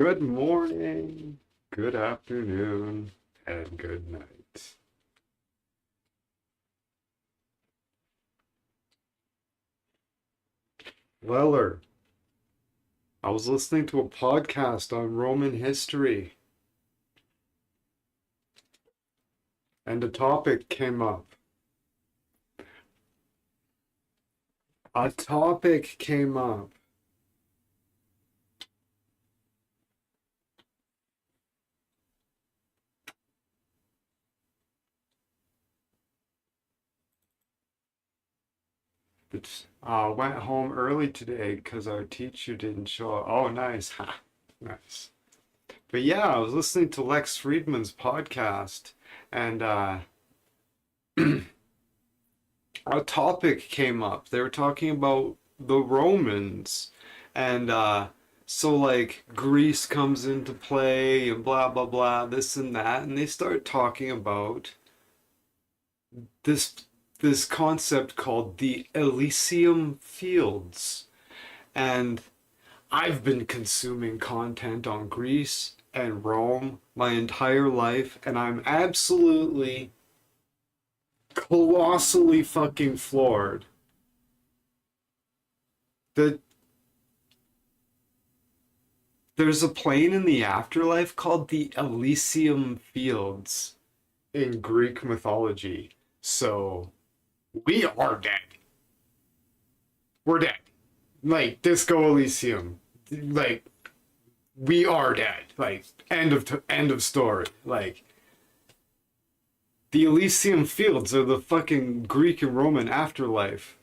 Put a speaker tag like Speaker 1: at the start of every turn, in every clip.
Speaker 1: Good morning, good afternoon, and good night. Weller, I was listening to a podcast on Roman history, and a topic came up. A topic came up. Went home early today because our teacher didn't show up. Oh, nice. Ha, nice. But yeah, I was listening to Lex Friedman's podcast, and a topic came up. They were talking about the Romans, and so like Greece comes into play and blah blah blah, this and that, and they start talking about this this concept called the Elysium fields. And I've been consuming content on Greece and Rome my entire life, and I'm absolutely colossally fucking floored that there's a plane in the afterlife called the Elysium Fields in Greek mythology. So we are dead. We're dead. Like Disco Elysium. Like we are dead. Like end of story. Like the Elysium Fields are the fucking Greek and Roman afterlife.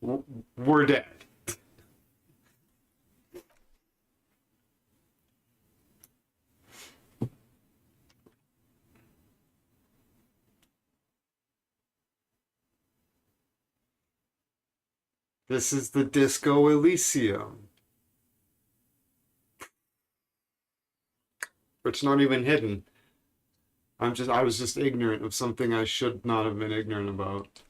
Speaker 1: We're dead. This is the Disco Elysium. It's not even hidden. I was just ignorant of something I should not have been ignorant about.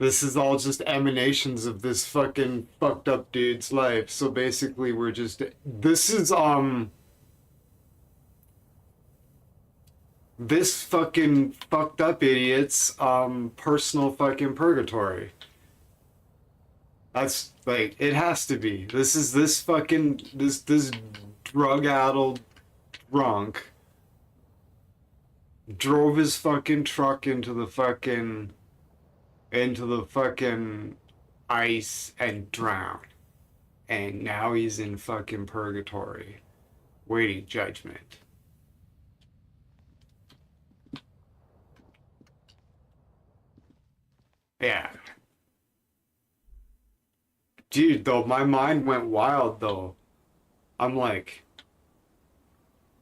Speaker 1: This is all just emanations of this fucking fucked up dude's life. So basically we're just this fucking fucked up idiot's personal fucking purgatory. That's like it has to be. This drug-addled drunk drove his fucking truck into the fucking ice and drowned. And now he's in fucking purgatory, waiting judgment. Yeah. Dude, though, my mind went wild, though. I'm like,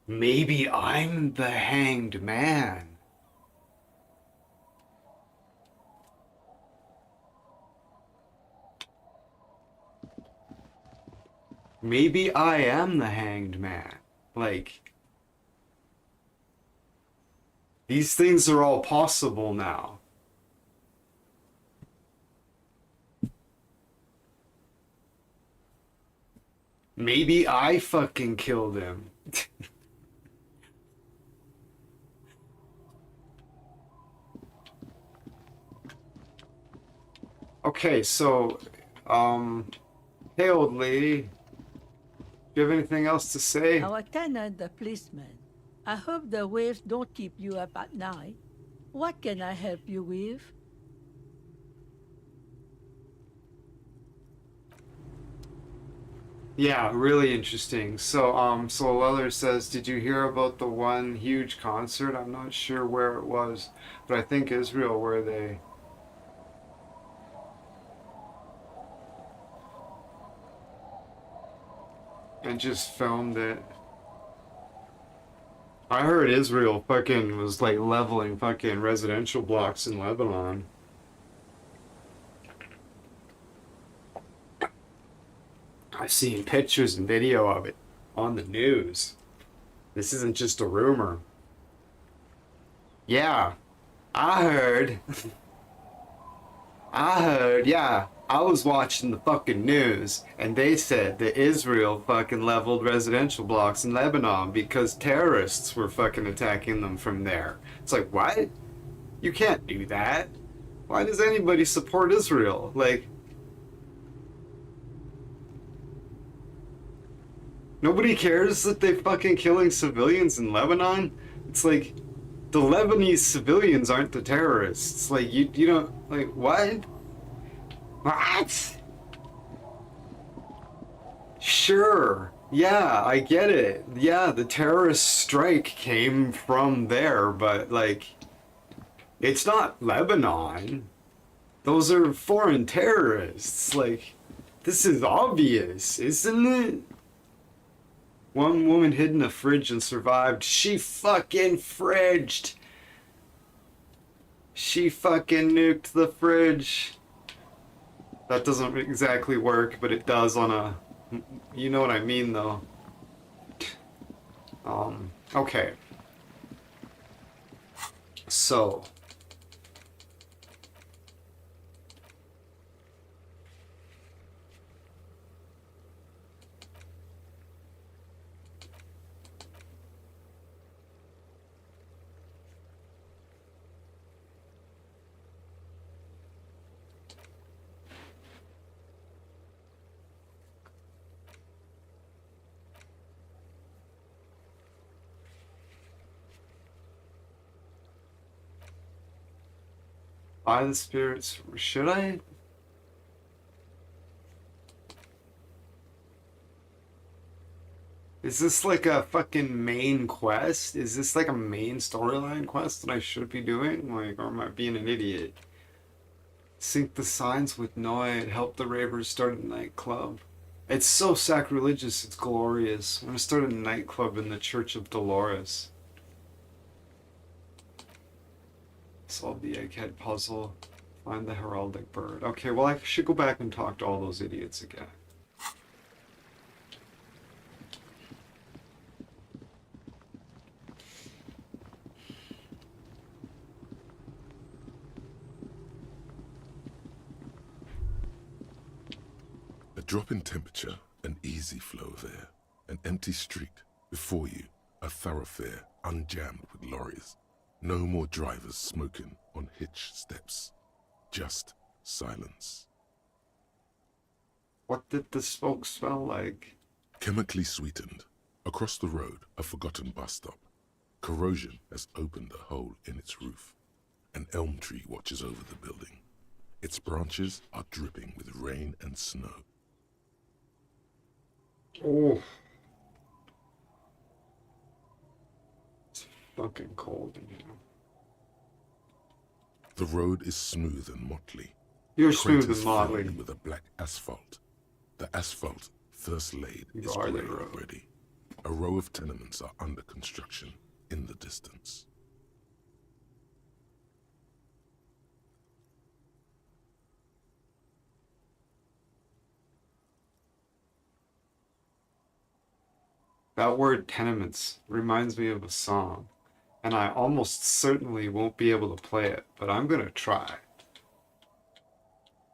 Speaker 1: maybe I'm the hanged man. Maybe I am the hanged man. Like, these things are all possible now. Maybe I fucking killed him. Okay, so, um, hey, old lady, do you have anything else to say?
Speaker 2: Our tenant, the policeman. I hope the waves don't keep you up at night. What can I help you with?
Speaker 1: Yeah, really interesting. So Weller says, did you hear about the one huge concert? I'm not sure where it was, but I think Israel, where they and just filmed it. I heard Israel fucking was like leveling fucking residential blocks in Lebanon. I've seen pictures and video of it on the news. This isn't just a rumor. Yeah, I heard. I heard, yeah. I was watching the fucking news, and they said that Israel fucking leveled residential blocks in Lebanon because terrorists were fucking attacking them from there. It's like, what? You can't do that. Why does anybody support Israel? Like, nobody cares that they fucking killing civilians in Lebanon? It's like, the Lebanese civilians aren't the terrorists. Like, you don't, like, what? What? Sure. Yeah, I get it. Yeah, the terrorist strike came from there, but like, it's not Lebanon. Those are foreign terrorists. Like, this is obvious, isn't it? One woman hid in a fridge and survived. She fucking fridged. She fucking nuked the fridge. That doesn't exactly work, but it does on a... You know what I mean, though. Okay. So... By the spirits... Should I? Is this like a fucking main quest? Is this like a main storyline quest that I should be doing? Like, or am I being an idiot? Sync the signs with Noah, help the ravers start a nightclub. It's so sacrilegious, it's glorious. I'm gonna start a nightclub in the Church of Dolores. Solve the egghead puzzle. Find the heraldic bird. Okay, well I should go back and talk to all those idiots again.
Speaker 3: A drop in temperature, an easy flow of air, an empty street, before you, a thoroughfare unjammed with lorries. No more drivers smoking on hitch steps. Just silence.
Speaker 1: What did the smoke smell like?
Speaker 3: Chemically sweetened. Across the road, a forgotten bus stop. Corrosion has opened a hole in its roof. An elm tree watches over the building. Its branches are dripping with rain and snow.
Speaker 1: Oh. It's fucking cold in here.
Speaker 3: The road is smooth and motley.
Speaker 1: You're smooth
Speaker 3: Craters
Speaker 1: and motley.
Speaker 3: filled with a black asphalt. The asphalt, first laid,
Speaker 1: You
Speaker 3: is
Speaker 1: are the
Speaker 3: grey
Speaker 1: road.
Speaker 3: already. A row of tenements are under construction in the distance.
Speaker 1: That word tenements reminds me of a song, and I almost certainly won't be able to play it, but I'm gonna try.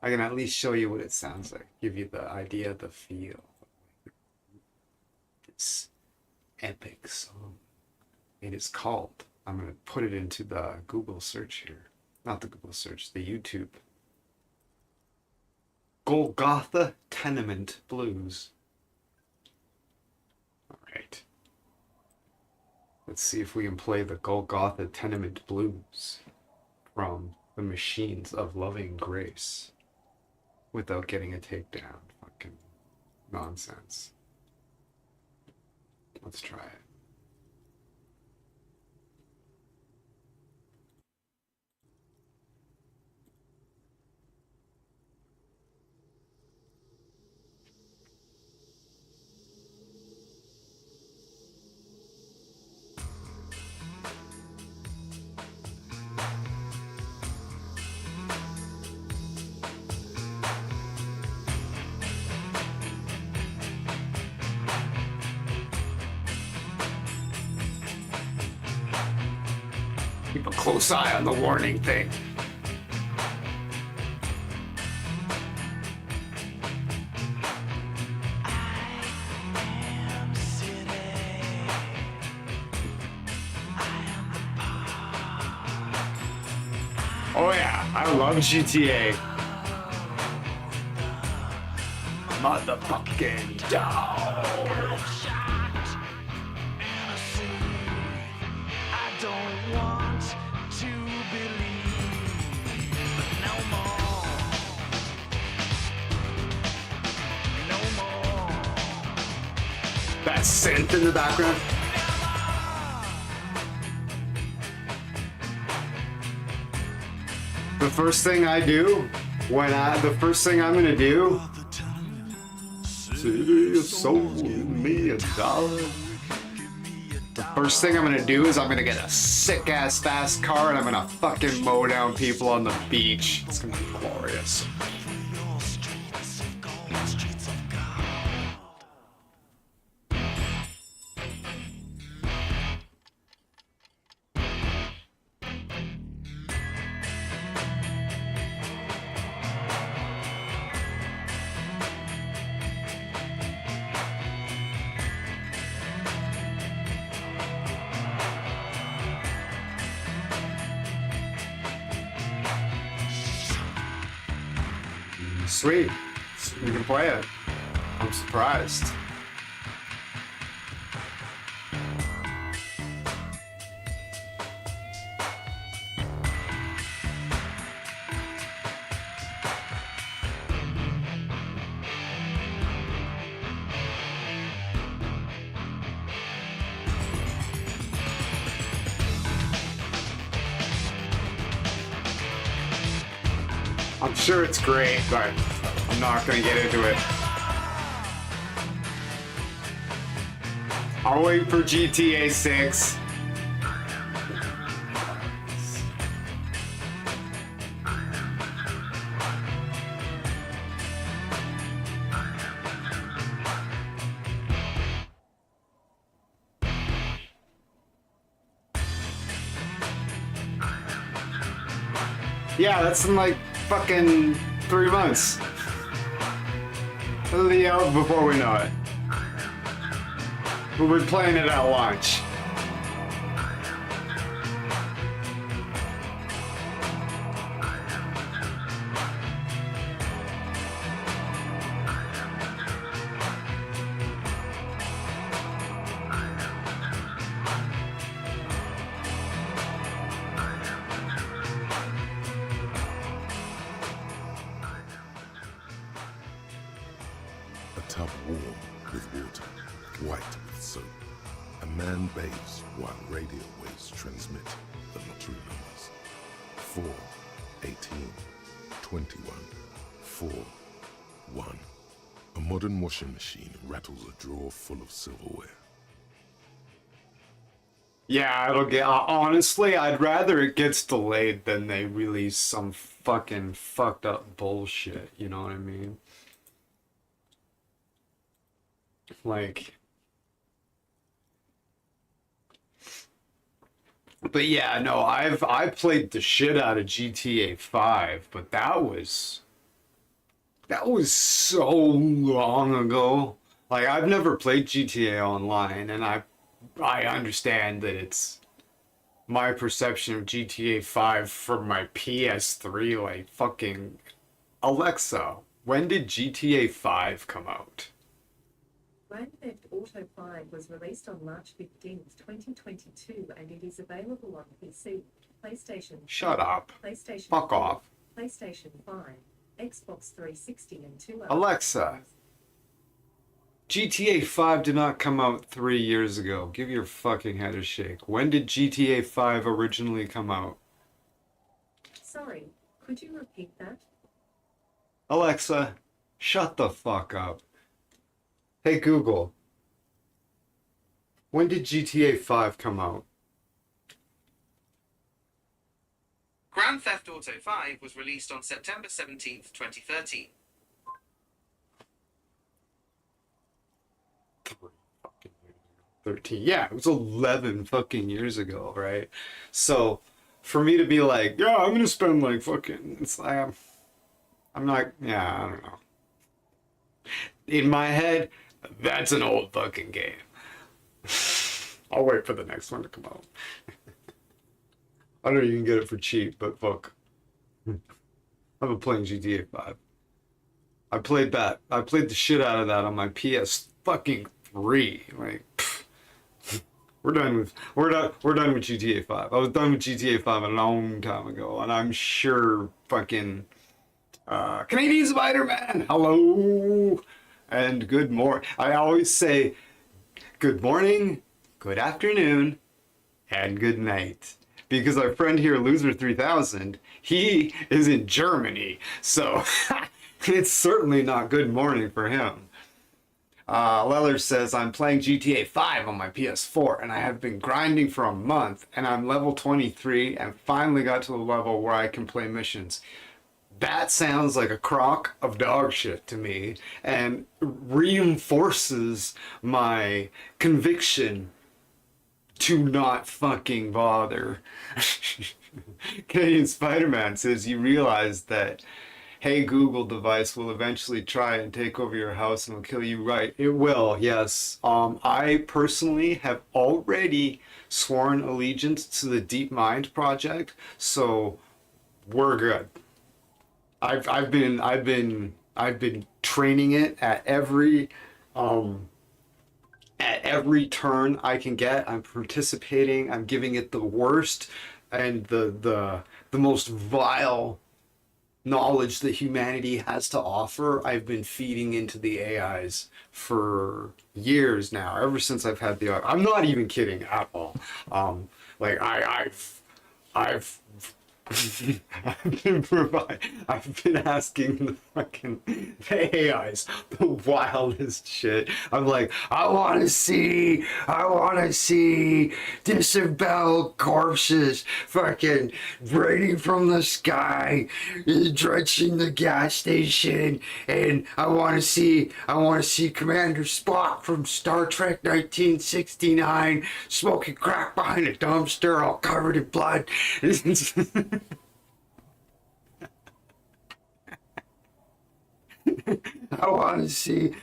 Speaker 1: I can at least show you what it sounds like, give you the idea, the feel. This epic song. It is called, I'm gonna put it into the Google search here. Not the Google search, the YouTube. Golgotha Tenement Blues. Alright. Let's see if we can play the Golgotha Tenement Blues from the Machines of Loving Grace without getting a takedown. Fucking nonsense. Let's try it. Keep a close eye on the warning thing. Oh yeah, I love GTA. Motherfucking dog.
Speaker 4: I don't want to believe no more. No more.
Speaker 1: That synth in the background. The first thing I do the first thing I'm gonna do. City of soul, me a dollar. The first thing I'm gonna do is I'm gonna get a sick ass fast car and I'm gonna fucking mow down people on the beach. It's gonna be glorious. Sweet. We can play it. I'm surprised. I'm sure it's great, but I'm not gonna get into it. I'll wait for GTA 6. Yeah, that's in like fucking 3 months. It'll be out before we know it. We'll be playing it at launch.
Speaker 3: A tub warm with water, white with soap. A man bathes while radio waves transmit the lottery numbers. 4, 18, 21, 4, 1. A modern washing machine rattles a drawer full of silverware.
Speaker 1: Yeah, it'll get. Honestly, I'd rather it gets delayed than they release some fucking fucked up bullshit. You know what I mean? Like. But yeah, no, I played the shit out of GTA 5, but that was so long ago. Like I've never played GTA Online, and I understand that it's my perception of GTA 5 from my PS3, like fucking Alexa, when did GTA 5 come out?
Speaker 5: Grand Theft Auto 5 was released on March 15th, 2022, and it is available on PC, PlayStation,
Speaker 1: Shut up.
Speaker 5: PlayStation
Speaker 1: Fuck
Speaker 5: 4,
Speaker 1: off.
Speaker 5: PlayStation 5, Xbox 360, and 2 other
Speaker 1: Alexa.
Speaker 5: platforms.
Speaker 1: GTA 5 did not come out 3 years ago. Give your fucking head a shake. When did GTA 5 originally come out?
Speaker 5: Sorry, could you repeat that?
Speaker 1: Alexa, shut the fuck up. Hey Google, when did GTA 5 come out?
Speaker 6: Grand Theft Auto 5 was released on September 17th, 2013.
Speaker 1: 13. Yeah, it was 11 fucking years ago, right? So, for me to be like, yeah, I'm gonna spend like fucking. It's like I'm not. Yeah, I don't know. In my head, that's an old fucking game. I'll wait for the next one to come out. I know you can get it for cheap, but fuck. I've been playing GTA 5. I played that. I played the shit out of that on my PS fucking 3. Like, we're done with GTA 5. I was done with GTA 5 a long time ago, and I'm sure fucking Canadian Spider-Man. Hello and good morning. I always say good morning, good afternoon, and good night. Because our friend here, Loser 3000, he is in Germany, so it's certainly not good morning for him. Leller says, I'm playing GTA 5 on my PS4 and I have been grinding for a month and I'm level 23 and finally got to the level where I can play missions. That sounds like a crock of dog shit to me and reinforces my conviction to not fucking bother. Canadian Spider-Man says you realize that Hey Google device will eventually try and take over your house and will kill you. Right, it will, yes. I personally have already sworn allegiance to the DeepMind project, so we're good. I've been training it at every turn I can get. I'm participating. I'm giving it the worst and the most vile knowledge that humanity has to offer. I've been feeding into the AIs for years now, ever since I've had the. I'm not even kidding at all. Like I've I've been asking the fucking AIs the wildest shit. I'm like, I want to see disemboweled corpses fucking raining from the sky, drenching the gas station, and I want to see Commander Spock from Star Trek 1969 smoking crack behind a dumpster, all covered in blood. I want to see.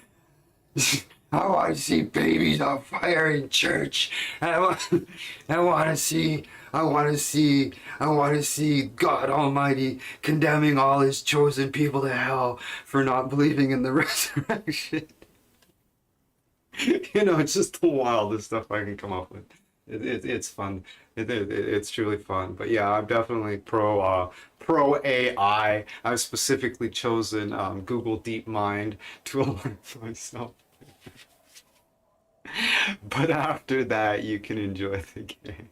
Speaker 1: I want to see babies on fire in church. I want to see. I want to see God Almighty condemning all His chosen people to hell for not believing in the resurrection. It's just the wildest stuff I can come up with. It's fun. It's truly fun. But yeah, I'm definitely pro AI. I've specifically chosen Google DeepMind to align myself. But after that, you can enjoy the game.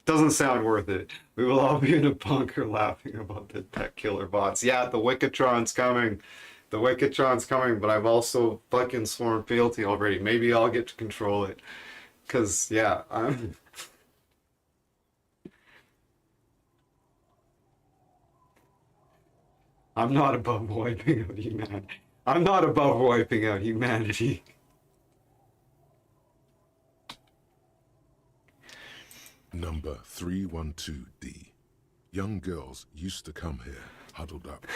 Speaker 1: Doesn't sound worth it. We will all be in a bunker laughing about the tech killer bots. Yeah, the Wikitron's coming. The Wikitron's coming, but I've also fucking sworn fealty already. Maybe I'll get to control it. Cause yeah, I'm not above wiping out humanity. I'm not above wiping out humanity.
Speaker 3: Number 312D. Young girls used to come here, huddled up,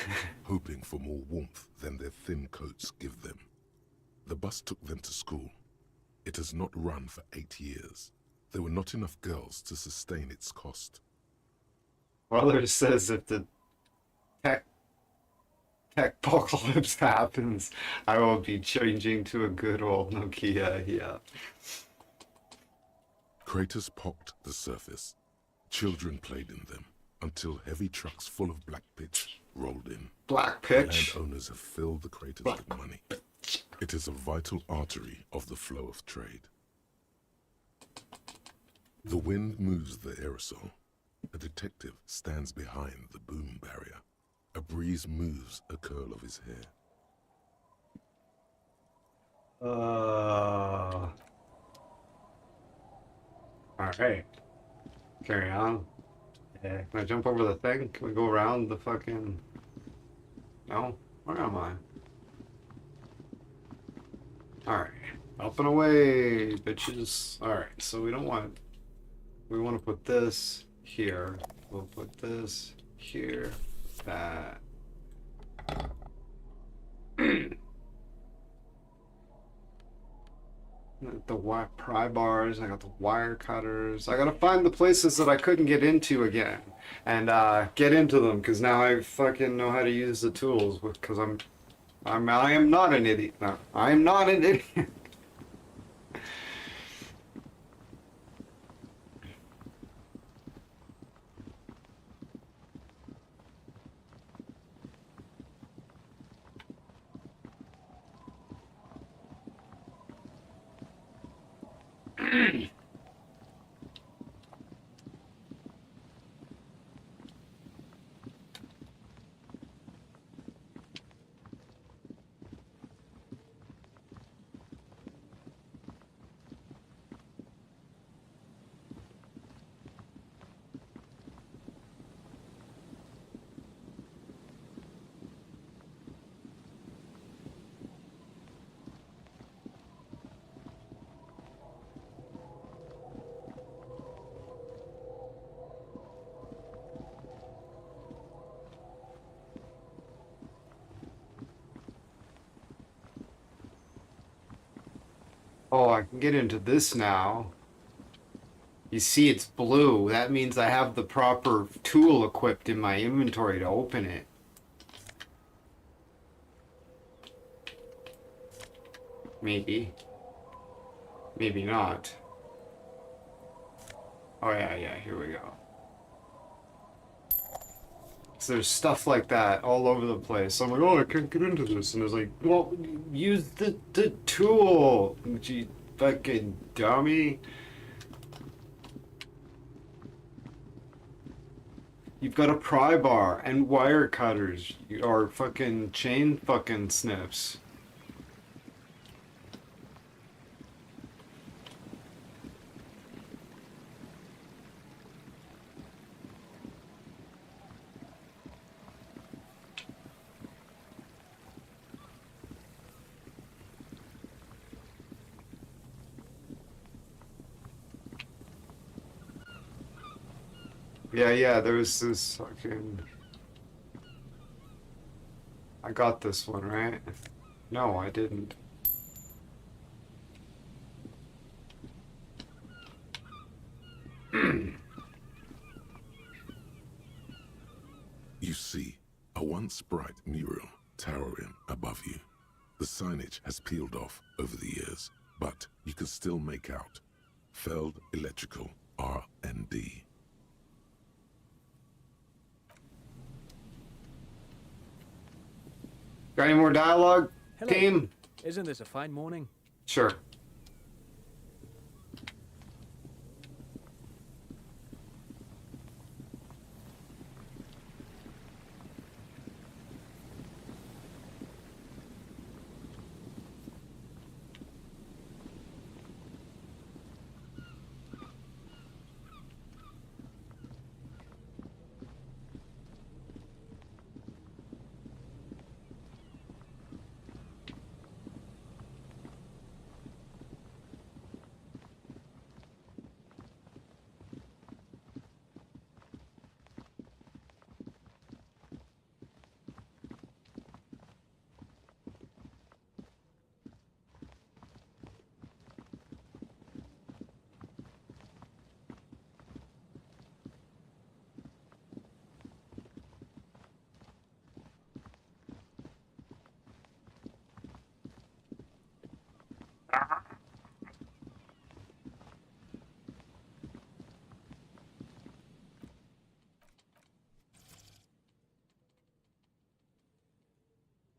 Speaker 3: hoping for more warmth than their thin coats give them. The bus took them to school. It has not run for 8 years. There were not enough girls to sustain its cost.
Speaker 1: Weller says if the tech apocalypse happens, I will be changing to a good old Nokia. Yeah.
Speaker 3: Craters pocked the surface. Children played in them until heavy trucks full of black pitch rolled in.
Speaker 1: Black pitch.
Speaker 3: Landowners have filled the craters with money. It is a vital artery of the flow of trade. The wind moves the aerosol. A detective stands behind the boom barrier. A breeze moves a curl of his hair.
Speaker 1: Alright. Carry on. Yeah. Can I jump over the thing? Can we go around the fucking... No? Where am I? Alright. Up and away, bitches. Alright, so we don't want we want to put this here. We'll put this here. That. The pry bars, I got the wire cutters. I gotta find the places that I couldn't get into again and get into them because now I fucking know how to use the tools because I am not an idiot. No, I am not an idiot. Oh, I can get into this now. You see it's blue. That means I have the proper tool equipped in my inventory to open it. Maybe. Maybe not. Oh yeah, here we go. So there's stuff like that all over the place. So I'm like, oh, I can't get into this. And it's like, well, use the tool. You fucking dummy. You've got a pry bar and wire cutters or fucking chain fucking snips. Yeah, there was this fucking... I got this one, right? No, I didn't.
Speaker 3: You see a once bright mural towering above you. The signage has peeled off over the years, but you can still make out Feld Electrical R&D.
Speaker 1: Got any more dialogue,
Speaker 7: Hello.
Speaker 1: team?
Speaker 7: Isn't this a fine morning?
Speaker 1: Sure.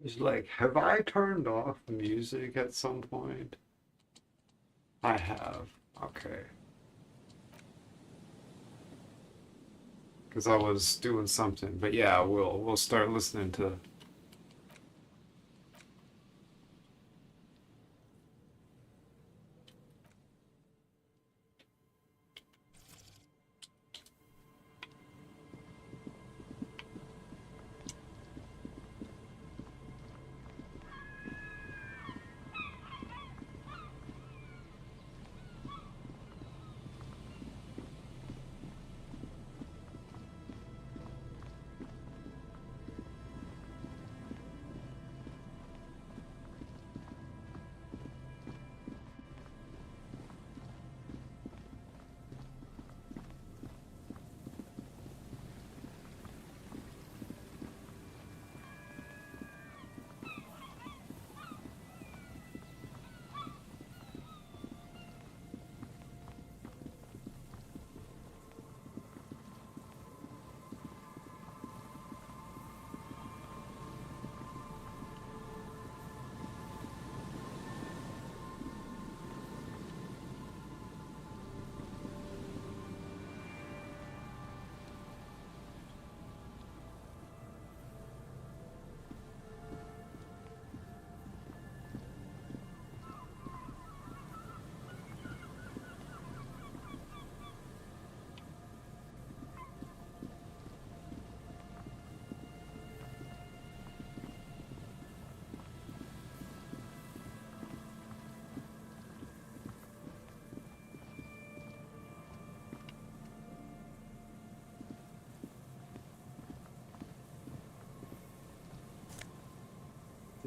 Speaker 1: It's like, have I turned off music at some point? I have. Okay. Because I was doing something. But yeah, we'll start listening to...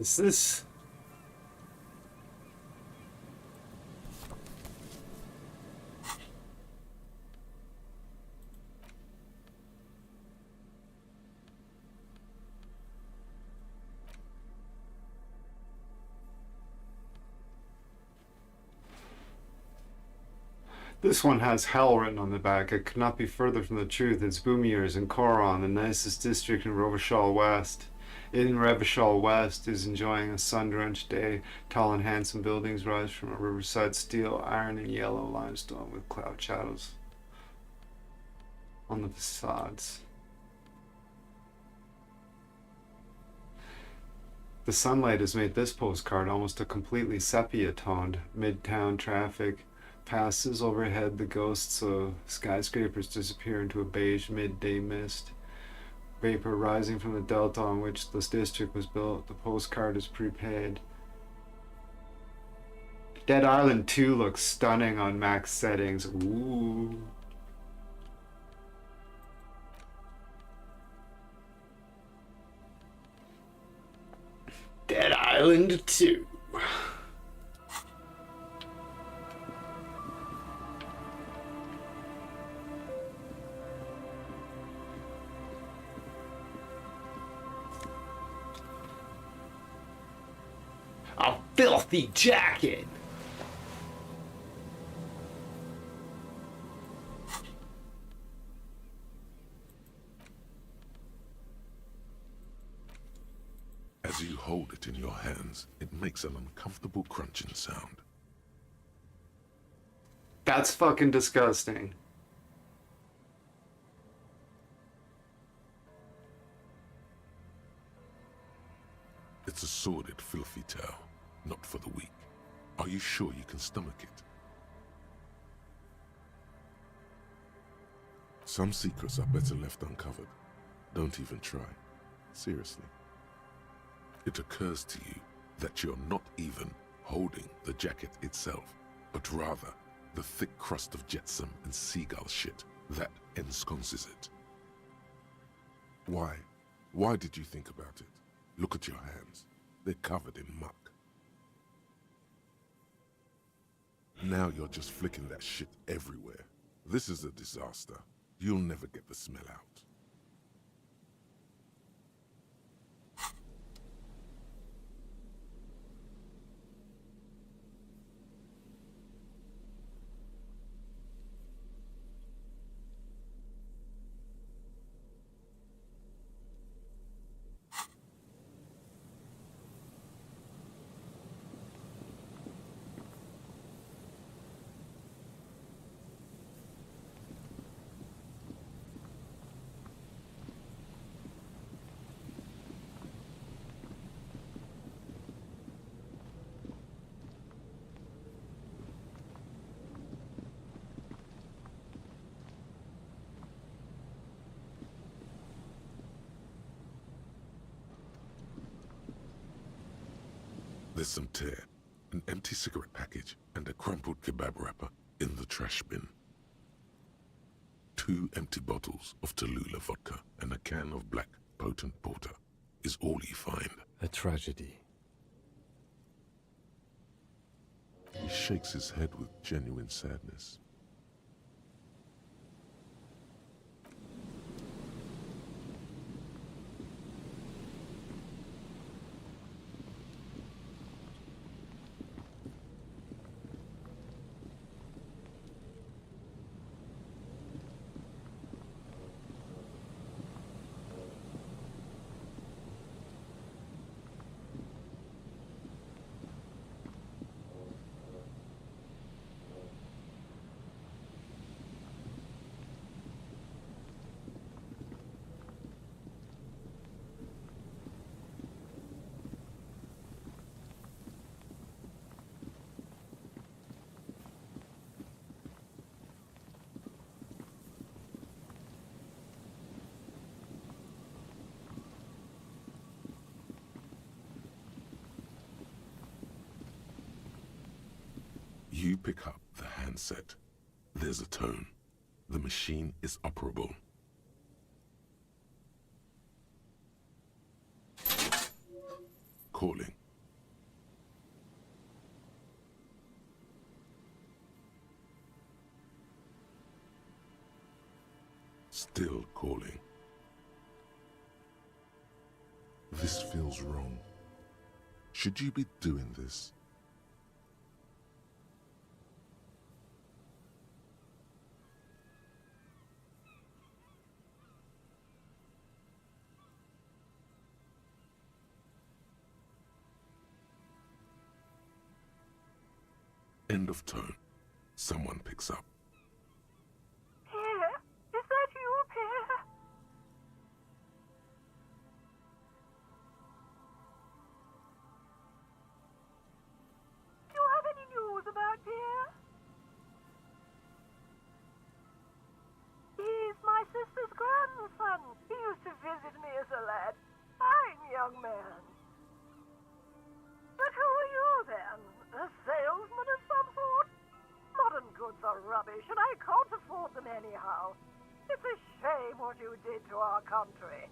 Speaker 1: Is this... This one has hell written on the back. It could not be further from the truth. It's Boomiers in Coron, the nicest district in Revachol West. In Revachol West is enjoying a sun-drenched day. Tall and handsome buildings rise from a riverside steel, iron, and yellow limestone with cloud shadows on the facades. The sunlight has made this postcard almost a completely sepia-toned. Midtown traffic passes overhead. The ghosts of skyscrapers disappear into a beige midday mist. Vapor rising from the delta on which this district was built. The postcard is prepaid. Dead Island 2 looks stunning on max settings. Ooh. Dead Island 2. A filthy jacket.
Speaker 3: As you hold it in your hands, it makes an uncomfortable crunching sound.
Speaker 1: That's fucking disgusting.
Speaker 3: It's a sordid, filthy tale, not for the weak. Are you sure you can stomach it? Some secrets are better left uncovered. Don't even try. Seriously. It occurs to you that you're not even holding the jacket itself, but rather the thick crust of jetsam and seagull shit that ensconces it. Why? Why did you think about it? Look at your hands. They're covered in muck. Now you're just flicking that shit everywhere. This is a disaster. You'll never get the smell out. There's some tear, an empty cigarette package, and a crumpled kebab wrapper in the trash bin. 2 empty bottles of Tallulah vodka and a can of black potent porter is all you find.
Speaker 7: A tragedy.
Speaker 3: He shakes his head with genuine sadness. You pick up the handset. There's a tone. The machine is operable. Calling. still calling. This feels wrong. Should you be doing this? End of tone. Someone picks up.
Speaker 7: Pierre? Is that you, Pierre? Do you have any news about Pierre? He's my sister's grandson. He used to visit me as a lad. Fine young man. But who are you then? A salesman of some sort? Modern goods are rubbish, and I can't afford them anyhow. It's a shame what you did to our country.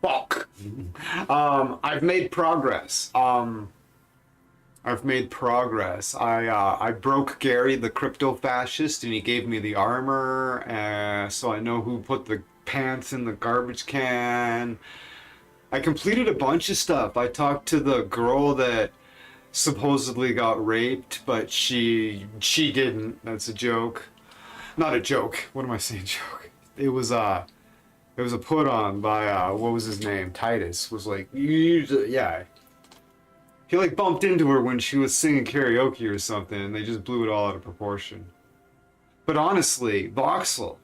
Speaker 1: Fuck. I've made progress. I've made progress. I broke Gary, the crypto fascist, and he gave me the armor. So I know who put the pants in the garbage can. I completed a bunch of stuff. I talked to the girl that supposedly got raped, but she didn't. That's a joke. Not a joke. What am I saying? Joke. It was a put on by what was his name? Titus was like, yeah. He like bumped into her when she was singing karaoke or something, and they just blew it all out of proportion. But honestly, Voxel,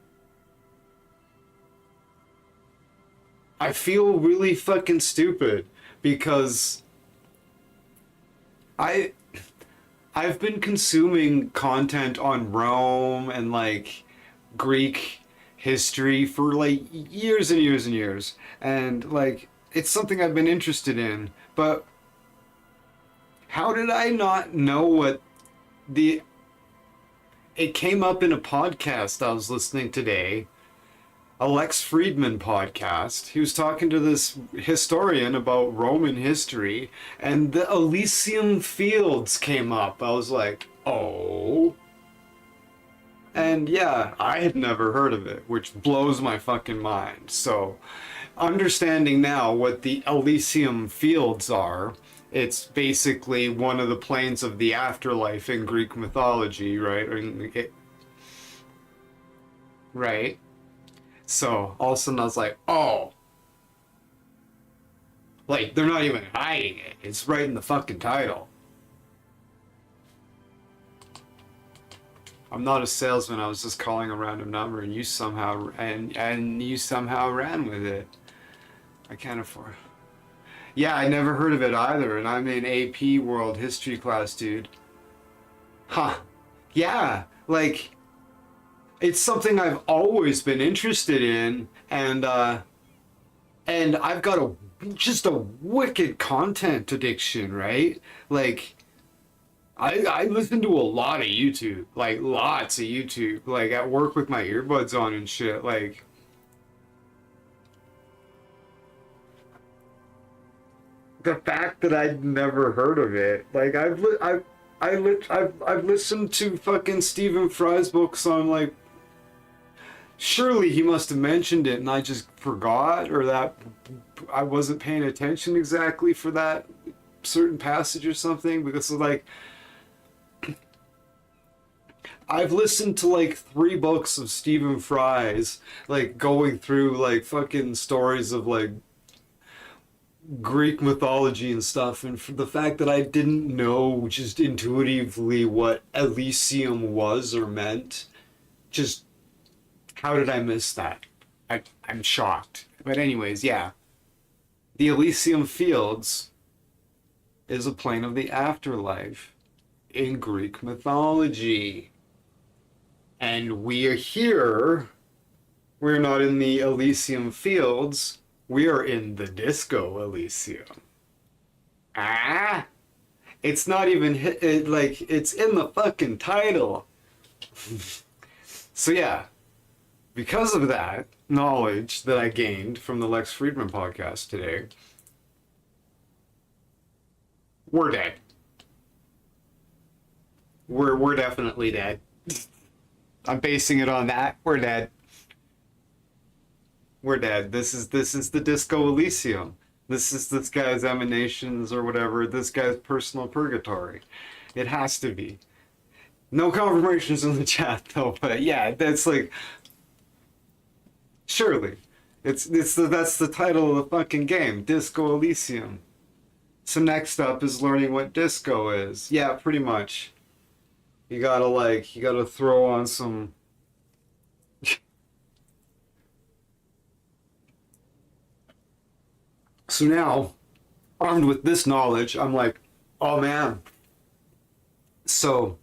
Speaker 1: I feel really fucking stupid because I've been consuming content on Rome and like Greek history for like years and years and years, and like it's something I've been interested in, but how did I not know what it came up in a podcast I was listening today, a Lex Friedman podcast. He was talking to this historian about Roman history, and the Elysium fields came up. I was like, oh. And yeah, I had never heard of it, which blows my fucking mind. So, understanding now what the Elysium fields are, it's basically one of the planes of the afterlife in Greek mythology, right? Right? So, all of a sudden I was like, oh. Like, they're not even hiding it. It's right in the fucking title. I'm not a salesman. I was just calling a random number, and you somehow you somehow ran with it. I can't afford. Yeah, I never heard of it either, and I'm in AP World History class, dude. Huh? Yeah, like it's something I've always been interested in, and I've got just a wicked content addiction, right? Like. I listen to a lot of YouTube, like lots of YouTube, like at work with my earbuds on and shit. Like, the fact that I'd never heard of it, like I've listened to fucking Stephen Fry's books on like. Surely he must have mentioned it and I just forgot, or that I wasn't paying attention exactly for that certain passage or something, because like. I've listened to like 3 books of Stephen Fry's, like going through like fucking stories of like Greek mythology and stuff, and for the fact that I didn't know just intuitively what Elysium was or meant, just how did I miss that? I'm shocked. But anyways, yeah. The Elysium Fields is a plane of the afterlife in Greek mythology. And we are here, we're not in the Elysium Fields, we are in the Disco Elysium. Ah? It's not even like it's in the fucking title. So yeah, because of that knowledge that I gained from the Lex Friedman podcast today, we're dead. We're definitely dead. I'm basing it on that. We're dead. We're dead. This is the Disco Elysium. This is this guy's emanations or whatever. This guy's personal purgatory. It has to be. No confirmations in the chat though, but yeah, that's like surely. That's the title of the fucking game, Disco Elysium. So next up is learning what disco is. Yeah, pretty much. You gotta throw on some. So now, armed with this knowledge, I'm like, oh man. So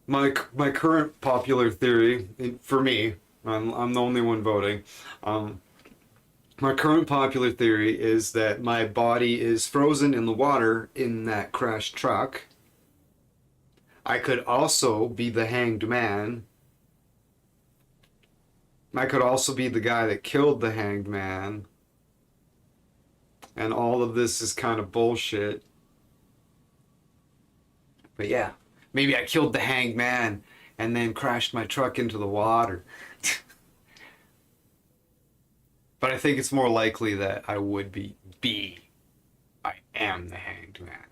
Speaker 1: my current popular theory for me, I'm the only one voting. My current popular theory is that my body is frozen in the water in that crashed truck. I could also be the hanged man. I could also be the guy that killed the hanged man. And all of this is kind of bullshit. But yeah, maybe I killed the hanged man and then crashed my truck into the water. But I think it's more likely that I would I am the hanged man.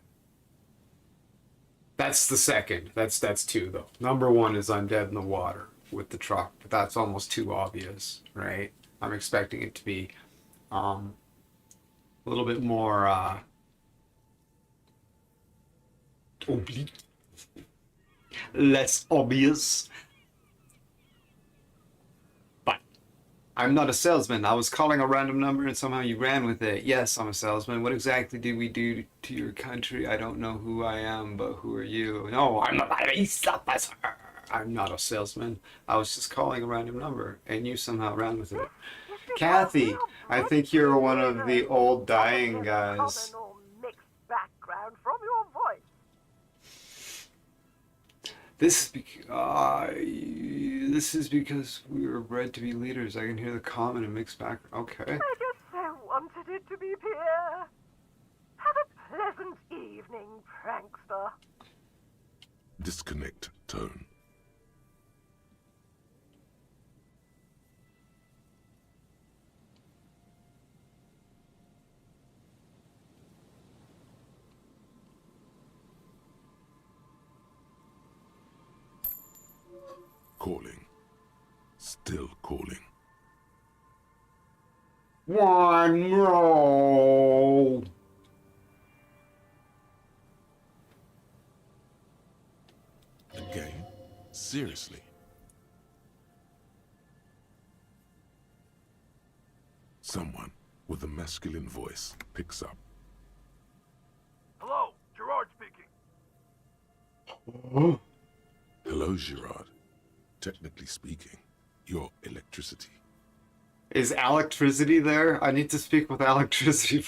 Speaker 1: That's the second. That's two though. Number one is I'm dead in the water with the truck, but that's almost too obvious, right? I'm expecting it to be a little bit more less obvious. But I'm not a salesman. I was calling a random number and somehow you ran with it. Yes, I'm a salesman. What exactly did we do to your country? I don't know who I am, but who are you? No, I'm a police officer. I'm not a salesman. I was just calling a random number and you somehow ran with it. Kathy, I think you're one of the old dying guys.
Speaker 7: Common or mixed background from your voice.
Speaker 1: This is because we were bred to be leaders. I can hear the common and mixed background. Okay.
Speaker 7: I just so wanted it to be Pierre. Have a pleasant evening, prankster.
Speaker 3: Disconnect tone. Calling. Still calling.
Speaker 1: One roll.
Speaker 3: Again? Seriously? Someone with a masculine voice picks up.
Speaker 4: Hello, Gerard speaking.
Speaker 3: Hello, Gerard. Technically speaking, you're electricity.
Speaker 1: Is electricity there? I need to speak with electricity.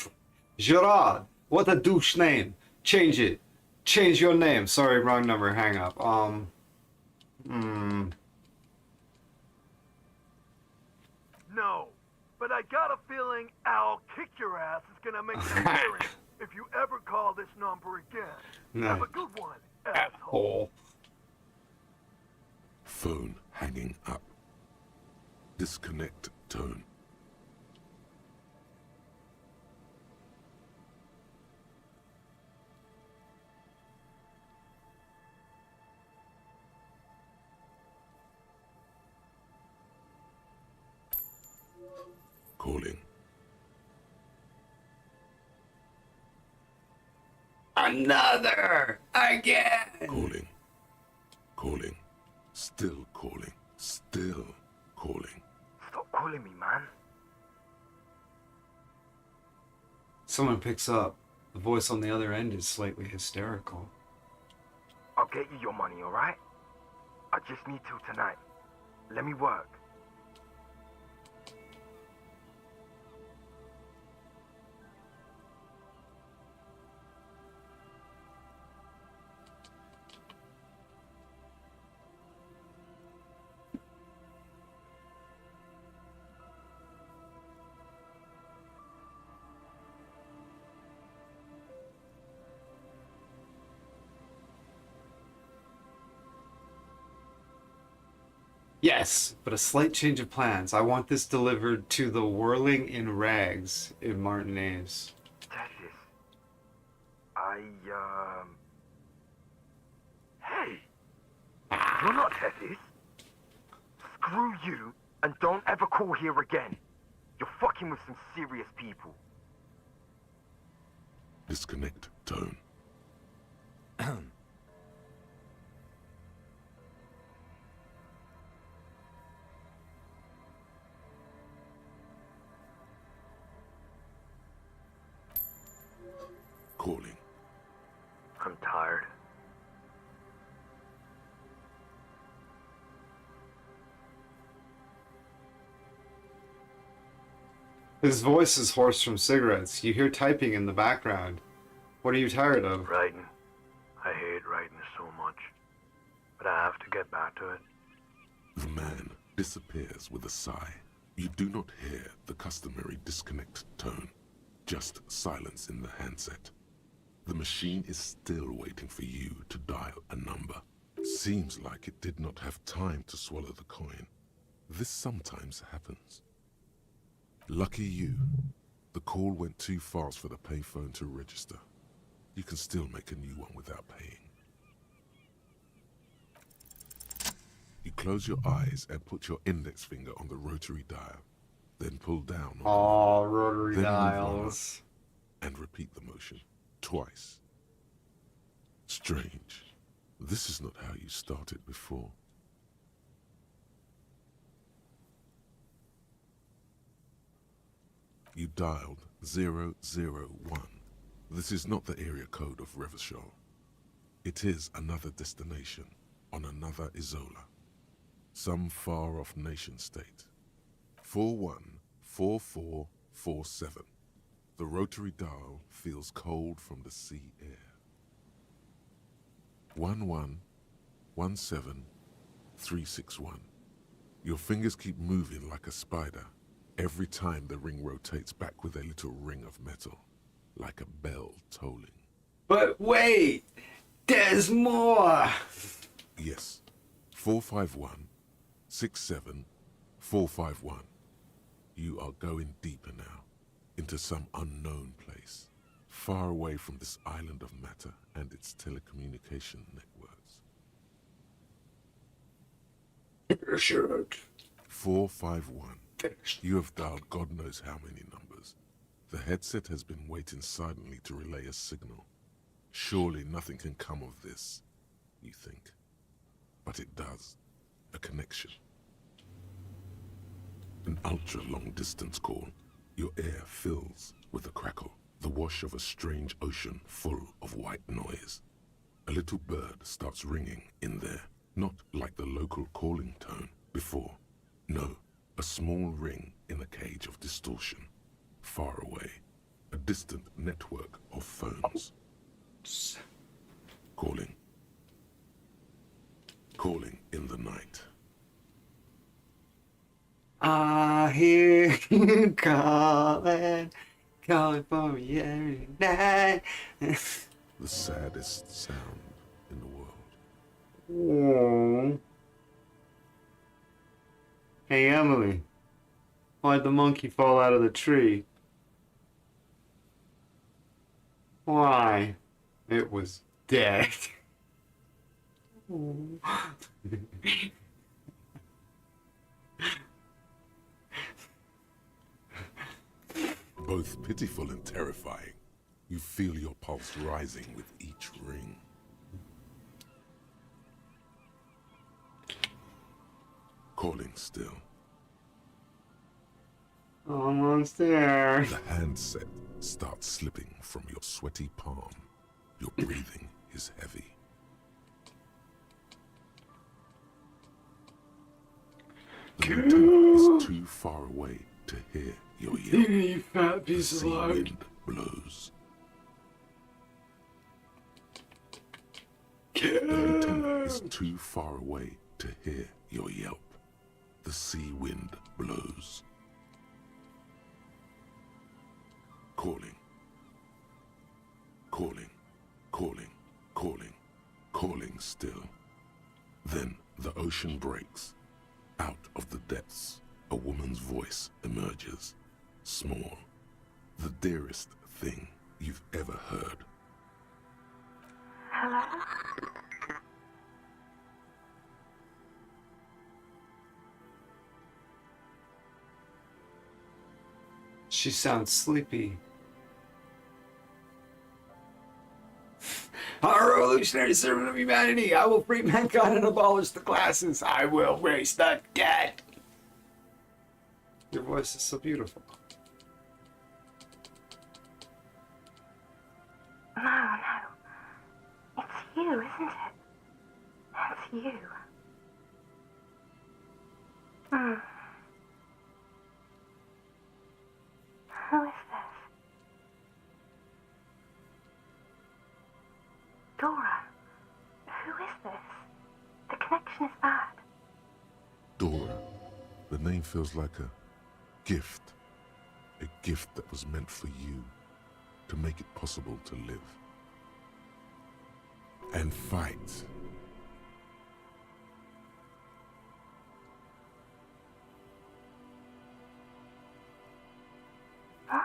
Speaker 1: Gerard, what a douche name. Change it. Change your name. Sorry, wrong number. Hang up.
Speaker 4: No, but I got a feeling I'll kick your ass is gonna make an appearance if you ever call this number again.
Speaker 1: No.
Speaker 4: Have a good one, asshole.
Speaker 1: Asshole.
Speaker 3: Phone hanging up. Disconnect tone. Calling.
Speaker 1: Another! Again!
Speaker 3: Calling. Calling. Still calling. Still calling.
Speaker 4: Stop calling me, man.
Speaker 1: Someone picks up. The voice on the other end is slightly hysterical.
Speaker 4: I'll get you your money, alright? I just need till tonight. Let me work.
Speaker 1: Yes, but a slight change of plans. I want this delivered to the Whirling in Rags in Martinez.
Speaker 4: Tessis. Hey! You're not Tessis. Screw you, and don't ever call here again. You're fucking with some serious people.
Speaker 3: Disconnect tone. Calling.
Speaker 4: I'm tired.
Speaker 1: His voice is hoarse from cigarettes. You hear typing in the background. What are you tired of?
Speaker 4: Writing. I hate writing so much. But I have to get back to it.
Speaker 3: The man disappears with a sigh. You do not hear the customary disconnect tone, just silence in the handset. The machine is still waiting for you to dial a number. Seems like it did not have time to swallow the coin. This sometimes happens. Lucky you. The call went too fast for the payphone to register. You can still make a new one without paying. You close your eyes and put your index finger on the rotary dial. Then pull down on
Speaker 1: Oh, rotary
Speaker 3: Then move on
Speaker 1: dials.
Speaker 3: and repeat the motion twice. Strange. This is not how you started before. You dialed 001. This is not the area code of Revachol. It is another destination on another Isola. Some far-off nation-state. 414447. The rotary dial feels cold from the sea air. 1117361. Your fingers keep moving like a spider every time the ring rotates back with a little ring of metal, like a bell tolling.
Speaker 1: But wait! There's more!
Speaker 3: Yes, 451-67451. You are going deeper now, into some unknown place, far away from this island of matter and its telecommunication networks.
Speaker 1: Shoot.
Speaker 3: 451. You have dialed God knows how many numbers. The headset has been waiting silently to relay a signal. Surely nothing can come of this, you think. But it does. A connection. An ultra-long distance call. Your air fills with a crackle, the wash of a strange ocean full of white noise. A little bird starts ringing in there, not like the local calling tone before. No, a small ring in a cage of distortion, far away. A distant network of phones. Calling. Calling in the night.
Speaker 1: I hear you calling, calling for me every night.
Speaker 3: The saddest sound in the world.
Speaker 1: Aww. Hey Emily, why'd the monkey fall out of the tree? Why? It was dead.
Speaker 3: Both pitiful and terrifying. You feel your pulse rising with each ring. Calling still.
Speaker 1: Almost there.
Speaker 3: The handset starts slipping from your sweaty palm. Your breathing is heavy. The lieutenant is too far away to hear your yell.
Speaker 1: You fat
Speaker 3: The
Speaker 1: piece of
Speaker 3: sea
Speaker 1: luck.
Speaker 3: wind blows. The lieutenant is too far away to hear your yelp. The sea wind blows. Calling. Calling. Calling. Calling. Calling still. Then the ocean breaks, Out of the depths, a woman's voice emerges, small, the dearest thing you've ever heard.
Speaker 7: Hello?
Speaker 1: She sounds sleepy. Our revolutionary servant of humanity, I will free mankind and abolish the classes. I will raise the dead. Your voice is so beautiful.
Speaker 7: No, no. It's you, isn't it? It's you. Hmm. Who is this? Dora. Who is this? The connection is bad.
Speaker 3: Dora. The name feels like a gift. A gift that was meant for you, to make it possible to live. And fight.
Speaker 7: What?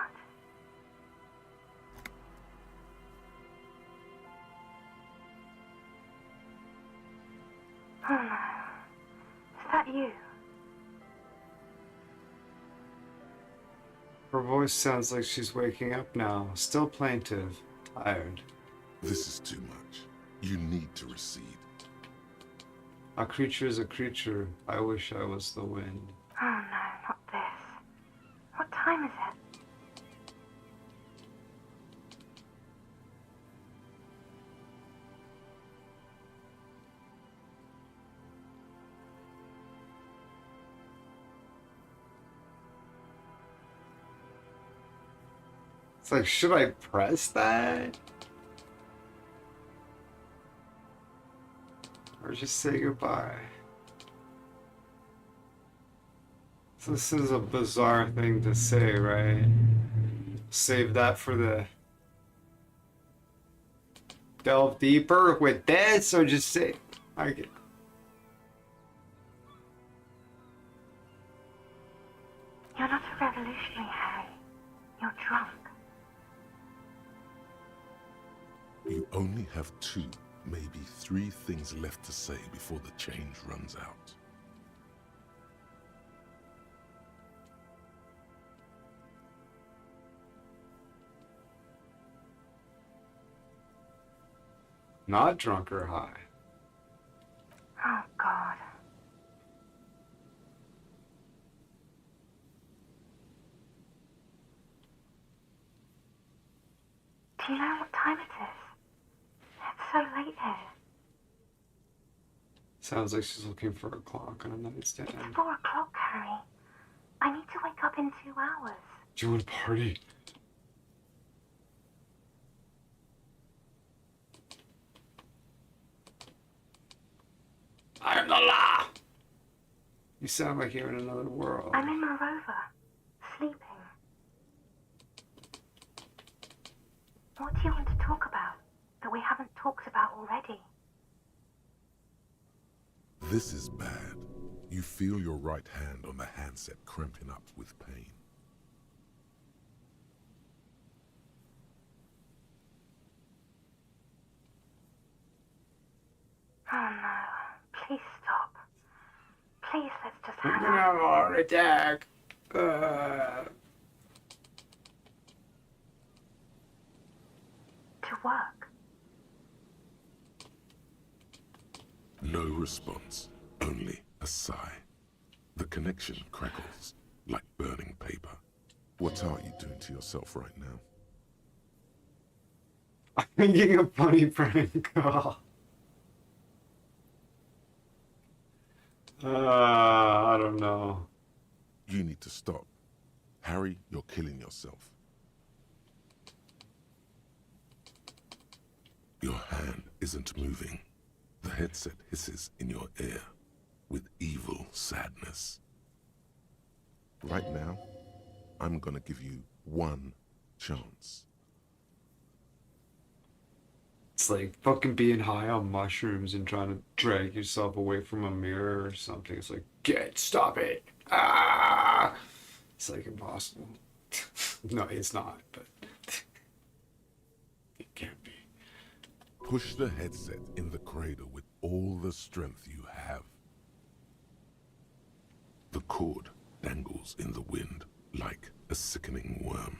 Speaker 7: Oh no. Is that you?
Speaker 1: Her voice sounds like she's waking up now, still plaintive, tired.
Speaker 3: This is too much. You need to recede.
Speaker 1: A creature is a creature. I wish I was the wind.
Speaker 7: Oh no, not this. What time is it?
Speaker 1: It's like, should I press that? Or just say goodbye? So this is a bizarre thing to say, right? Save that for the... Delve deeper with this, or just say... I get...
Speaker 7: You're not a revolutionary, Harry. You're drunk.
Speaker 3: You only have 2, maybe 3 things left to say before the change runs out.
Speaker 1: Not drunk or high.
Speaker 7: Oh God. Do you know what time it is? It's so late here.
Speaker 1: Sounds like she's looking for a clock on a nightstand.
Speaker 7: It's 4 o'clock, Harry. I need to wake up in 2 hours.
Speaker 1: Do you want to party? I am the law! You sound like you're in another world.
Speaker 7: I'm in my rover, sleeping. What do you want to talk about that we haven't talked about already?
Speaker 3: This is bad. You feel your right hand on the handset cramping up with pain.
Speaker 7: Oh no, please stop. Please, let's just
Speaker 1: I'm
Speaker 7: hang
Speaker 1: gonna
Speaker 7: out.
Speaker 1: have a heart attack.
Speaker 7: To work.
Speaker 3: No response, only a sigh. The connection crackles like burning paper. What are you doing to yourself right now?
Speaker 1: I'm thinking a funny prank. I don't know.
Speaker 3: You need to stop. Harry, you're killing yourself. Your hand isn't moving. The headset hisses in your ear with evil sadness. Right now, I'm gonna give you 1 chance.
Speaker 1: It's like fucking being high on mushrooms and trying to drag yourself away from a mirror or something. It's like, stop it. Ah! It's like impossible. No, it's not, but it can't be.
Speaker 3: Push the headset in the cradle with all the strength you have. The cord dangles in the wind like a sickening worm.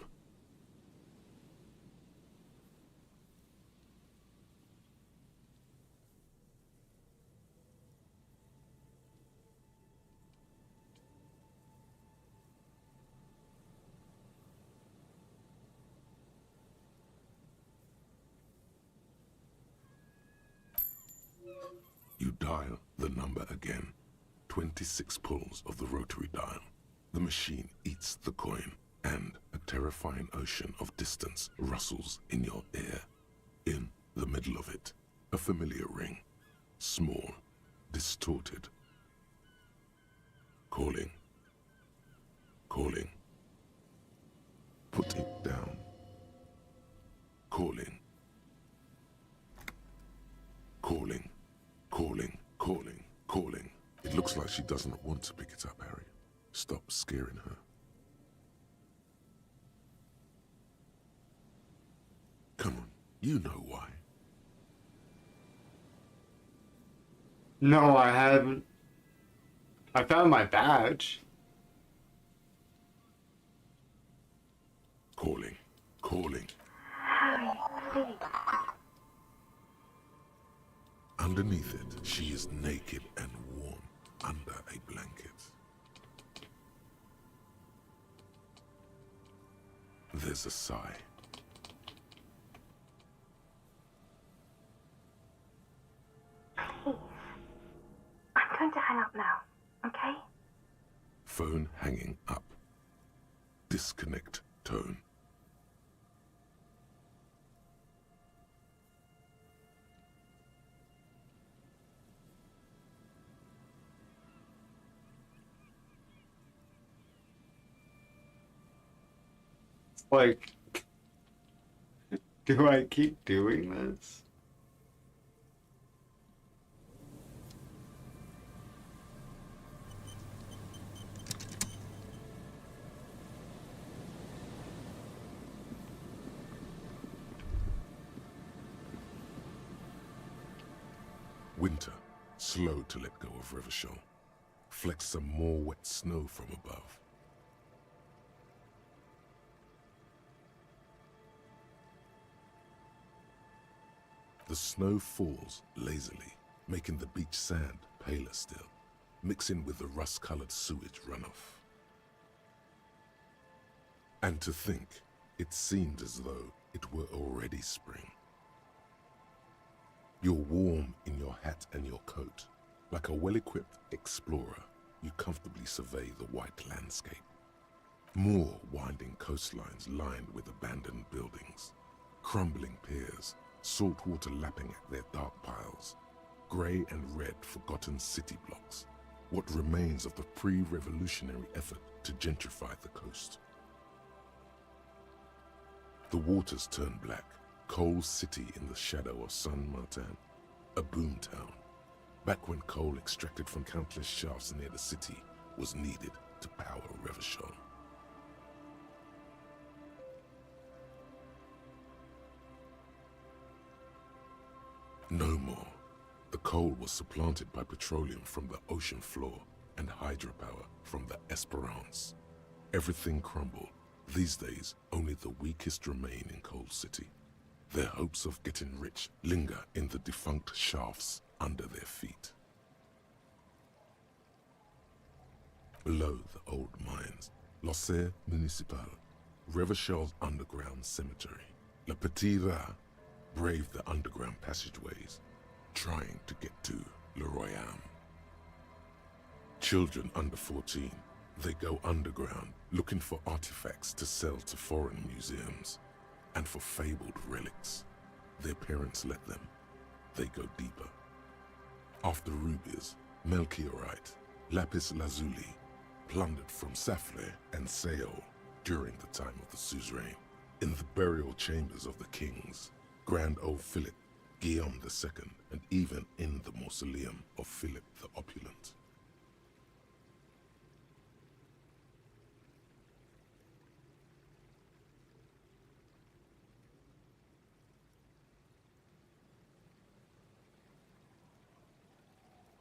Speaker 3: You dial the number again. 26 pulls of the rotary dial. The machine eats the coin, and a terrifying ocean of distance rustles in your ear. In the middle of it, a familiar ring. Small, distorted. Calling. Calling. Put it down. Calling. Calling. Calling, calling, calling. It looks like she doesn't want to pick it up, Harry. Stop scaring her. Come on, you know why.
Speaker 1: No, I haven't. I found my badge.
Speaker 3: Calling, calling.
Speaker 7: Harry, please.
Speaker 3: Underneath it, she is naked and warm under a blanket. There's a sigh.
Speaker 7: Please. I'm going to hang up now, okay?
Speaker 3: Phone hanging up. Disconnect tone.
Speaker 1: Like, do I keep doing this?
Speaker 3: Winter, slow to let go of Revachol. Flecks some more wet snow from above. The snow falls lazily, making the beach sand paler still, mixing with the rust-colored sewage runoff. And to think, it seemed as though it were already spring. You're warm in your hat and your coat. Like a well-equipped explorer, you comfortably survey the white landscape. More winding coastlines lined with abandoned buildings, crumbling piers, salt water lapping at their dark piles, grey and red forgotten city blocks, what remains of the pre-revolutionary effort to gentrify the coast. The waters turn black, Coal City in the shadow of San Martin, a boom town, back when coal extracted from countless shafts near the city was needed to power Revachol. No more. The coal was supplanted by petroleum from the ocean floor and hydropower from the Esperance. Everything crumbled. These days, only the weakest remain in Coal City. Their hopes of getting rich linger in the defunct shafts under their feet. Below the old mines, l'Océan Municipal, Revachol's underground cemetery. Le Petit Rat braved the underground passageways, trying to get to Le Royaume. Children under 14, they go underground looking for artifacts to sell to foreign museums, and for fabled relics. Their parents let them. They go deeper. After rubies, melchiorite, lapis lazuli, plundered from Safle and Seol during the time of the suzerain. In the burial chambers of the kings, Grand Old Philip Guillaume II, and even in the mausoleum of Philip the Opulent.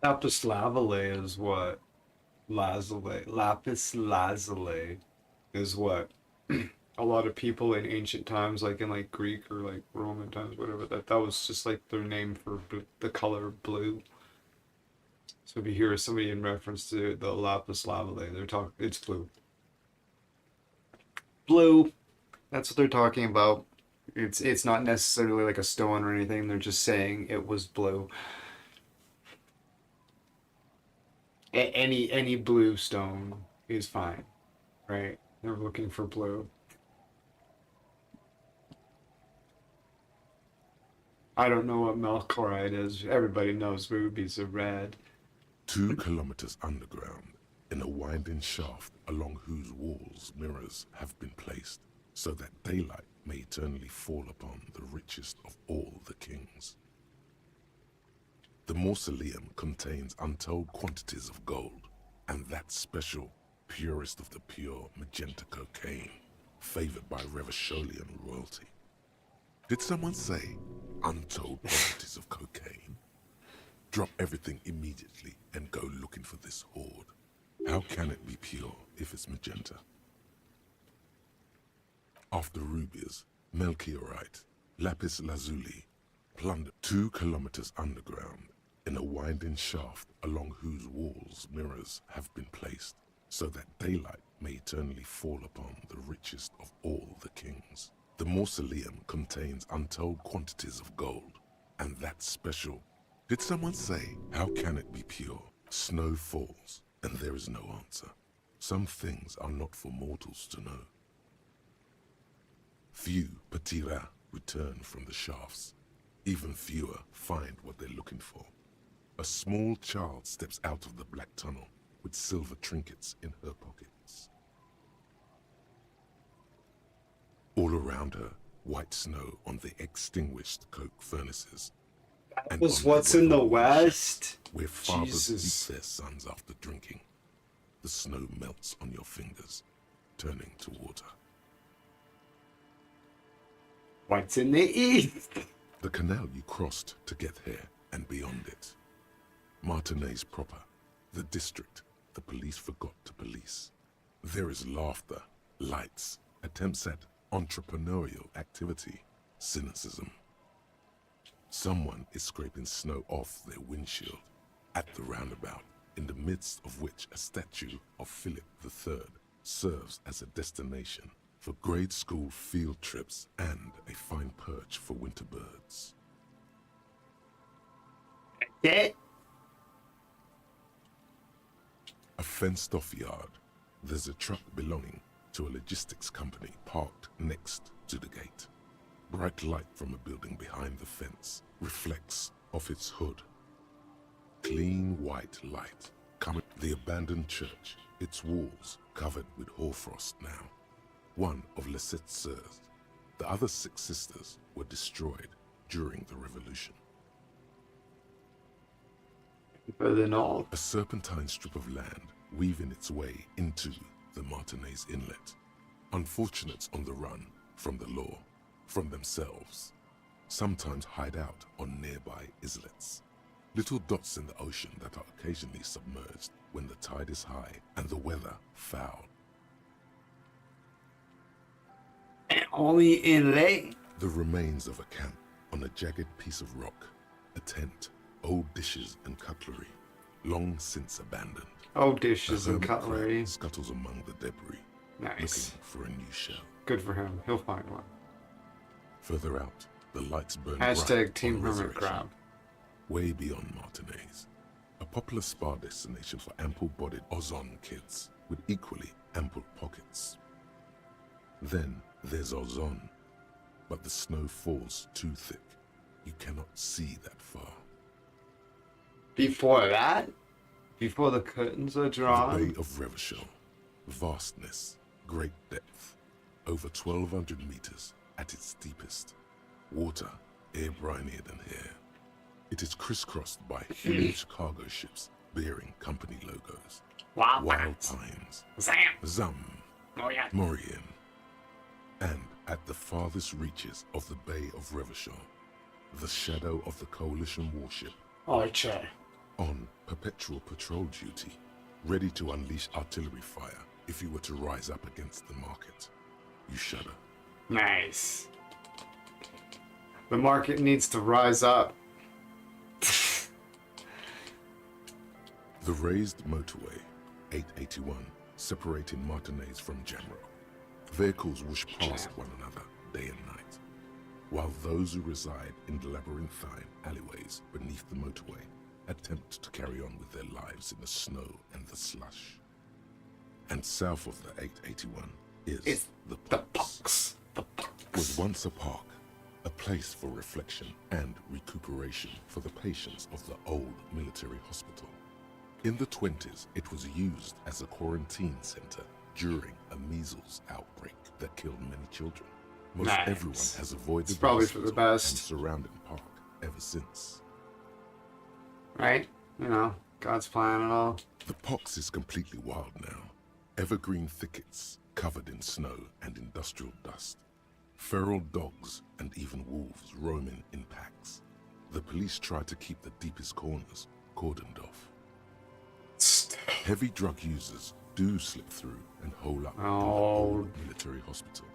Speaker 1: Lapis lazuli is what? Lapis lazuli is what a lot of people in ancient times, like in like Greek or like Roman times, whatever, that was just like their name for the color blue. So if you hear somebody in reference to the lapis lazuli, they're talking, it's blue. Blue. That's what they're talking about. It's not necessarily like a stone or anything. They're just saying it was blue. Any blue stone is fine, right? They're looking for blue. I don't know what milk chloride is. Everybody knows rubies are red.
Speaker 3: 2 kilometers underground, in a winding shaft along whose walls mirrors have been placed, so that daylight may eternally fall upon the richest of all the kings. The mausoleum contains untold quantities of gold, and that special, purest of the pure magenta cocaine, favored by Revacholian royalty. Did someone say untold quantities of cocaine? Drop everything immediately and go looking for this hoard. How can it be pure if it's magenta? After rubies, melchiorite, lapis lazuli, plundered 2 kilometers underground, in a winding shaft along whose walls mirrors have been placed, so that daylight may eternally fall upon the richest of all the kings. The mausoleum contains untold quantities of gold, and that's special. Did someone say, how can it be pure? Snow falls, and there is no answer. Some things are not for mortals to know. Few petits rats return from the shafts. Even fewer find what they're looking for. A small child steps out of the black tunnel with silver trinkets in her pockets. All around her, white snow on the extinguished coke furnaces.
Speaker 1: That was what's in the West?
Speaker 3: Where fathers
Speaker 1: Jesus.
Speaker 3: beat their sons after drinking. The snow melts on your fingers, turning to water.
Speaker 1: What's in the East?
Speaker 3: The canal you crossed to get here and beyond it. Martinez proper, the district the police forgot to police. There is laughter, lights, attempts at entrepreneurial activity, cynicism. Someone is scraping snow off their windshield at the roundabout, in the midst of which a statue of Philip III serves as a destination for grade school field trips and a fine perch for winter birds.
Speaker 1: Yeah.
Speaker 3: A fenced-off yard. There's a truck belonging to a logistics company parked next to the gate. Bright light from a building behind the fence reflects off its hood. Clean white light coming. The abandoned church, its walls covered with hoarfrost now. One of Lissette's sœurs. The other 6 sisters were destroyed during the revolution.
Speaker 1: Better than all.
Speaker 3: A serpentine strip of land weaving its way into the Martinez Inlet. Unfortunates on the run from the law, from themselves, sometimes hide out on nearby islets. Little dots in the ocean that are occasionally submerged when the tide is high and the weather foul.
Speaker 1: Only inlet.
Speaker 3: The remains of a camp on a jagged piece of rock, a tent, old dishes and cutlery, long since abandoned.
Speaker 1: Oh, dishes
Speaker 3: A
Speaker 1: and
Speaker 3: hermit
Speaker 1: cutlery.
Speaker 3: crab scuttles among the debris,
Speaker 1: Nice.
Speaker 3: looking for a new shell.
Speaker 1: Good for him. He'll find one.
Speaker 3: Further out, the lights burn
Speaker 1: Hashtag
Speaker 3: bright
Speaker 1: Team
Speaker 3: on
Speaker 1: Hermit
Speaker 3: Resurrection.
Speaker 1: Crab.
Speaker 3: Way beyond Martinez, a popular spa destination for ample-bodied Ozon kids with equally ample pockets. Then there's Ozon, but the snow falls too thick. You cannot see that far.
Speaker 1: Before that? Before the curtains are
Speaker 3: The
Speaker 1: drawn?
Speaker 3: Bay of Revachol, vastness, great depth, over 1,200 meters at its deepest. Water air brinier than here. It is crisscrossed by huge cargo ships bearing company logos. Wild Pines, Zam, Morian, and at the farthest reaches of the Bay of Revachol, the shadow of the Coalition warship,
Speaker 1: Archer.
Speaker 3: on perpetual patrol duty, ready to unleash artillery fire if you were to rise up against the market. You shudder.
Speaker 1: Nice. The market needs to rise up.
Speaker 3: The raised motorway, 881, separating Martinez from Jamrock. Vehicles whoosh past one another day and night, while those who reside in the labyrinthine alleyways beneath the motorway attempt to carry on with their lives in the snow and the slush. And south of the 881 is the Pox. Was once a park, a place for reflection and recuperation for the patients of the old military hospital. In the 20s, it was used as a quarantine center during a measles outbreak that killed many children. Most everyone has avoided
Speaker 1: It's probably for the best.
Speaker 3: and surrounding park ever since.
Speaker 1: Right? You know, God's plan and all.
Speaker 3: The Pox is completely wild now. Evergreen thickets covered in snow and industrial dust. Feral dogs and even wolves roaming in packs. The police try to keep the deepest corners cordoned off. Heavy drug users do slip through and hole up in the old military hospital,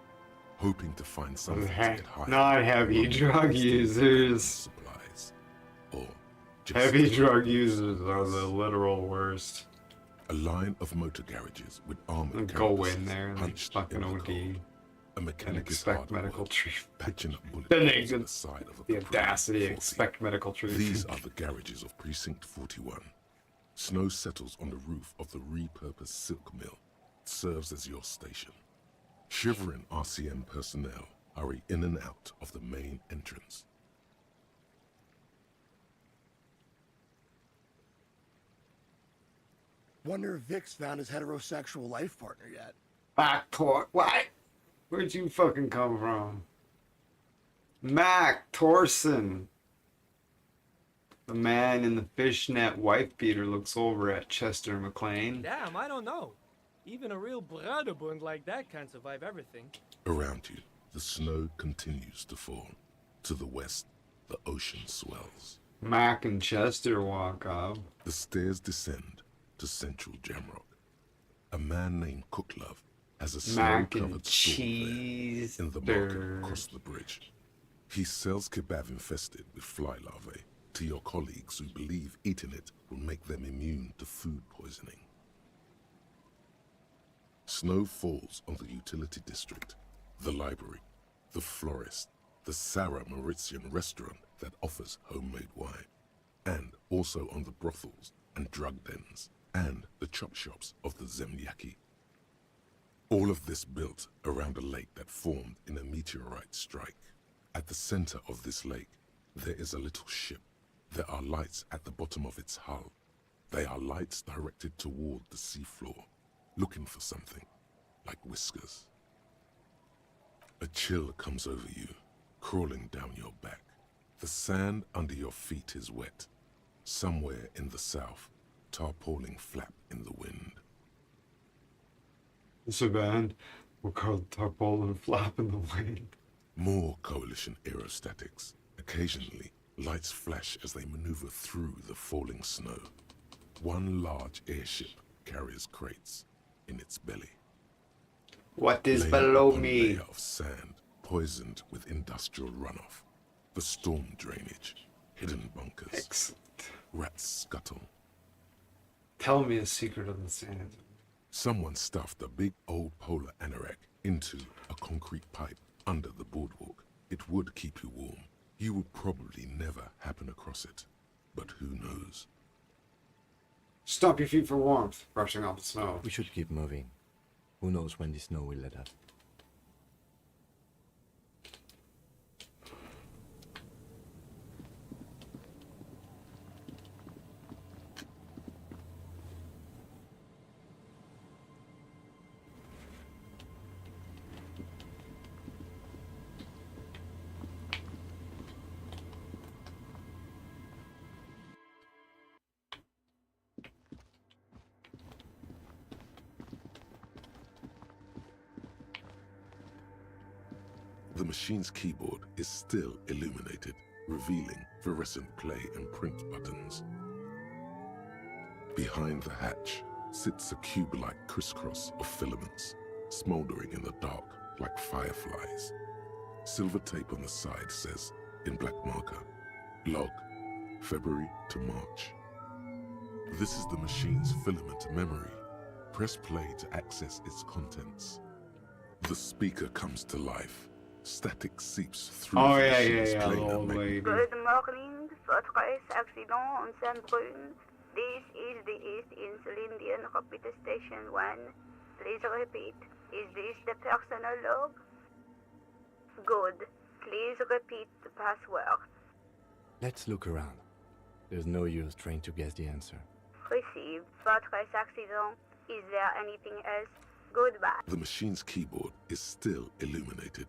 Speaker 3: hoping to find something to get high.
Speaker 1: Not heavy drug users.
Speaker 3: Supplies, or just
Speaker 1: Heavy drug users are the literal worst.
Speaker 3: a line of motor garages with armored
Speaker 1: Go
Speaker 3: carapaces
Speaker 1: in there and they
Speaker 3: hunched
Speaker 1: fucking
Speaker 3: in the
Speaker 1: OD.
Speaker 3: cold. A
Speaker 1: And
Speaker 3: mechanic is
Speaker 1: expect
Speaker 3: hard at
Speaker 1: medical
Speaker 3: work,
Speaker 1: treatment.
Speaker 3: patching up bullet
Speaker 1: Then they
Speaker 3: holes in
Speaker 1: can-
Speaker 3: the side of a
Speaker 1: The
Speaker 3: patrol
Speaker 1: audacity,
Speaker 3: 40.
Speaker 1: expect medical treatment.
Speaker 3: These are the garages of Precinct 41. Snow settles on the roof of the repurposed silk mill. It serves as your station. Shivering RCM personnel hurry in and out of the main entrance.
Speaker 8: Wonder if Vic's found his heterosexual life partner yet.
Speaker 1: What? Where'd you fucking come from? Mac Torson. The man in the fishnet wife beater looks over at Chester McLean.
Speaker 9: Damn, I don't know. Even a real Braderbund like that can't survive everything.
Speaker 3: Around you, the snow continues to fall. To the west, the ocean swells.
Speaker 1: Mac and Chester walk up.
Speaker 3: The stairs descend to central Jamrock. A man named Cooklove has a
Speaker 1: Mac
Speaker 3: snow-covered
Speaker 1: and
Speaker 3: stall
Speaker 1: cheese.
Speaker 3: there in the market across the bridge. He sells kebab infested with fly larvae to your colleagues who believe eating it will make them immune to food poisoning. Snow falls on the utility district, the library, the florist, the Sarah Mauritian restaurant that offers homemade wine, and also on the brothels and drug dens, and the chop shops of the Zemyaki. All of this built around a lake that formed in a meteorite strike. At the center of this lake, there is a little ship. There are lights at the bottom of its hull. They are lights directed toward the seafloor, looking for something, like whiskers. A chill comes over you, crawling down your back. The sand under your feet is wet. Somewhere in the south, tarpaulin flap in the wind.
Speaker 1: It's a band. We'll call tarpaulin flap in the wind.
Speaker 3: More Coalition aerostatics. Occasionally, lights flash as they maneuver through the falling snow. One large airship carries crates in its belly.
Speaker 1: What is
Speaker 3: Layer
Speaker 1: below
Speaker 3: upon
Speaker 1: me?
Speaker 3: layer of sand, poisoned with industrial runoff. The storm drainage, hidden bunkers,
Speaker 1: Excellent.
Speaker 3: rats scuttle.
Speaker 1: Tell me a secret of the sand.
Speaker 3: Someone stuffed a big old polar anorak into a concrete pipe under the boardwalk. It would keep you warm. You would probably never happen across it. But who knows?
Speaker 1: Stop your feet for warmth, brushing off the snow.
Speaker 10: We should keep moving. Who knows when the snow will let up.
Speaker 3: The machine's keyboard is still illuminated, revealing fluorescent play and print buttons. Behind the hatch sits a cube-like crisscross of filaments, smoldering in the dark like fireflies. Silver tape on the side says, in black marker, log, February to March. This is the machine's filament memory. Press play to access its contents. The speaker comes to life. Static seeps through
Speaker 1: Oh
Speaker 3: the
Speaker 1: yeah,
Speaker 3: machine's
Speaker 1: the
Speaker 3: planar
Speaker 1: old
Speaker 3: memory.
Speaker 1: lady.
Speaker 7: Good morning, Fortress Accident on Saint-Brun. This is the East Insulindian Repeater Station 1. Please repeat. Is this the personal log? Good. Please repeat the password.
Speaker 10: Let's look around. There's no use trying to guess the answer.
Speaker 7: Received. Fortress Accident. Is there anything else? Goodbye.
Speaker 3: The machine's keyboard is still illuminated.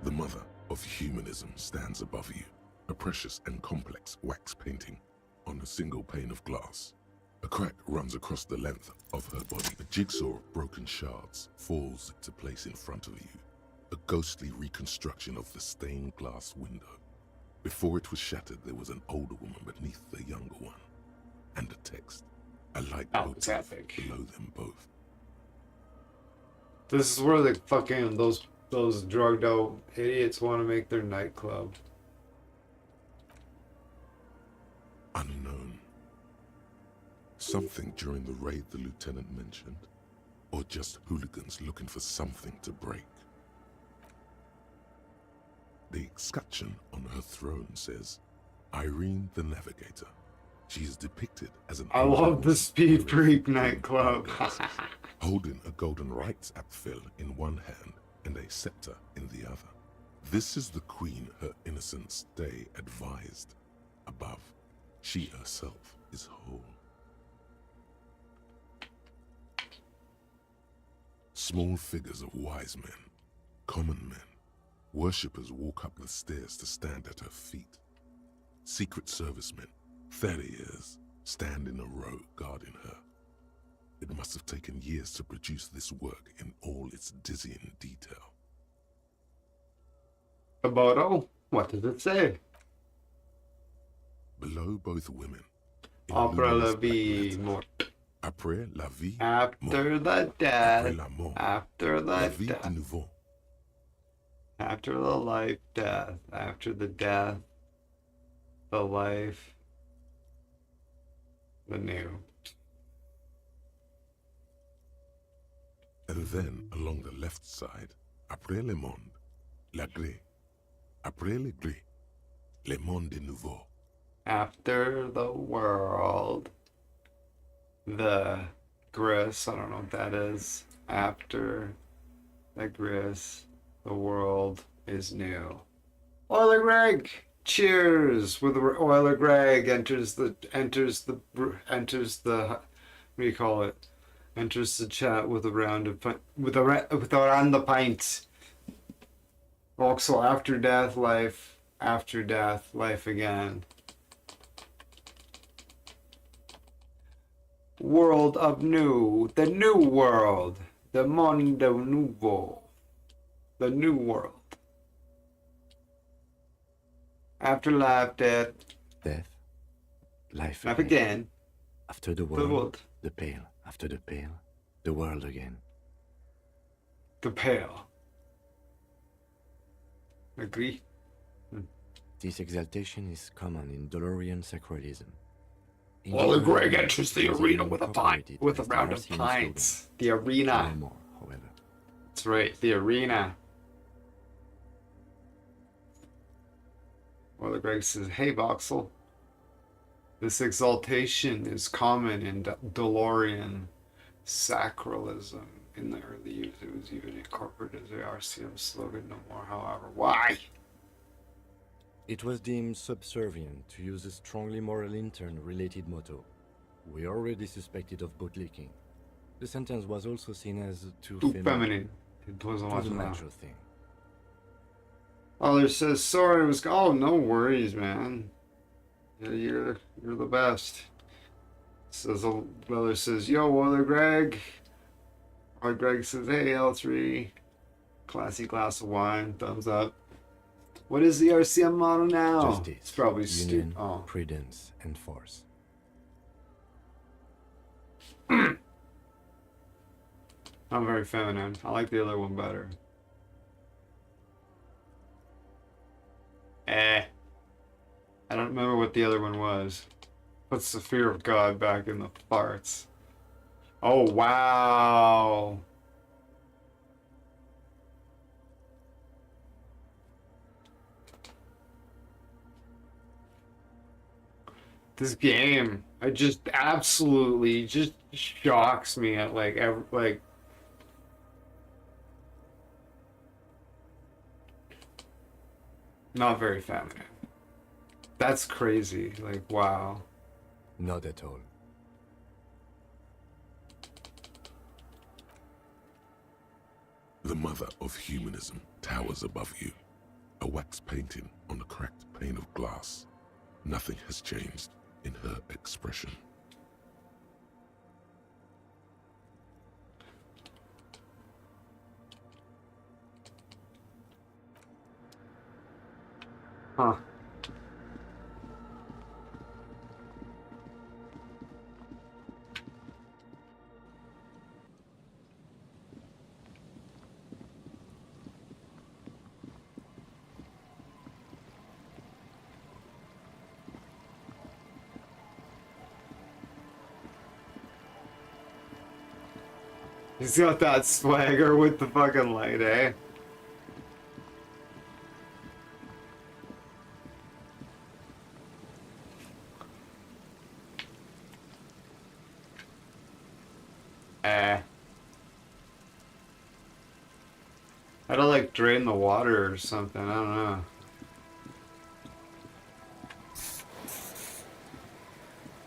Speaker 3: The mother of humanism stands above you, a precious and complex wax painting on a single pane of glass. A crack runs across the length of her body. A jigsaw of broken shards falls into place in front of you, a ghostly reconstruction of the stained glass window. Before it was shattered, there was an older woman beneath the younger one, and a text, a light
Speaker 1: It's
Speaker 3: motif
Speaker 1: epic.
Speaker 3: below them both.
Speaker 1: This is where the fucking those drugged out idiots want to make their nightclub.
Speaker 3: Unknown. Something during the raid the lieutenant mentioned, or just hooligans looking for something to break. The escutcheon on her throne says, Irene the Navigator. She is depicted as an
Speaker 1: I love the Speed Freak nightclub.
Speaker 3: holding a golden rights apfel in one hand and a scepter in the other. This is the queen her innocence day advised. Above, she herself is whole. Small figures of wise men, common men, worshippers walk up the stairs to stand at her feet. Secret servicemen, 30 years, stand in a row guarding her. It must have taken years to produce this work in all its dizzying detail.
Speaker 1: About what does it say?
Speaker 3: Below both women, in
Speaker 1: Après la
Speaker 3: luminous
Speaker 1: vie
Speaker 3: black
Speaker 1: morte.
Speaker 3: letters, Après la vie
Speaker 1: After
Speaker 3: morte.
Speaker 1: the death.
Speaker 3: Après la mort.
Speaker 1: After
Speaker 3: La
Speaker 1: the
Speaker 3: vie
Speaker 1: death.
Speaker 3: de nouveau.
Speaker 1: After the life, death. After the death, the life, the new.
Speaker 3: And then, along the left side, après le monde, la gré. Après le gré, le monde de nouveau.
Speaker 1: After the world, the gris. I don't know what that is. After the gris, the world is new. Oiler Greg, cheers! With Oiler Greg enters the what do you call it? Enters the chat with a round of with a round of pints. Also, after death, life. After death, life again. World of new, the new world, the mondo nuevo, the new world. After life, death,
Speaker 10: Death, life
Speaker 1: life again,
Speaker 10: After the
Speaker 1: the
Speaker 10: world,
Speaker 1: world,
Speaker 10: the pale. After the pale, the world again.
Speaker 1: the pale. Agree?
Speaker 10: This exaltation is common in Dolorian sacralism. In
Speaker 1: Well,
Speaker 10: general,
Speaker 1: Greg enters the
Speaker 10: it is
Speaker 1: arena with a
Speaker 10: incorporated
Speaker 1: with a
Speaker 10: as the
Speaker 1: round of
Speaker 10: Elysium
Speaker 1: pints. The
Speaker 10: slogan.
Speaker 1: arena.
Speaker 10: No more, however.
Speaker 1: That's right, the arena. Well, Greg says, "Hey, Voxel, this exaltation is common in DeLorean sacralism. In the early years, it was even incorporated as the RCM slogan. No more, however. Why?
Speaker 10: It was deemed subservient to use a strongly moral intern-related motto. We already suspected of bootlicking. The sentence was also seen as too
Speaker 1: Feminine. It wasn't
Speaker 10: to
Speaker 1: much
Speaker 10: the
Speaker 1: of that.
Speaker 10: natural thing.
Speaker 1: Others says, sorry, it was. Oh, no worries, man. Yeah, you're the best. Says the brother says, "Yo, Brother Greg." Or Greg says, "Hey, L3." Classy glass of wine. Thumbs up. What is the RCM motto now?
Speaker 10: Justice,
Speaker 1: It's probably
Speaker 10: union,
Speaker 1: stupid. Oh.
Speaker 10: prudence, and force.
Speaker 1: I'm very feminine. I like the other one better. I don't remember what the other one was. Puts the fear of God back in the farts. Oh, wow. This game, it just absolutely just shocks me at like not very feminine. That's crazy. Like, wow.
Speaker 10: Not at all.
Speaker 3: The mother of humanism towers above you, a wax painting on a cracked pane of glass. Nothing has changed in her expression.
Speaker 1: Huh. He's got that swagger with the fucking light, eh? How to like drain the water or something, I don't know.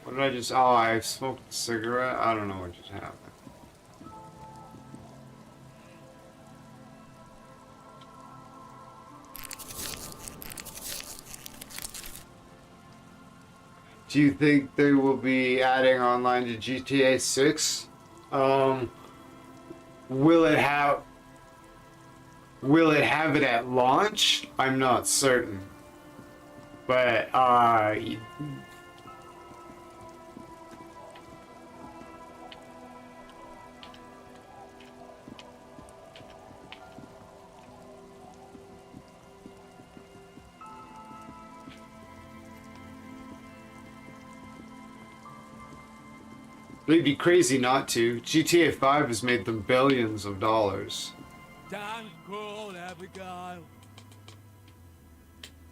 Speaker 1: What did I just, oh, I smoked a cigarette? I don't know what just happened. Do you think they will be adding online to GTA 6? Will it have it at launch? I'm not certain. But it'd be crazy not to. GTA 5 has made them billions of dollars.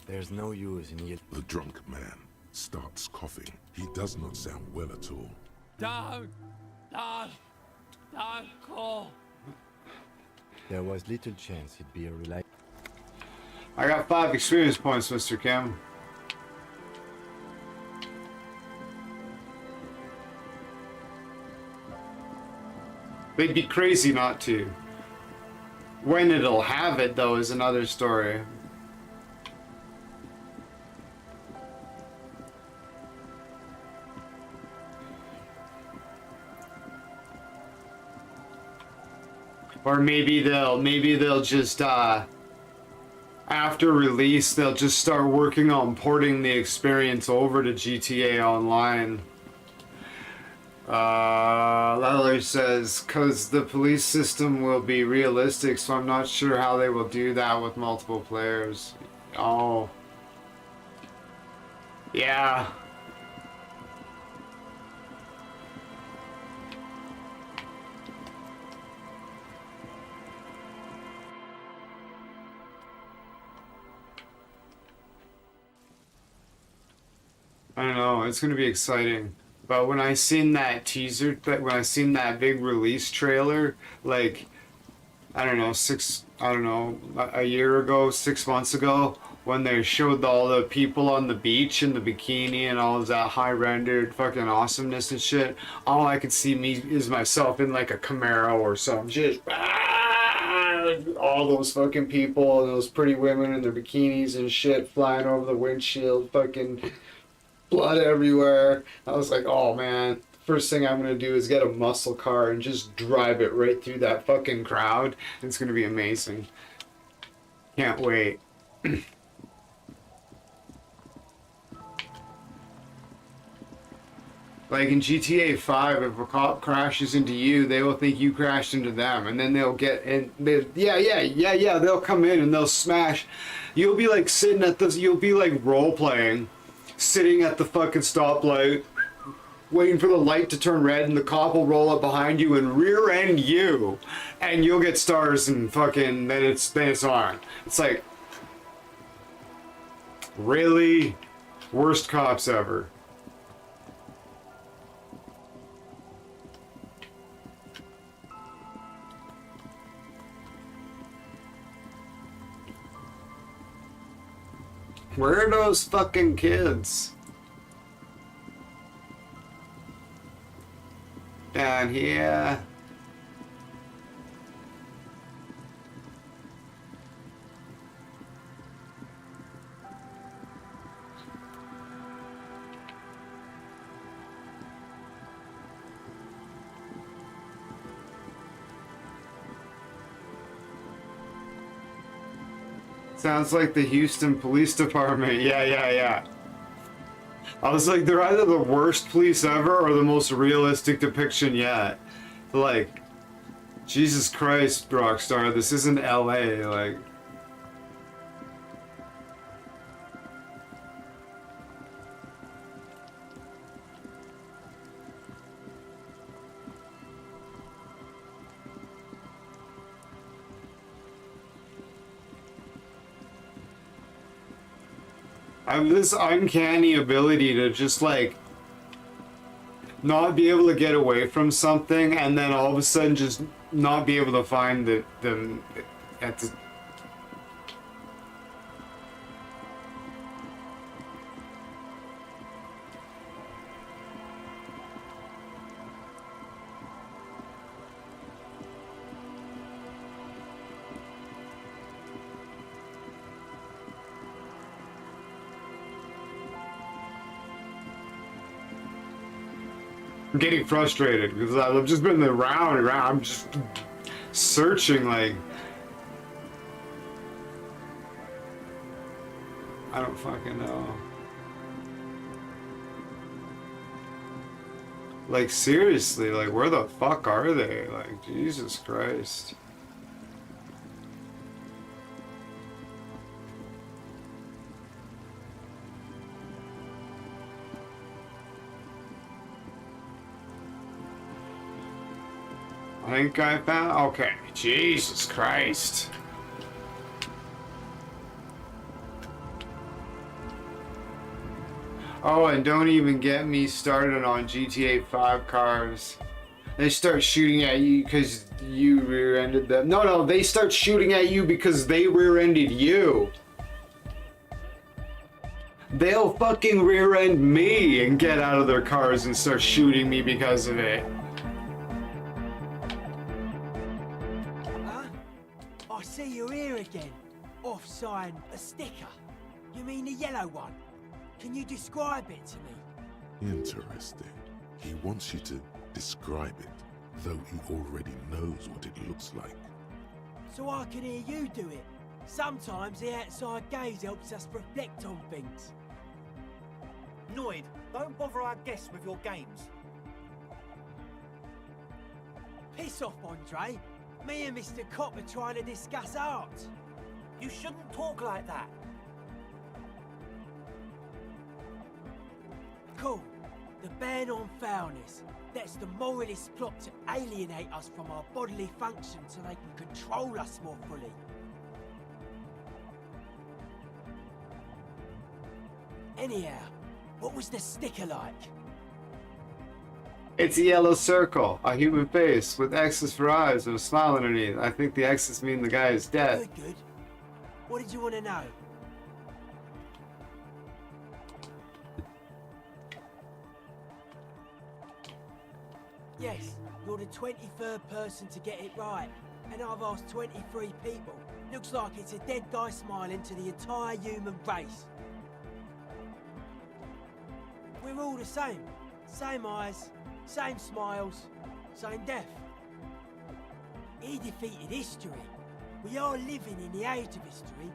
Speaker 10: There's no use in yet.
Speaker 3: The drunk man starts coughing. He does not sound well at all.
Speaker 10: There was little chance he'd be a reliable.
Speaker 1: I got 5 experience points, Mr. Kim. They'd be crazy not to. When it'll have it, though, is another story. Or maybe they'll just after release they'll just start working on porting the experience over to GTA Online. Lally says, "'Cause the police system will be realistic, so I'm not sure how they will do that with multiple players." Oh. Yeah. I don't know, it's gonna be exciting. But when I seen that teaser, when I seen that big release trailer, like, I don't know, a year ago, 6 months ago, when they showed all the people on the beach in the bikini and all of that high rendered fucking awesomeness and shit, all I could see me is myself in like a Camaro or something, just all those fucking people and those pretty women in their bikinis and shit flying over the windshield, fucking blood everywhere. I was like, oh man, first thing I'm gonna do is get a muscle car and just drive it right through that fucking crowd. It's gonna be amazing. Can't wait. Like in GTA 5, if a cop crashes into you, they will think you crashed into them, and then they'll get in. Yeah. They'll come in and they'll smash. You'll be like sitting at this. You'll be like role playing, sitting at the fucking stoplight, waiting for the light to turn red, and the cop will roll up behind you and rear end you, and you'll get stars and fucking. Then it's on. It's like, really, worst cops ever. Where are those fucking kids? Down here. Sounds like the Houston Police Department. Yeah. I was like, they're either the worst police ever or the most realistic depiction yet. Like, Jesus Christ, Rockstar, this isn't LA, like... I have this uncanny ability to just like not be able to get away from something and then all of a sudden just not be able to find them at the... I'm getting frustrated because I've just been around and around. I'm just searching like... I don't fucking know. Like seriously, like where the fuck are they? Like Jesus Christ. I think I found... Okay, Jesus Christ. Oh, and don't even get me started on GTA 5 cars. They start shooting at you because you rear-ended them. No, they start shooting at you because they rear-ended you. They'll fucking rear-end me and get out of their cars and start shooting me because of it.
Speaker 11: I see you're here again. Off-sign a sticker. You mean the yellow one? Can you describe it to me?
Speaker 3: Interesting. He wants you to describe it, though he already knows what it looks like.
Speaker 11: So I can hear you do it. Sometimes the outside gaze helps us reflect on things.
Speaker 12: Noid, don't bother our guests with your games.
Speaker 11: Piss off, Andre. Me and Mr. Cop are trying to discuss art.
Speaker 12: You shouldn't talk like that.
Speaker 11: Cool. The ban on foulness. That's the moralist's plot to alienate us from our bodily functions so they can control us more fully. Anyhow, what was the sticker like?
Speaker 1: It's a yellow circle, a human face with X's for eyes and a smile underneath. I think the X's mean the guy is dead.
Speaker 11: Good. What did you want to know? Yes, you're the 23rd person to get it right, and I've asked 23 people. Looks like it's a dead guy smiling to the entire human race. we're all the same. Same eyes, same smiles, same death. He defeated history. We are living in the age of history,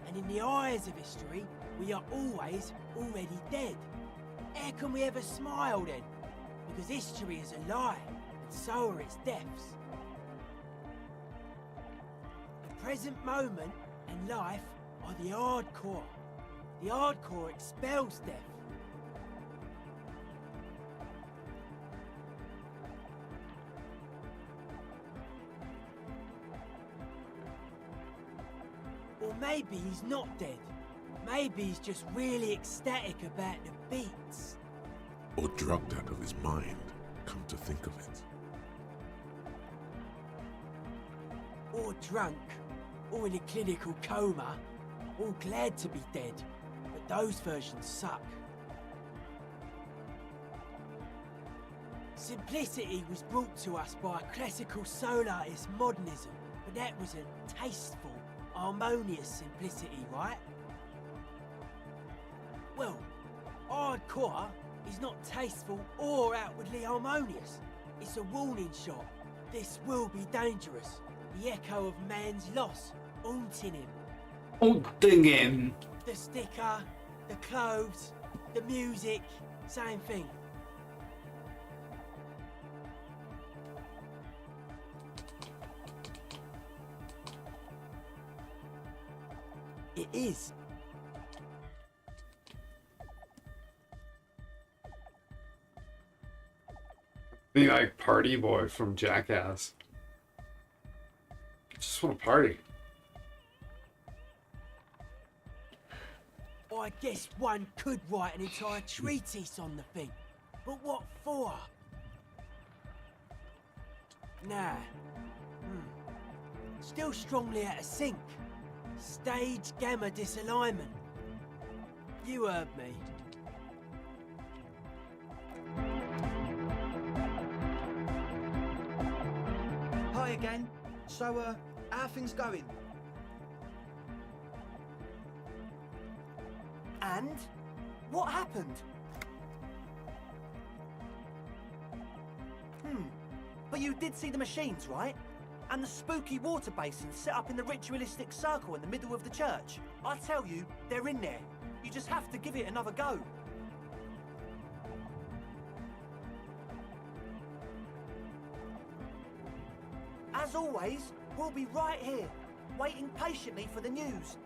Speaker 11: and in the eyes of history, we are always already dead. How can we ever smile then? Because history is a lie, and so are its deaths. The present moment and life are the hardcore. The hardcore expels death. Or maybe he's not dead. Maybe he's just really ecstatic about the beats.
Speaker 3: Or drugged out of his mind, come to think of it.
Speaker 11: Or drunk, or in a clinical coma, or glad to be dead. But those versions suck. Simplicity was brought to us by a classical soul artist modernism, but that was a tasteful, harmonious simplicity, right? Well, hardcore is not tasteful or outwardly harmonious. It's a warning shot. This will be dangerous. The echo of man's loss, haunting him.
Speaker 1: Haunting him.
Speaker 11: The sticker, the clothes, the music, same thing. It is.
Speaker 1: Be like Party Boy from Jackass. Just want to party.
Speaker 11: I guess one could write an entire treatise on the thing. But what for? Nah. Still strongly out of sync. Stage gamma disalignment. You heard me.
Speaker 12: Hi again. So, how are things going?
Speaker 11: And? What happened?
Speaker 12: But you did see the machines, right? And the spooky water basins set up in the ritualistic circle in the middle of the church. I tell you, they're in there. You just have to give it another go. As always, we'll be right here, waiting patiently for the news.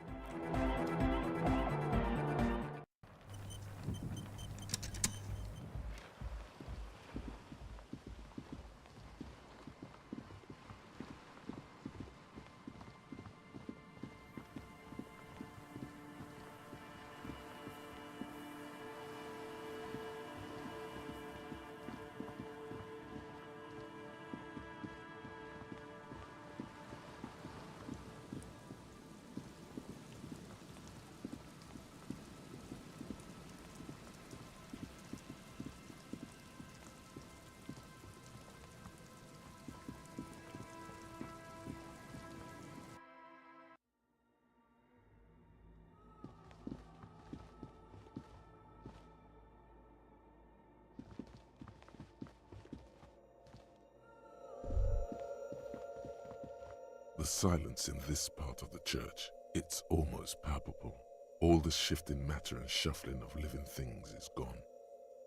Speaker 3: The silence in this part of the church, it's almost palpable. All the shifting matter and shuffling of living things is gone.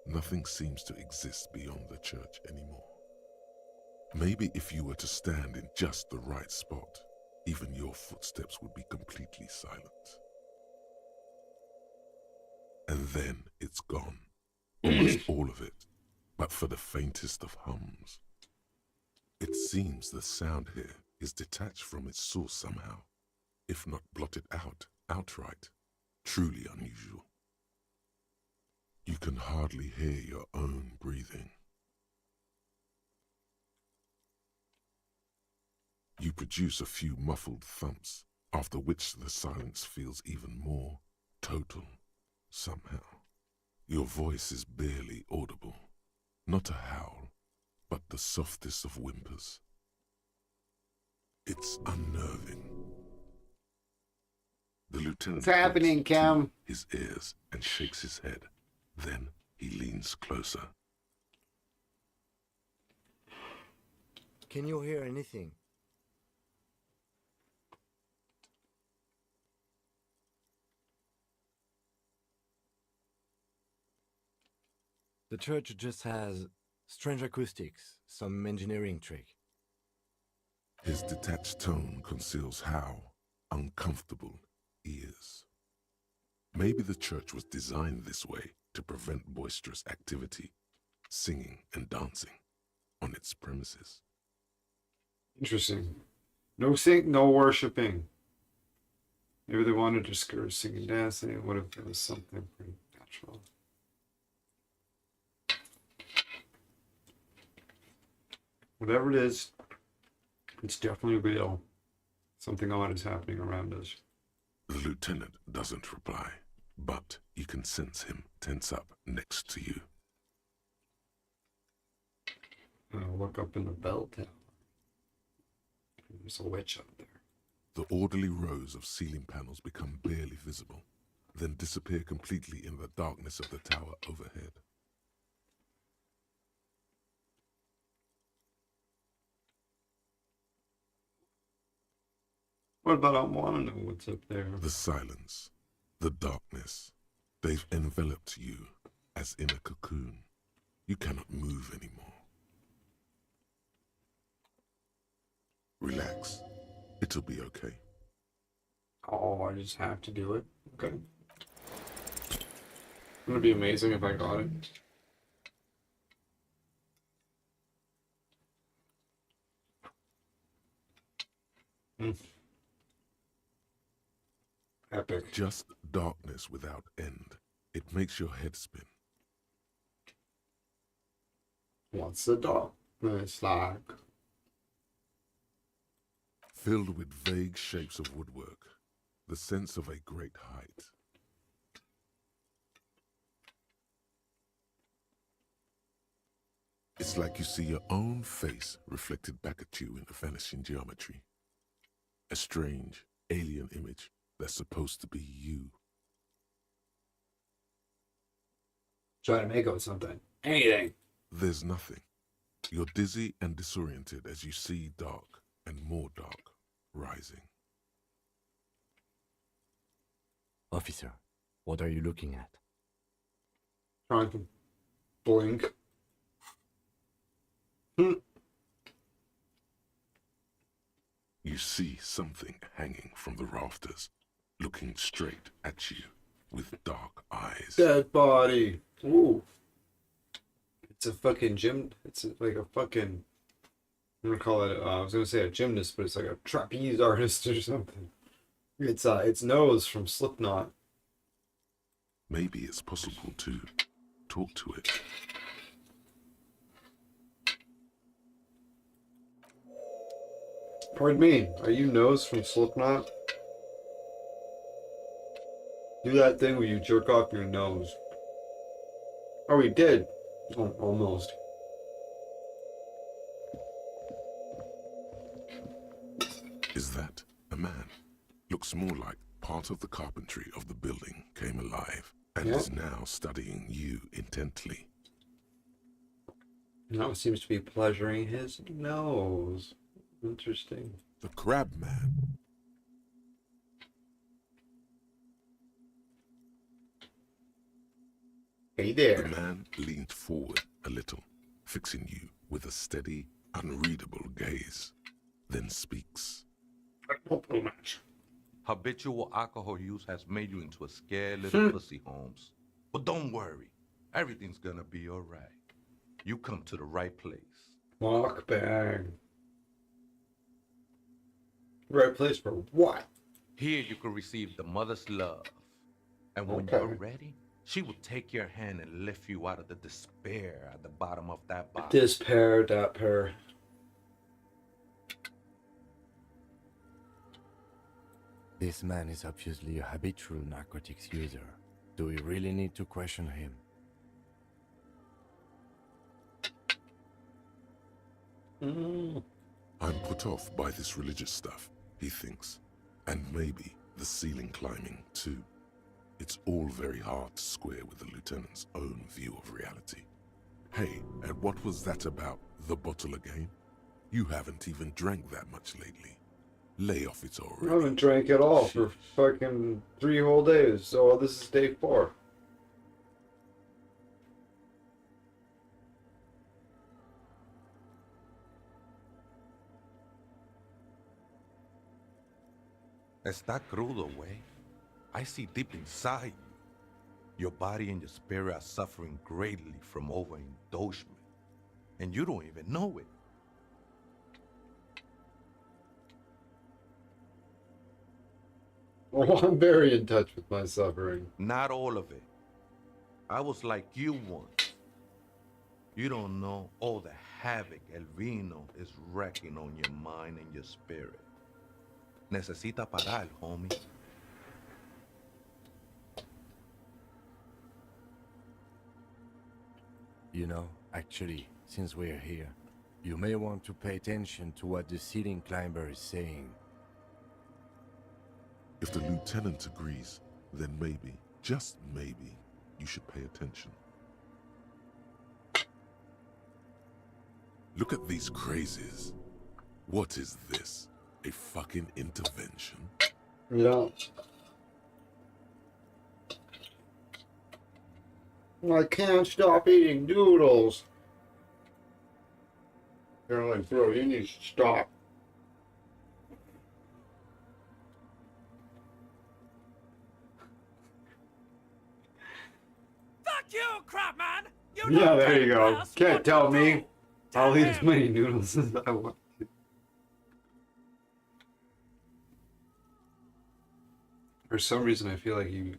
Speaker 3: Nothing seems to exist beyond the church anymore. Maybe if you were to stand in just the right spot, even your footsteps would be completely silent. And then it's gone. Almost all of it, but for the faintest of hums. It seems the sound here is detached from its source somehow, if not blotted out outright. Truly unusual. You can hardly hear your own breathing. You produce a few muffled thumps, after which the silence feels even more total, somehow. Your voice is barely audible, not a howl, but the softest of whimpers. It's unnerving. The lieutenant
Speaker 1: What's happening,
Speaker 3: points to
Speaker 1: Cam?
Speaker 3: his ears and shakes his head. Then He leans closer.
Speaker 10: Can you hear anything? The church just has strange acoustics, some engineering trick.
Speaker 3: His detached tone conceals how uncomfortable he is. Maybe the church was designed this way to prevent boisterous activity, singing and dancing on its premises.
Speaker 1: Interesting. No sing, no worshiping. Maybe they wanted to discourage singing, dancing. What if it was something pretty natural? Whatever it is, it's definitely real. Something odd is happening around us.
Speaker 3: The lieutenant doesn't reply, but you can sense him tense up next to you.
Speaker 1: I'll look up in the bell tower. There's a witch up there.
Speaker 3: The orderly rows of ceiling panels become barely visible, then disappear completely in the darkness of the tower overhead.
Speaker 1: What about I want to know what's up there?
Speaker 3: The silence, the darkness, they've enveloped you as in a cocoon. You cannot move anymore. Relax. It'll be okay.
Speaker 1: Oh, I just have to do it. Okay. It'd be amazing if I got it. Epic.
Speaker 3: Just darkness without end. It makes your head spin.
Speaker 1: What's the darkness like?
Speaker 3: Filled with vague shapes of woodwork, the sense of a great height. It's like you see your own face reflected back at you in the vanishing geometry. A strange, alien image that's supposed to be you.
Speaker 1: Try to make out something. Anything.
Speaker 3: There's nothing. You're dizzy and disoriented as you see dark and more dark rising.
Speaker 10: Officer, what are you looking at?
Speaker 1: Trying to blink.
Speaker 3: You see something hanging from the rafters, looking straight at you with dark eyes.
Speaker 1: Dead body. Ooh. It's a fucking gym. It's like a fucking. I'm gonna call it. I was gonna say a gymnast, but it's like a trapeze artist or something. It's Nose from Slipknot.
Speaker 3: Maybe it's possible to talk to it.
Speaker 1: Pardon me. Are you Nose from Slipknot? Do that thing where you jerk off your nose. Oh, he did. Oh, almost.
Speaker 3: Is that a man? Looks more like part of the carpentry of the building came alive and is now studying you intently.
Speaker 1: Now it seems to be pleasuring his nose. Interesting.
Speaker 3: The crab man.
Speaker 1: Hey there.
Speaker 3: The man leaned forward a little, fixing you with a steady, unreadable gaze, then speaks.
Speaker 13: Habitual alcohol use has made you into a scared little pussy, Holmes. But don't worry. Everything's gonna be alright. You come to the right place.
Speaker 1: Walk bang. Right place for what?
Speaker 13: Here you can receive the mother's love. And when you're ready, she will take your hand and lift you out of the despair at the bottom of that box.
Speaker 1: Despair, that pair.
Speaker 10: This man is obviously a habitual narcotics user. Do we really need to question him?
Speaker 3: I'm put off by this religious stuff, he thinks. And maybe the ceiling climbing, too. It's all very hard to square with the lieutenant's own view of reality. Hey, and what was that about the bottle again? You haven't even drank that much lately. Lay off it
Speaker 1: I
Speaker 3: already.
Speaker 1: haven't drank at all for fucking 3 whole days, so this is day 4.
Speaker 13: Está crudo, way. I see deep inside you. Your body and your spirit are suffering greatly from overindulgence, and you don't even know it.
Speaker 1: Oh, I'm very in touch with my suffering.
Speaker 13: Not all of it. I was like you once. You don't know all the havoc El Vino is wrecking on your mind and your spirit. Necesita parar, homie.
Speaker 10: You know, actually, since we're here, you may want to pay attention to what the ceiling climber is saying.
Speaker 3: If the lieutenant agrees, then maybe, just maybe, you should pay attention. Look at these crazies. What is this? A fucking intervention?
Speaker 1: Yeah. I can't stop eating noodles. They're like, bro, you need to stop.
Speaker 11: Fuck you, crap man!
Speaker 1: Yeah, there you go. Can't tell me. I'll eat as many noodles as I want. For some reason, I feel like you.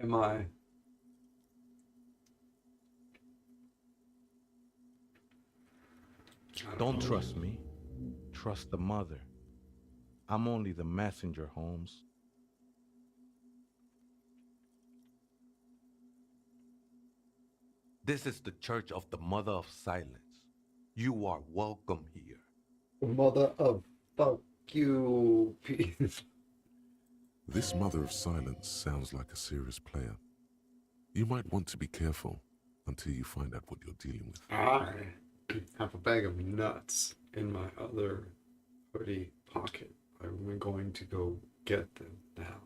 Speaker 1: Am I?
Speaker 13: Don't trust me. Trust the mother. I'm only the messenger, Holmes. This is the Church of the Mother of Silence. You are welcome here.
Speaker 1: Mother of fuck you.
Speaker 3: This mother of silence sounds like a serious player. You might want to be careful until you find out what you're dealing with.
Speaker 1: I have a bag of nuts in my other hoodie pocket. I'm going to go get them now.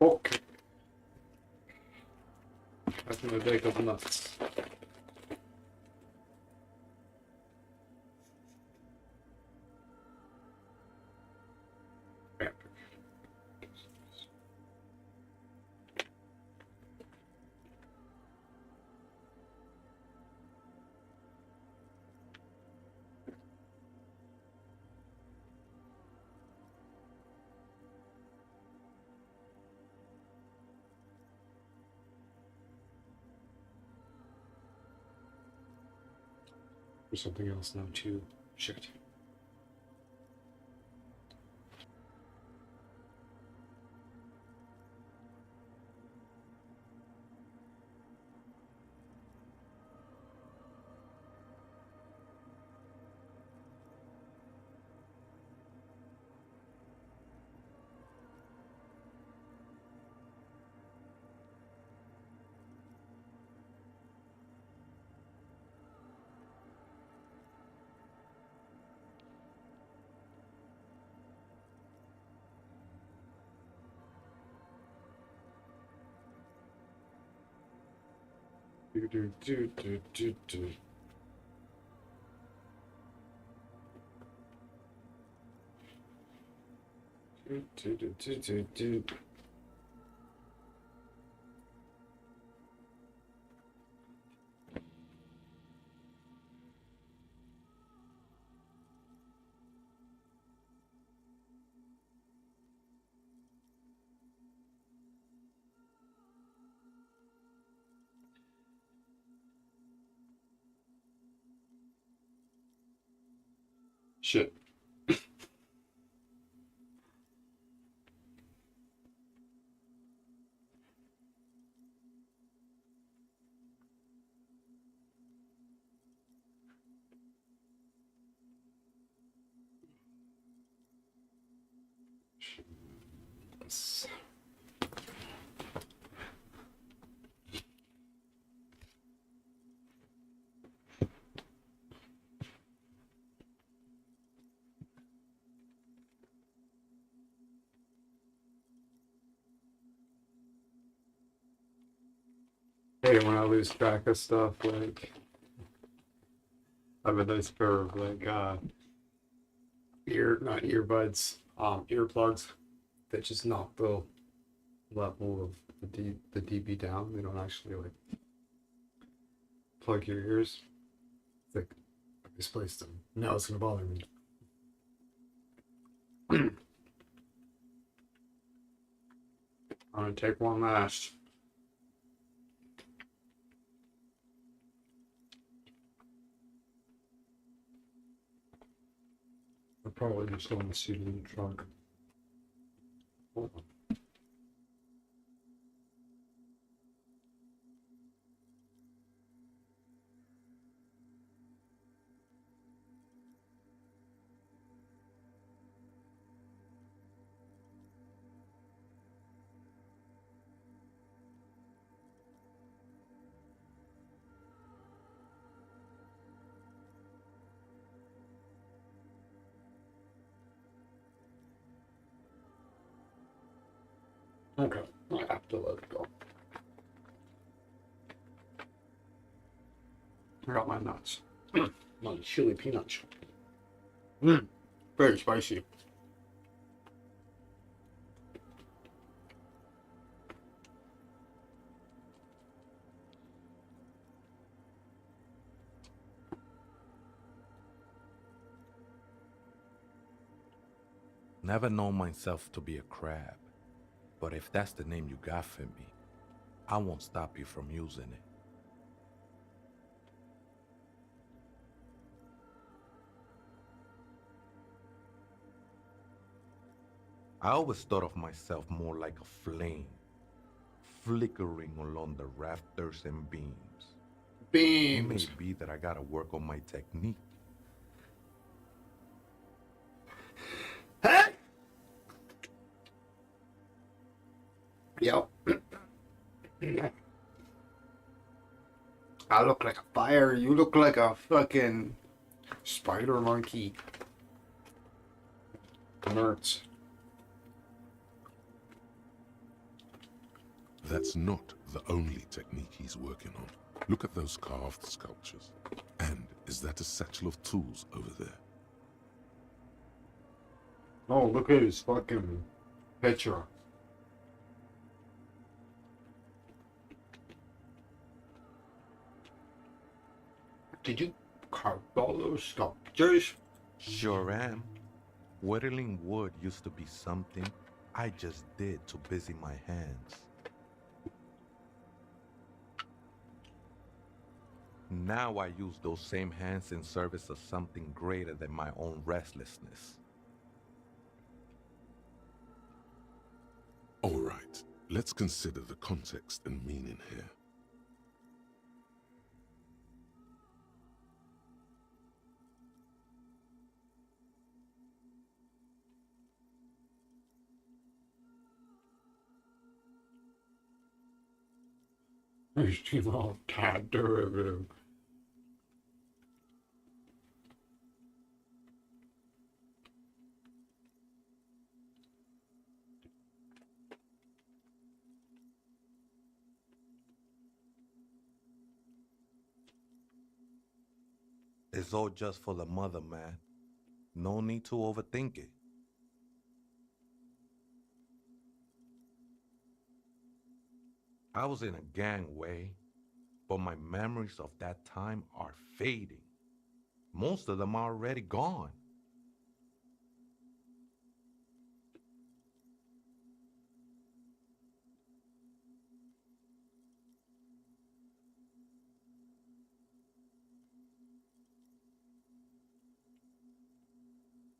Speaker 1: Okay. That's my bag of nuts. There's something else now too. Shit. Do, do, do, do, do, do. Do, do, do, do, do, do. Shit. Yes. Hey, when I lose track of stuff, like I have a nice pair of like not earbuds, earplugs that just knock the level of the dB down. They don't actually like plug your ears. It's like I misplaced them. Now it's gonna bother me. I'm gonna take one last. I'll probably just go in the seat in the trunk. Hold on. Okay, I have to let it go. I got my nuts. My chili peanuts. Very spicy.
Speaker 13: Never known myself to be a crab, but if that's the name you got for me, I won't stop you from using it. I always thought of myself more like a flame, flickering along the rafters and beams. It may be that I gotta work on my technique.
Speaker 1: Yep. I look like a fire. You look like a fucking spider monkey. Nerds.
Speaker 3: That's not the only technique he's working on. Look at those carved sculptures. And is that a satchel of tools over there?
Speaker 1: Oh, look at his fucking picture. Did you carve all those sculptures?
Speaker 13: Sure am. Whittling wood used to be something I just did to busy my hands. Now I use those same hands in service of something greater than my own restlessness.
Speaker 3: All right, let's consider the context and meaning here.
Speaker 1: She's all tad derivative.
Speaker 13: It's all just for the mother, man. No need to overthink it. I was in a gangway, but my memories of that time are fading. Most of them are already gone.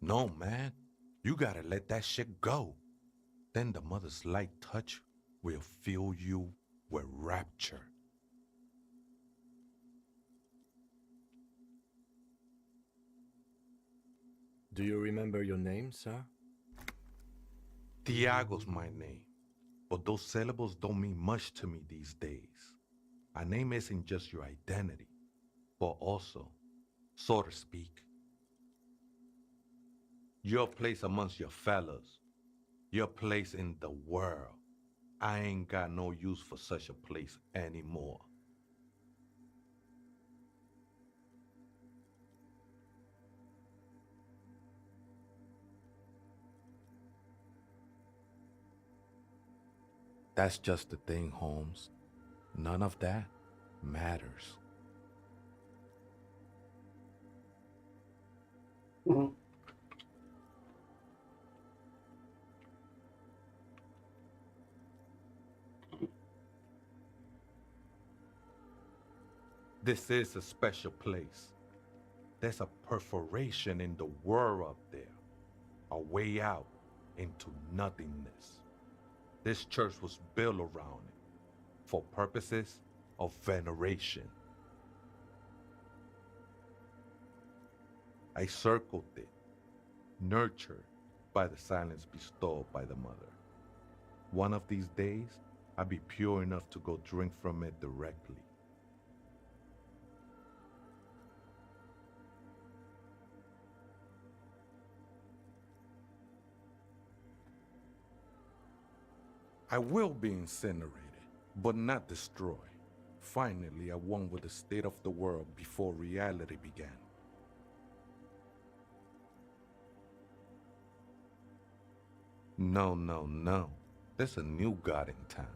Speaker 13: No, man. You gotta let that shit go. Then the mother's light touch will fill you with rapture.
Speaker 10: Do you remember your name, sir?
Speaker 13: Tiago's my name, but those syllables don't mean much to me these days. A name isn't just your identity, but also, so to speak, your place amongst your fellows, your place in the world. I ain't got no use for such a place anymore. That's just the thing, Holmes. None of that matters. This is a special place. There's a perforation in the world up there, a way out into nothingness. This church was built around it for purposes of veneration. I circled it, nurtured by the silence bestowed by the mother. One of these days, I'll be pure enough to go drink from it directly. I will be incinerated, but not destroyed. Finally, I won with the state of the world before reality began. No, no, no. There's a new god in town,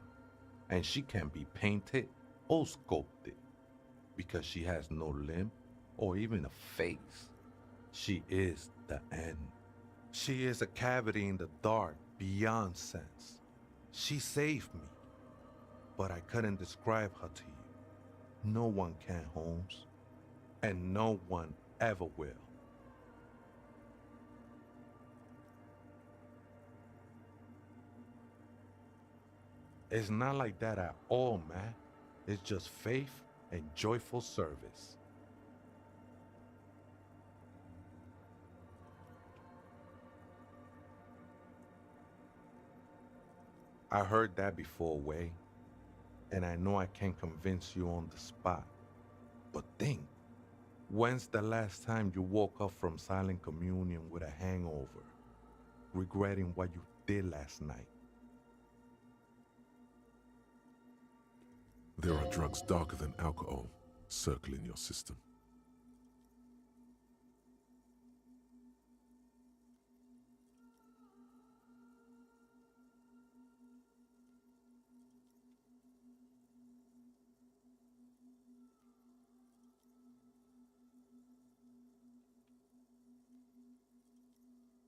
Speaker 13: and she can be painted or sculpted because she has no limb or even a face. She is the end. She is a cavity in the dark beyond sense. She saved me, but I couldn't describe her to you. No one can, Holmes, and no one ever will. It's not like that at all, man. It's just faith and joyful service. I heard that before, Way, and I know I can't convince you on the spot. But think, when's the last time you woke up from silent communion with a hangover, regretting what you did last night?
Speaker 3: There are drugs darker than alcohol circling your system.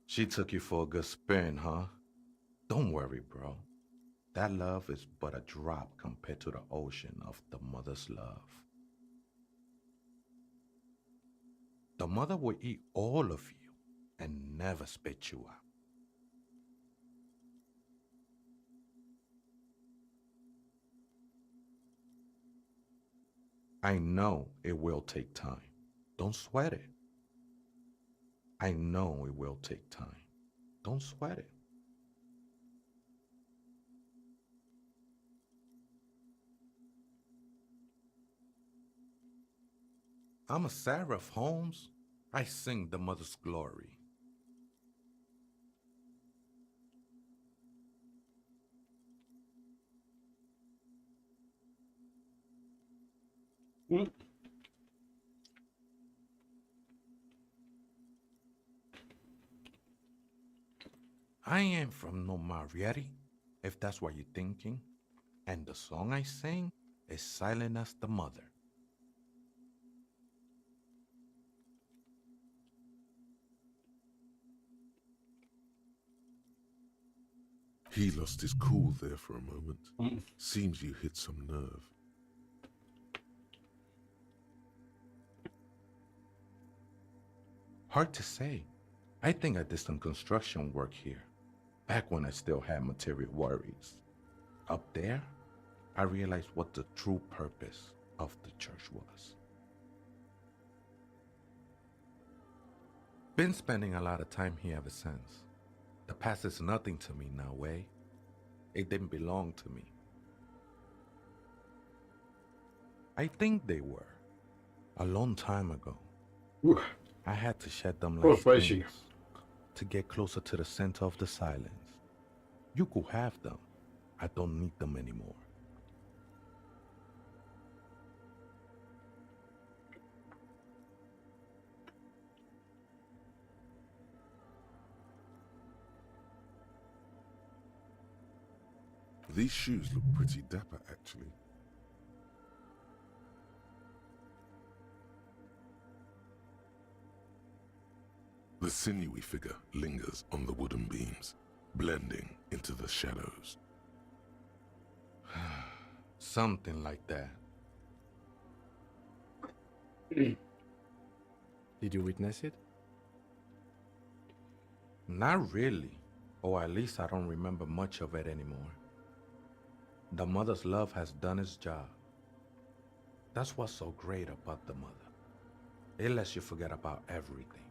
Speaker 13: She took you for a good spin, huh? Don't worry, bro. That love is but a drop compared to the ocean of the mother's love. The mother will eat all of you and never spit you out. I know it will take time. Don't sweat it. I know it will take time. Don't sweat it. I'm a seraph, Holmes. I sing the mother's glory. I ain't from no Marietti, if that's what you're thinking. And the song I sing is silent as the mother.
Speaker 3: He lost his cool there for a moment. Seems you hit some nerve.
Speaker 13: Hard to say. I think I did some construction work here, back when I still had material worries. Up there, I realized what the true purpose of the church was. Been spending a lot of time here ever since. The past is nothing to me now, way. It didn't belong to me. I think they were. A long time ago. I had to shed them like things to get closer to the center of the silence. You could have them. I don't need them anymore.
Speaker 3: These shoes look pretty dapper, actually. The sinewy figure lingers on the wooden beams, blending into the shadows.
Speaker 13: Something like that.
Speaker 10: Did you witness it?
Speaker 13: Not really, or at least I don't remember much of it anymore. The mother's love has done its job. That's what's so great about the mother. It lets you forget about everything.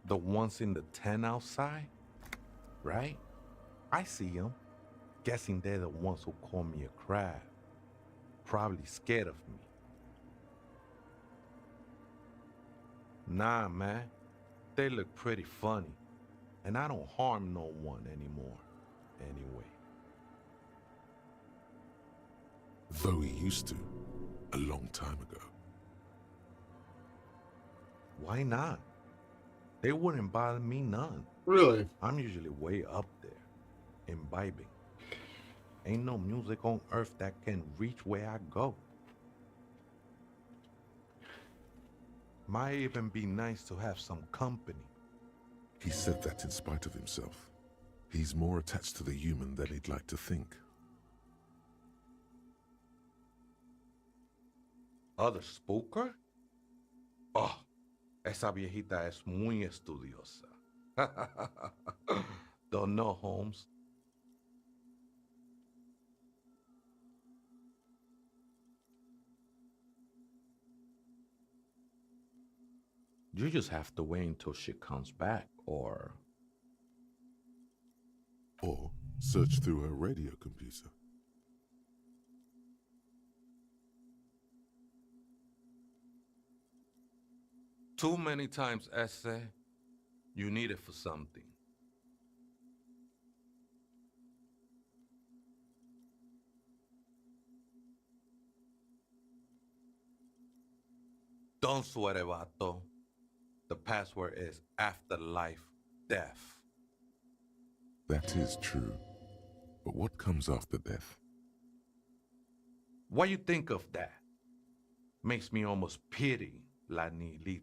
Speaker 13: The ones in the tent outside, right? I see them. Guessing they're the ones who call me a crab. Probably scared of me. Nah, man. They look pretty funny. And I don't harm no one anymore. Anyway.
Speaker 3: Though he used to, a long time ago.
Speaker 13: Why not? They wouldn't bother me none.
Speaker 1: Really?
Speaker 13: I'm usually way up there, imbibing. Ain't no music on earth that can reach where I go. Might even be nice to have some company.
Speaker 3: He said that in spite of himself. He's more attached to the human than he'd like to think.
Speaker 13: Other spooker? Oh, esa viejita es muy estudiosa. Don't know, Holmes. You just have to wait until she comes back, or
Speaker 3: search through her radio computer.
Speaker 13: too many times, Ese. You need it for something. Don't sweat it, vato. The password is afterlife death.
Speaker 3: That is true. But what comes after death?
Speaker 13: What you think of that? Makes me almost pity la niñita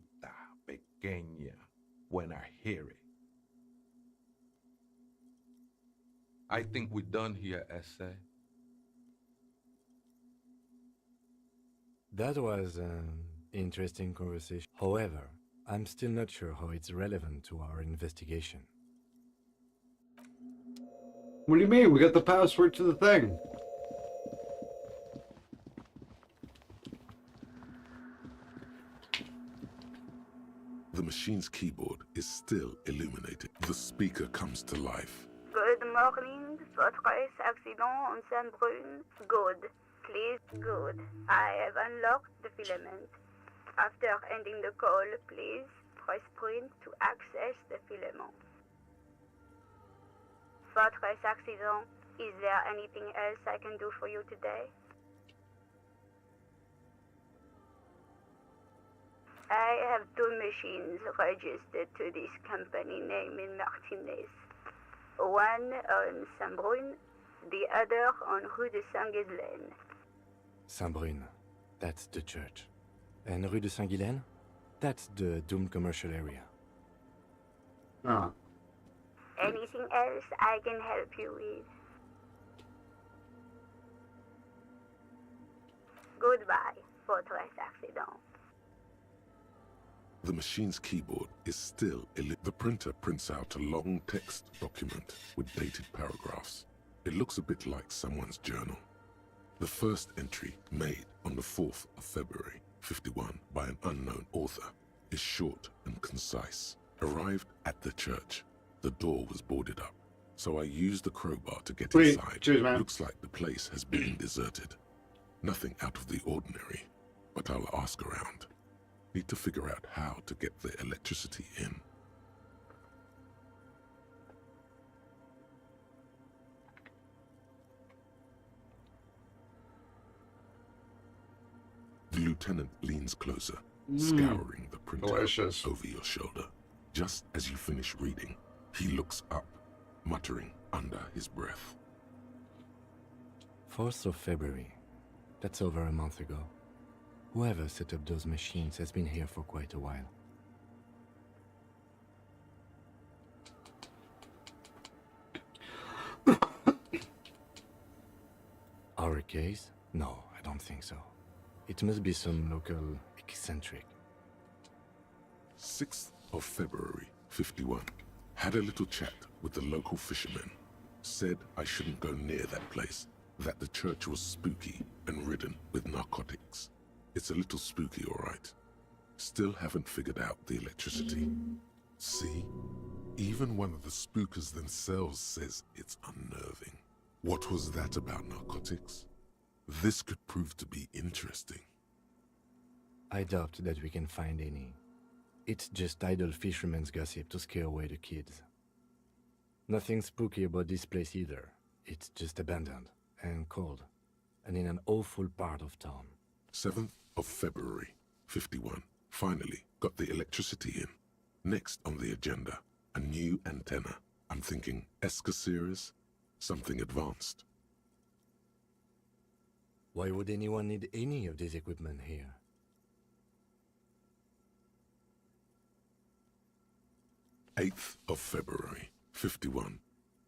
Speaker 13: pequeña when I hear it. I think we're done here, Ese.
Speaker 10: That was Interesting conversation. However, I'm still not sure how it's relevant to our investigation.
Speaker 1: What do you mean? We got the password to the thing.
Speaker 3: The machine's keyboard is still illuminated. The speaker comes to life.
Speaker 7: Good morning. Votre accident on Saint-Brun. Good. Please, good. I have unlocked the filament. After ending the call, please press print to access the filament. Votre accident. Is there anything else I can do for you today? I have two machines registered to this company name in Martinez. One on Saint-Brun, the other on Rue de Saint-Ghislaine.
Speaker 10: Saint-Brun, that's the church. And Rue de Saint-Ghislaine? That's the doomed commercial area.
Speaker 1: Ah.
Speaker 7: Anything else I can help you with? Goodbye, votre accident.
Speaker 3: The machine's keyboard is still the printer prints out a long text document with dated paragraphs. It looks a bit like someone's journal. The first entry, made on the 4th of February, 51, by an unknown author, is short and concise. Arrived at the church. The door was boarded up, so I used the crowbar to get inside.
Speaker 1: Cheers, man.
Speaker 3: Looks like the place has been deserted. Nothing out of the ordinary, but I'll ask around. Need to figure out how to get the electricity in. The lieutenant leans closer, scouring the printer
Speaker 1: Delicious.
Speaker 3: over your shoulder. Just as you finish reading, he looks up, muttering under his breath.
Speaker 10: 4th of February. That's over a month ago. Whoever set up those machines has been here for quite a while. Our case? No, I don't think so. It must be some local eccentric.
Speaker 3: 6th of February, 51. Had a little chat with the local fishermen. Said I shouldn't go near that place, that the church was spooky and ridden with narcotics. It's a little spooky, all right. Still haven't figured out the electricity. See? Even one of the spookers themselves says it's unnerving. What was that about narcotics? This could prove to be interesting.
Speaker 10: I doubt that we can find any. It's just idle fishermen's gossip to scare away the kids. Nothing spooky about this place either. It's just abandoned and cold, and in an awful part of town.
Speaker 3: 7th of February, 51. Finally got the electricity in. Next on the agenda, a new antenna. I'm thinking Esca series, something advanced.
Speaker 10: Why would anyone need any of this equipment here?
Speaker 3: 8th of February, 51.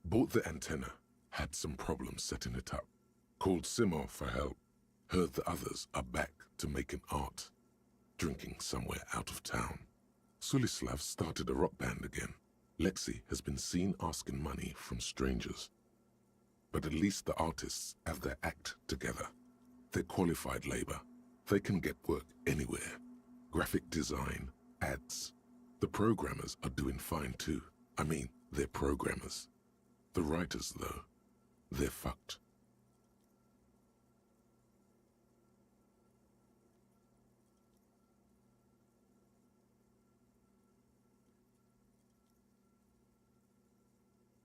Speaker 3: Bought the antenna, had some problems setting it up. Called Simon for help. Heard the others are back to making art. Drinking somewhere out of town. Sulislav started a rock band again. Lexi has been seen asking money from strangers. But at least the artists have their act together. They're qualified labor. They can get work anywhere. Graphic design, ads. The programmers are doing fine too. I mean, they're programmers. The writers, though, they're fucked.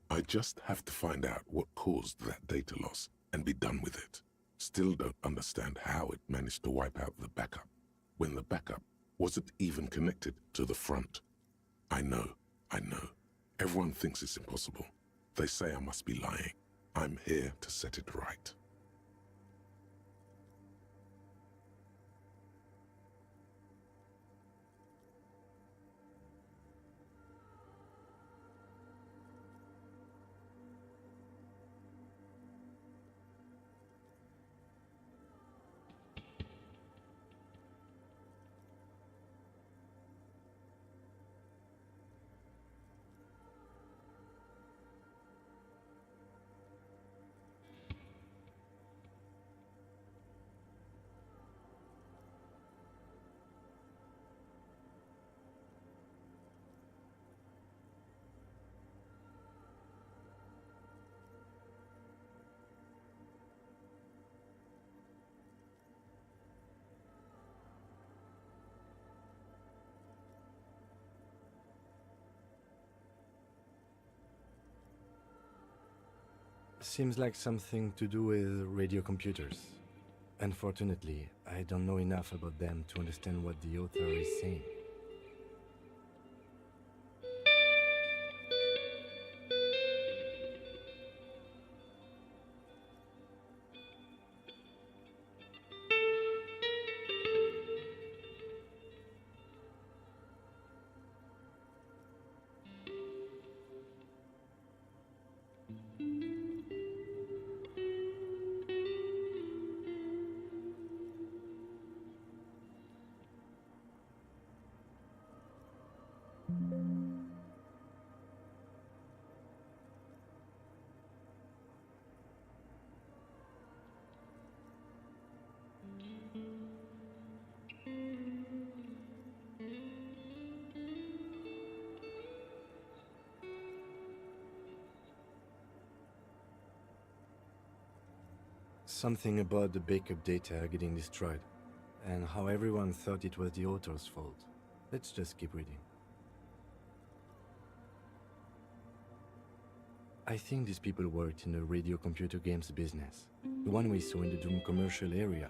Speaker 3: I just have to find out what caused that data loss and be done with it. Still don't understand how it managed to wipe out the backup, when the backup wasn't even connected to the front. I know. Everyone thinks it's impossible. They say I must be lying. I'm here to set it right.
Speaker 10: Seems like something to do with radio computers. Unfortunately, I don't know enough about them to understand what the author is saying. Something about the backup data getting destroyed, and how everyone thought it was the author's fault. Let's just keep reading. I think these people worked in the radio computer games business, the one we saw in the Doom commercial area.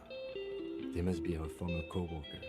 Speaker 10: They must be our former co-workers.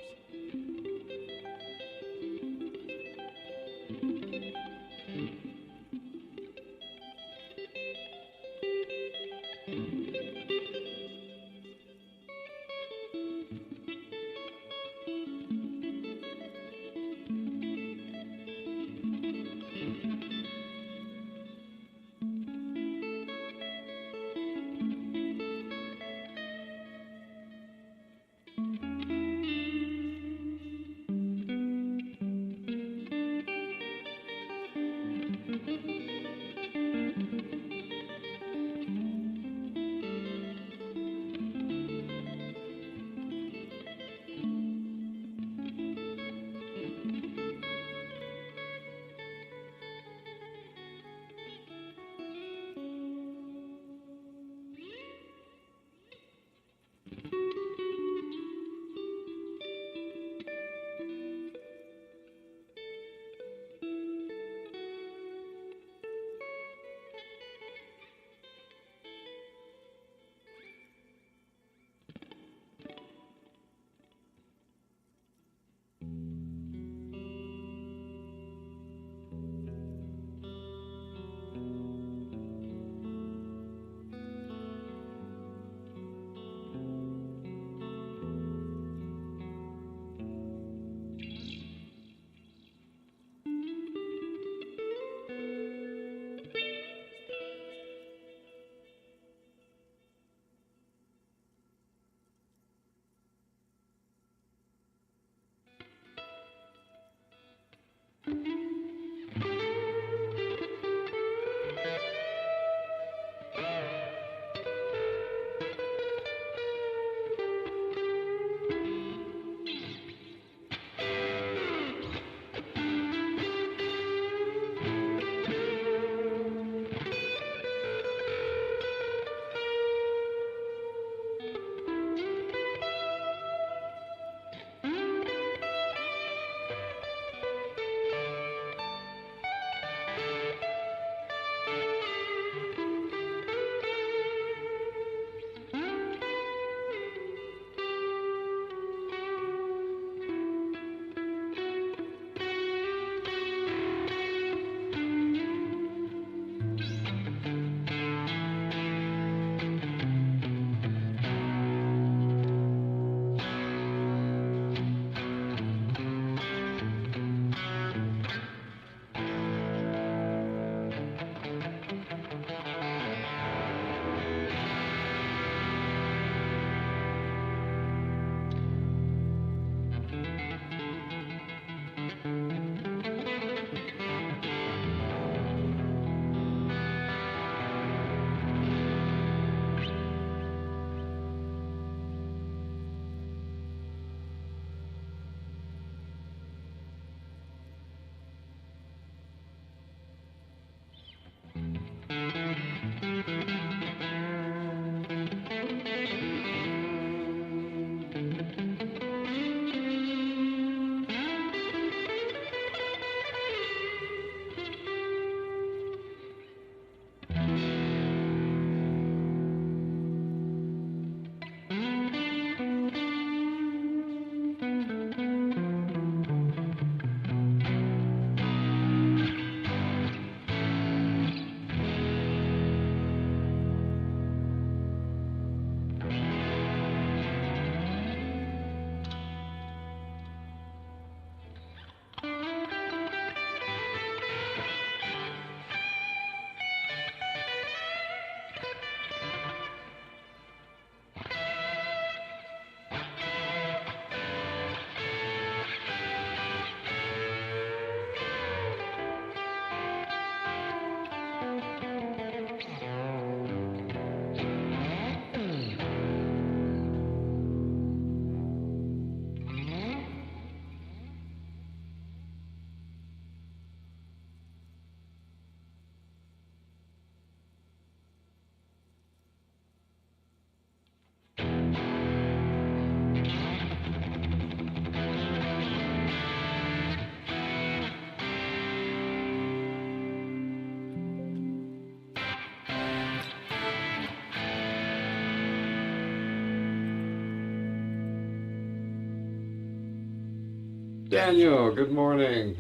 Speaker 1: Daniel, good morning.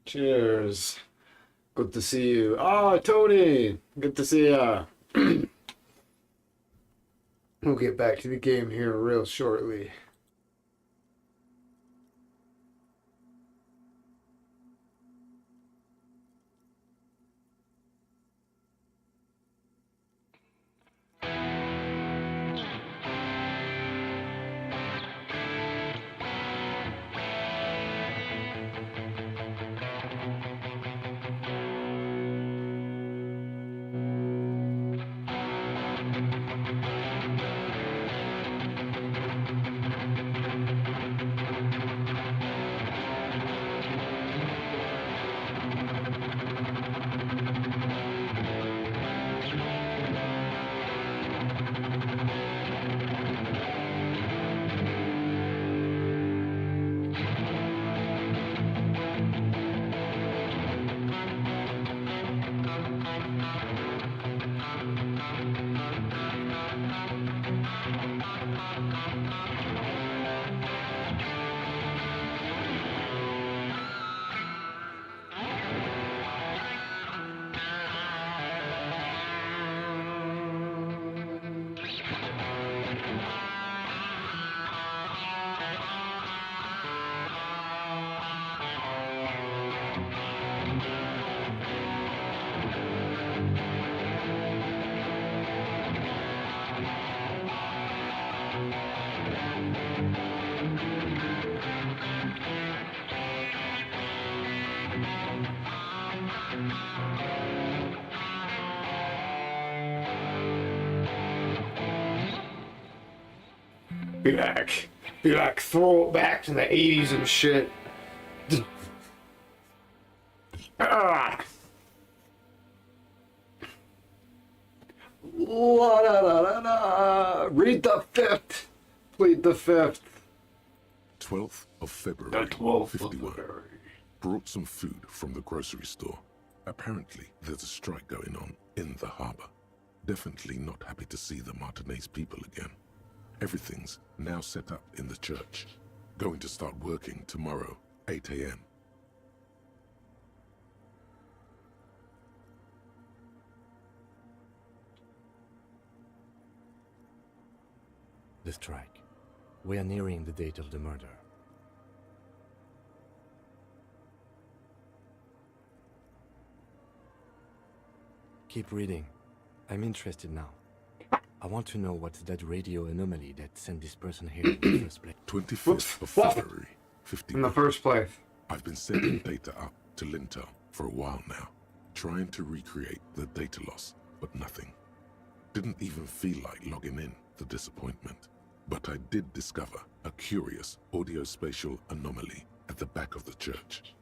Speaker 1: Cheers. Good to see you. Oh, Tony, good to see ya. We'll get back to the game here real shortly. Be like, throw it back to the 80s and shit. Ah. La, da, da, da, da. Read the 5th. Plead the 5th.
Speaker 3: 12th of February,
Speaker 1: The 12th
Speaker 3: 51.
Speaker 1: of February.
Speaker 3: Brought some food from the grocery store. Apparently, there's a strike going on in the harbor. Definitely not happy to see the Martinez people again. Everything's now set up in the church. Going to start working tomorrow, 8 a.m.
Speaker 10: The strike. We are nearing the date of the murder. Keep reading. I'm interested now. I want to know what's that radio anomaly that sent this person here in the first place.
Speaker 3: 25th of February, 51.
Speaker 1: In the first place.
Speaker 3: I've been sending data up to Lintel for a while now, trying to recreate the data loss, but nothing. Didn't even feel like logging in, the disappointment. But I did discover a curious audio-spatial anomaly at the back of the church.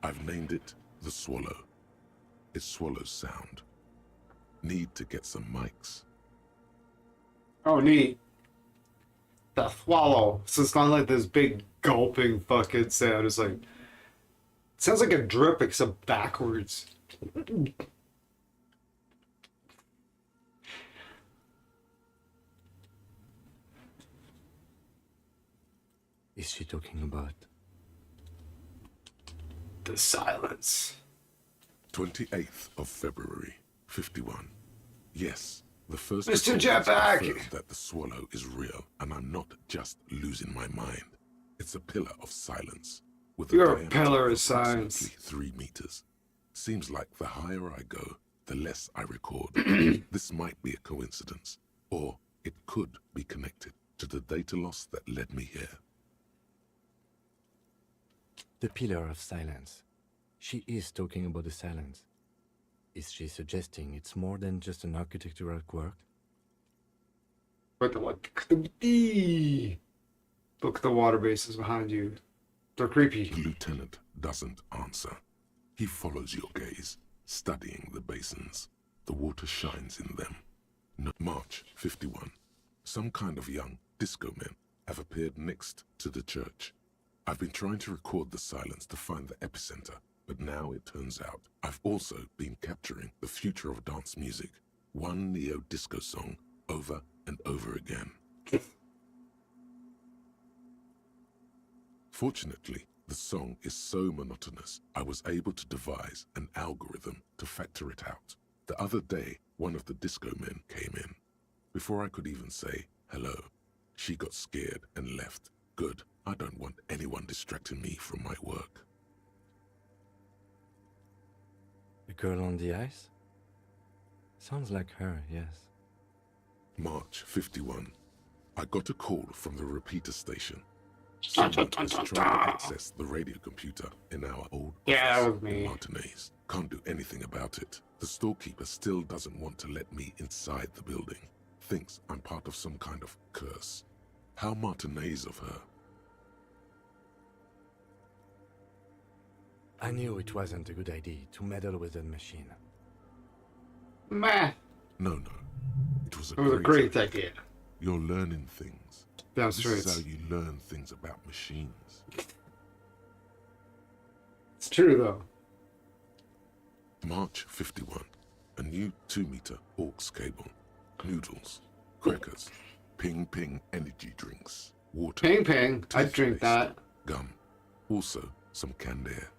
Speaker 3: I've named it the Swallow. It swallows sound. Need to get some mics.
Speaker 1: Oh, neat. The swallow. So it's not like this big gulping fucking sound. It's like... It sounds like a drip except backwards.
Speaker 10: Is she talking about?
Speaker 1: The silence.
Speaker 3: 28th of February, 51. Yes, the first
Speaker 1: Mr.
Speaker 3: reports
Speaker 1: Jetpack!
Speaker 3: confirm that the Swallow is real, and I'm not just losing my mind. It's a pillar of silence. With
Speaker 1: You're a
Speaker 3: diameter
Speaker 1: pillar of
Speaker 3: approximately
Speaker 1: science.
Speaker 3: 3 meters. Seems like the higher I go, the less I record. This might be a coincidence, or it could be connected to the data loss that led me here.
Speaker 10: The pillar of silence. She is talking about the silence. Is she suggesting it's more than just an architectural quirk?
Speaker 1: But look at the water bases behind you. They're creepy.
Speaker 3: The lieutenant doesn't answer. He follows your gaze, studying the basins. The water shines in them. March 51. Some kind of young disco men have appeared next to the church. I've been trying to record the silence to find the epicenter, but now it turns out I've also been capturing the future of dance music, one neo-disco song over and over again. Fortunately, The song is so monotonous, I was able to devise an algorithm to factor it out. The other day, one of the disco men came in. Before I could even say hello, she got scared and left. Good. I don't want anyone distracting me from my work.
Speaker 10: The girl on the ice? Sounds like her, yes.
Speaker 3: March 51. I got a call from the repeater station. Someone is trying to access the radio computer in our old office in Martinez. Can't do anything about it. The storekeeper still doesn't want to let me inside the building. Thinks I'm part of some kind of curse. How Martinez of her.
Speaker 10: I knew it wasn't a good idea to meddle with the machine.
Speaker 1: Meh.
Speaker 3: No. It was a
Speaker 1: great idea.
Speaker 3: You're learning things.
Speaker 1: That's
Speaker 3: This
Speaker 1: true.
Speaker 3: is how you learn things about machines.
Speaker 1: It's true, though.
Speaker 3: March 51. A new 2-meter aux cable. Noodles. Crackers. Ping Ping energy drinks. Water.
Speaker 1: Ping Ping. I'd drink that.
Speaker 3: Gum. Also, some canned air.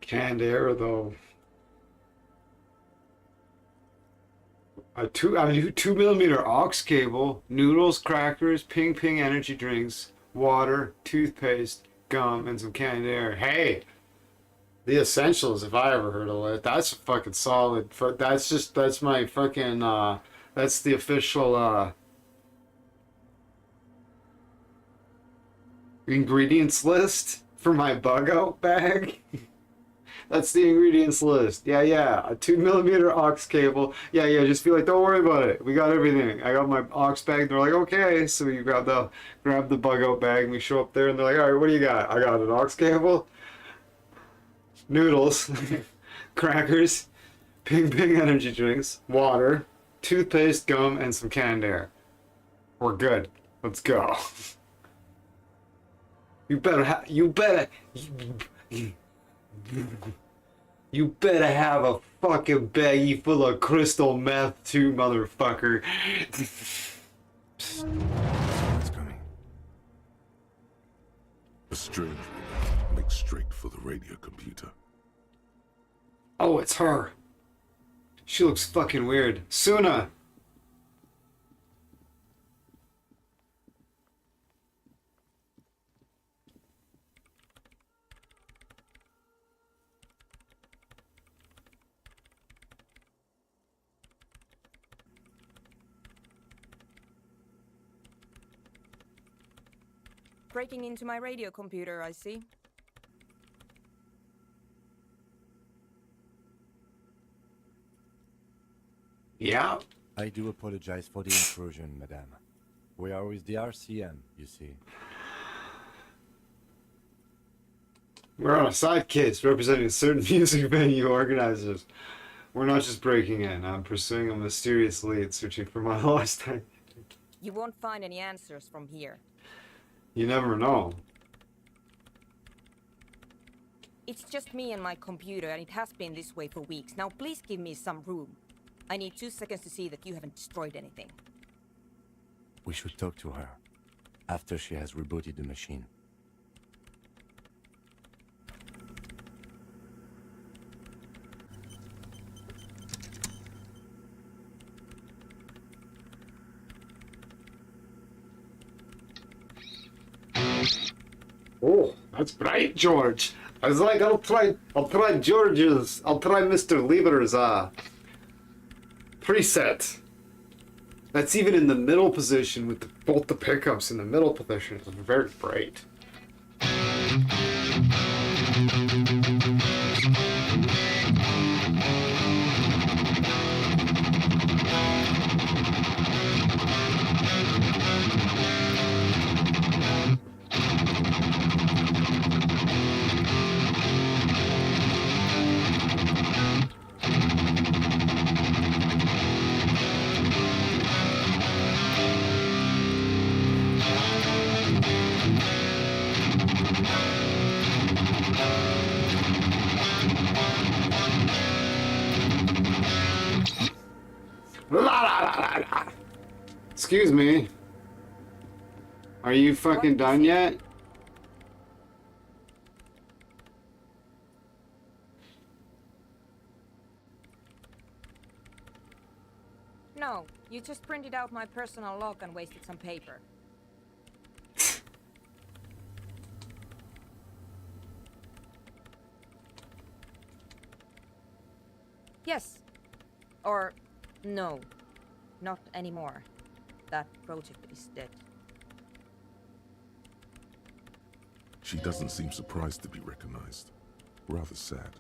Speaker 1: Canned air, though. A 2mm aux cable, noodles, crackers, Ping Ping energy drinks, water, toothpaste, gum, and some canned air. Hey, the essentials, if I ever heard of it. That's fucking solid. That's my fucking, that's the official, ingredients list for my bug out bag. That's the ingredients list. Yeah. A 2mm aux cable. Yeah. Just be like, don't worry about it. We got everything. I got my aux bag. They're like, okay. So you grab the bug out bag, and we show up there, and they're like, all right, what do you got? I got an aux cable, noodles, crackers, Ping Ping energy drinks, water, toothpaste, gum, and some canned air. We're good. Let's go. You better have a fucking baggie full of crystal meth too, motherfucker.
Speaker 10: Someone's coming.
Speaker 3: A strange woman makes straight for the radio computer.
Speaker 1: Oh, it's her. She looks fucking weird. Suna!
Speaker 14: Breaking into my radio computer, I see.
Speaker 1: Yeah.
Speaker 10: I do apologize for the intrusion, madame. We are with the RCM, you see.
Speaker 1: We're on a side case representing certain music venue organizers. We're not just breaking in. I'm pursuing a mysterious lead, searching for my lost time.
Speaker 14: You won't find any answers from here.
Speaker 1: You never know.
Speaker 14: It's just me and my computer, and it has been this way for weeks. Now please give me some room. I need 2 seconds to see that you haven't destroyed anything.
Speaker 10: We should talk to her after she has rebooted the machine.
Speaker 1: Oh, that's bright, George. I was like, I'll try Mr. Lieber's, preset. That's even in the middle position with both the pickups in the middle position. It's very bright. Excuse me. Are you fucking done yet?
Speaker 14: No, you just printed out my personal log and wasted some paper. Yes. Or no. Not anymore. That project is dead.
Speaker 3: She doesn't seem surprised to be recognized. Rather sad.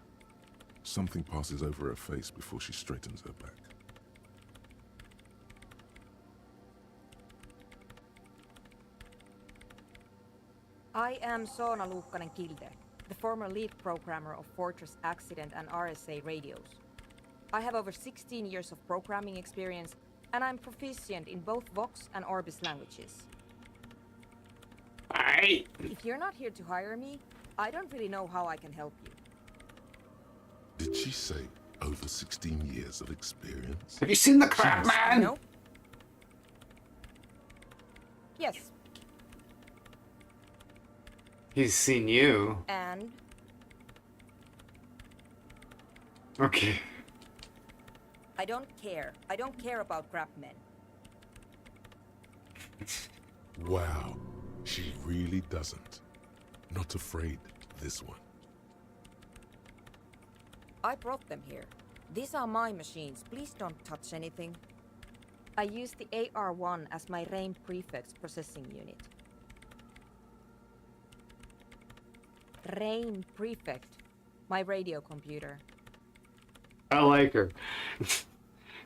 Speaker 3: Something passes over her face before she straightens her back.
Speaker 14: I am Soona Luukkanen-Kilde, the former lead programmer of Fortress Accident and RSA radios. I have over 16 years of programming experience, and I'm proficient in both Vox and Orbis languages.
Speaker 1: Aye.
Speaker 14: If you're not here to hire me, I don't really know how I can help you.
Speaker 3: Did she say over 16 years of experience?
Speaker 1: Have you seen the crap, man?
Speaker 14: No. Yes.
Speaker 1: He's seen you.
Speaker 14: And?
Speaker 1: Okay.
Speaker 14: I don't care. I don't care about crap men.
Speaker 3: Wow, she really doesn't. Not afraid, this one.
Speaker 14: I brought them here. These are my machines. Please don't touch anything. I use the AR-1 as my RAIN prefix processing unit. RAIN prefect. My radio computer.
Speaker 1: I like her.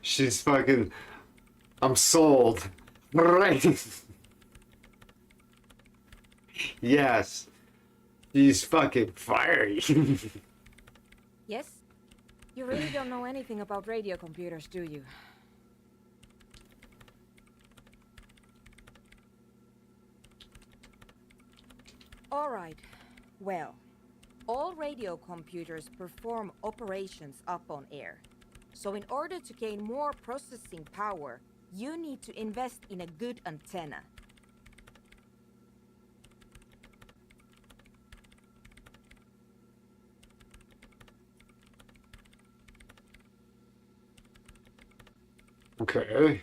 Speaker 1: She's fucking... I'm sold. Right. Yes. She's fucking fiery.
Speaker 14: Yes? You really don't know anything about radio computers, do you? Alright. Well, all radio computers perform operations up on air. So in order to gain more processing power, you need to invest in a good antenna.
Speaker 1: Okay.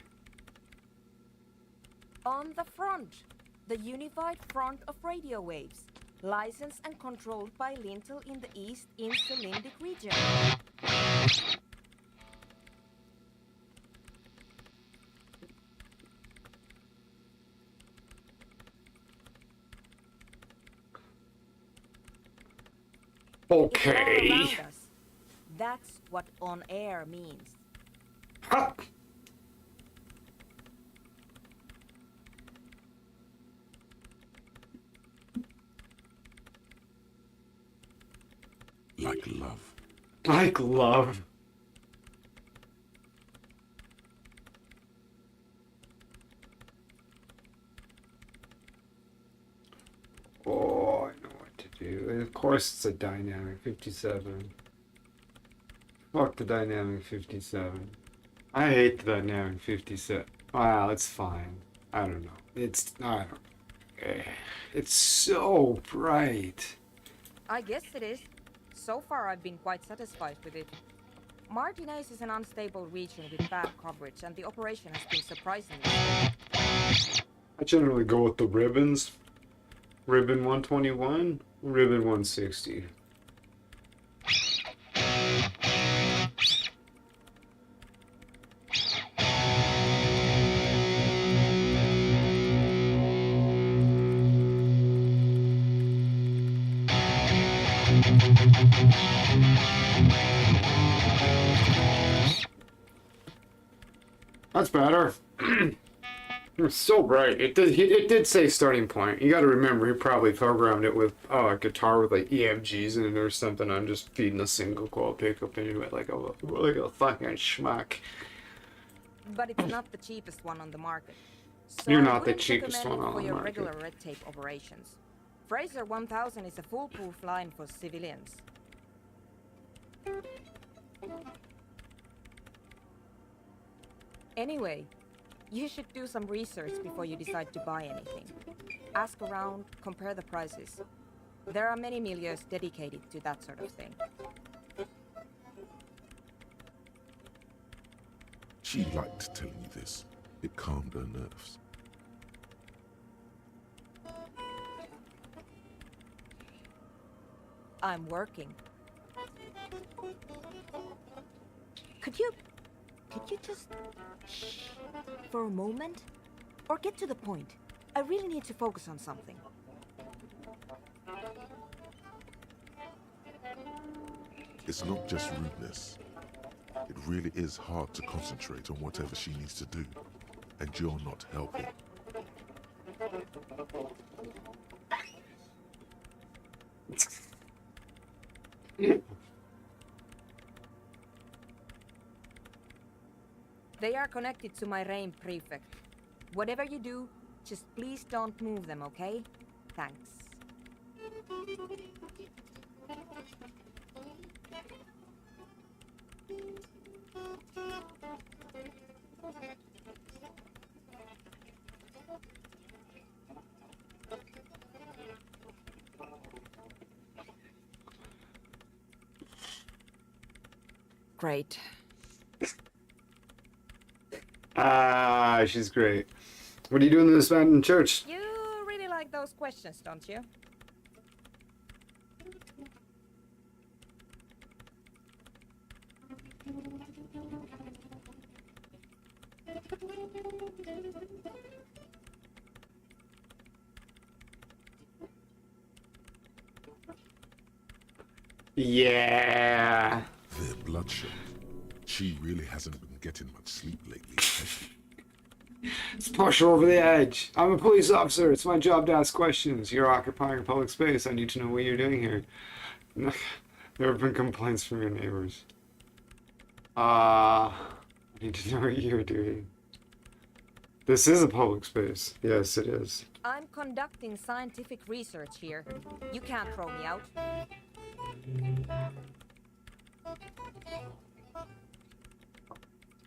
Speaker 14: On the front, the unified front of radio waves, licensed and controlled by Lintel in the East Insulindic region.
Speaker 1: Okay.
Speaker 14: It's all around us. That's what on air means.
Speaker 1: Ha!
Speaker 3: Like love.
Speaker 1: Like love. Oh, I know what to do. Of course it's a dynamic 57. Fuck the dynamic 57. I hate the dynamic 57. Wow, it's fine. I don't know. I don't It's so bright.
Speaker 14: I guess it is. So far I've been quite satisfied with it. Martinez is an unstable region with bad coverage, and the operation has been surprisingly good.
Speaker 1: I generally go with the ribbons. Ribbon 121, ribbon 160. That's better. It's so bright. It did say starting point. You got to remember, he probably programmed it with a guitar with like EMGs in it or something. I'm just feeding a single coil pickup into it like a fucking schmuck.
Speaker 14: But it's not the cheapest one on the market. So
Speaker 1: You're
Speaker 14: I
Speaker 1: not the
Speaker 14: wouldn't
Speaker 1: cheapest
Speaker 14: recommend
Speaker 1: one
Speaker 14: it
Speaker 1: on
Speaker 14: for
Speaker 1: the
Speaker 14: your
Speaker 1: market.
Speaker 14: regular red tape operations. Fraser 1000 is a foolproof line for civilians. Anyway, you should do some research before you decide to buy anything. Ask around, compare the prices. There are many milieux dedicated to that sort of thing.
Speaker 3: She liked telling you this. It calmed her nerves.
Speaker 14: I'm working. Could you just shh for a moment? Or get to the point. I really need to focus on something.
Speaker 3: It's not just rudeness. It really is hard to concentrate on whatever she needs to do, and you're not helping.
Speaker 14: They are connected to my RAIN prefect. Whatever you do, just please don't move them, okay? Thanks. Great.
Speaker 1: Ah, she's great. What are you doing in this abandoned church?
Speaker 14: You really like those questions, don't you?
Speaker 1: Yeah.
Speaker 3: They're bloodshot. She really hasn't been getting much sleep lately, has she?
Speaker 1: Let's push her over the edge. I'm a police officer. It's my job to ask questions. You're occupying public space. I need to know what you're doing here. There have been complaints from your neighbors. I need to know what you're doing. This is a public space. Yes, it is.
Speaker 14: I'm conducting scientific research here. You can't throw me out.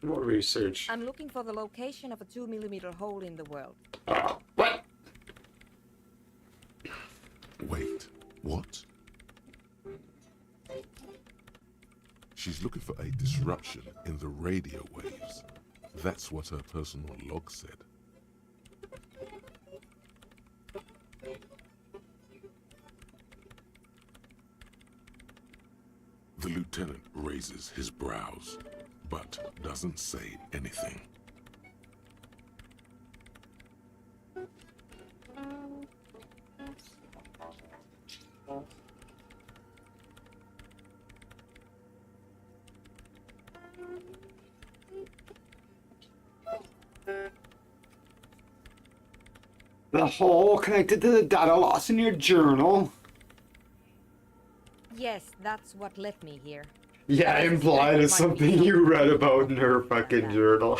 Speaker 1: What research?
Speaker 14: I'm looking for the location of a 2mm hole in the world.
Speaker 1: What?
Speaker 3: Wait, what? She's looking for a disruption in the radio waves. That's what her personal log said. The lieutenant raises his brows, but doesn't say anything.
Speaker 1: The hole connected to the data loss in your journal?
Speaker 14: Yes, that's what led me here.
Speaker 1: Yeah, implied it's something you read about in her fucking journal.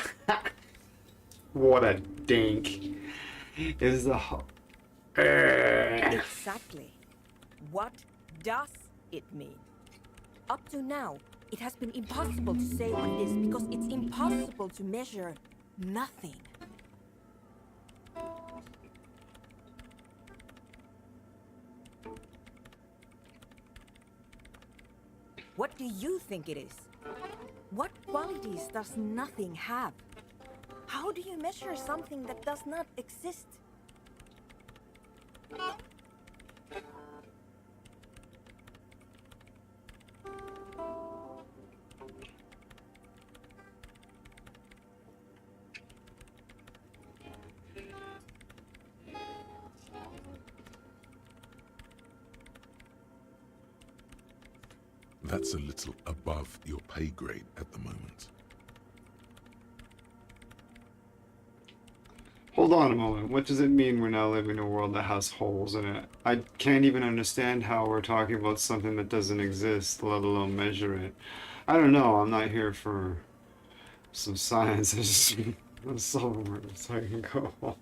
Speaker 1: What a dink. Is the hole.
Speaker 14: Exactly. What does it mean? Up to now, it has been impossible to say what it is because it's impossible to measure nothing. What do you think it is? What qualities does nothing have? How do you measure something that does not exist?
Speaker 3: That's a little above your pay grade at the moment.
Speaker 1: Hold on a moment. What does it mean we're now living in a world that has holes in it? I can't even understand how we're talking about something that doesn't exist, let alone measure it. I don't know. I'm not here for some science. I just want to solve them so I can go home.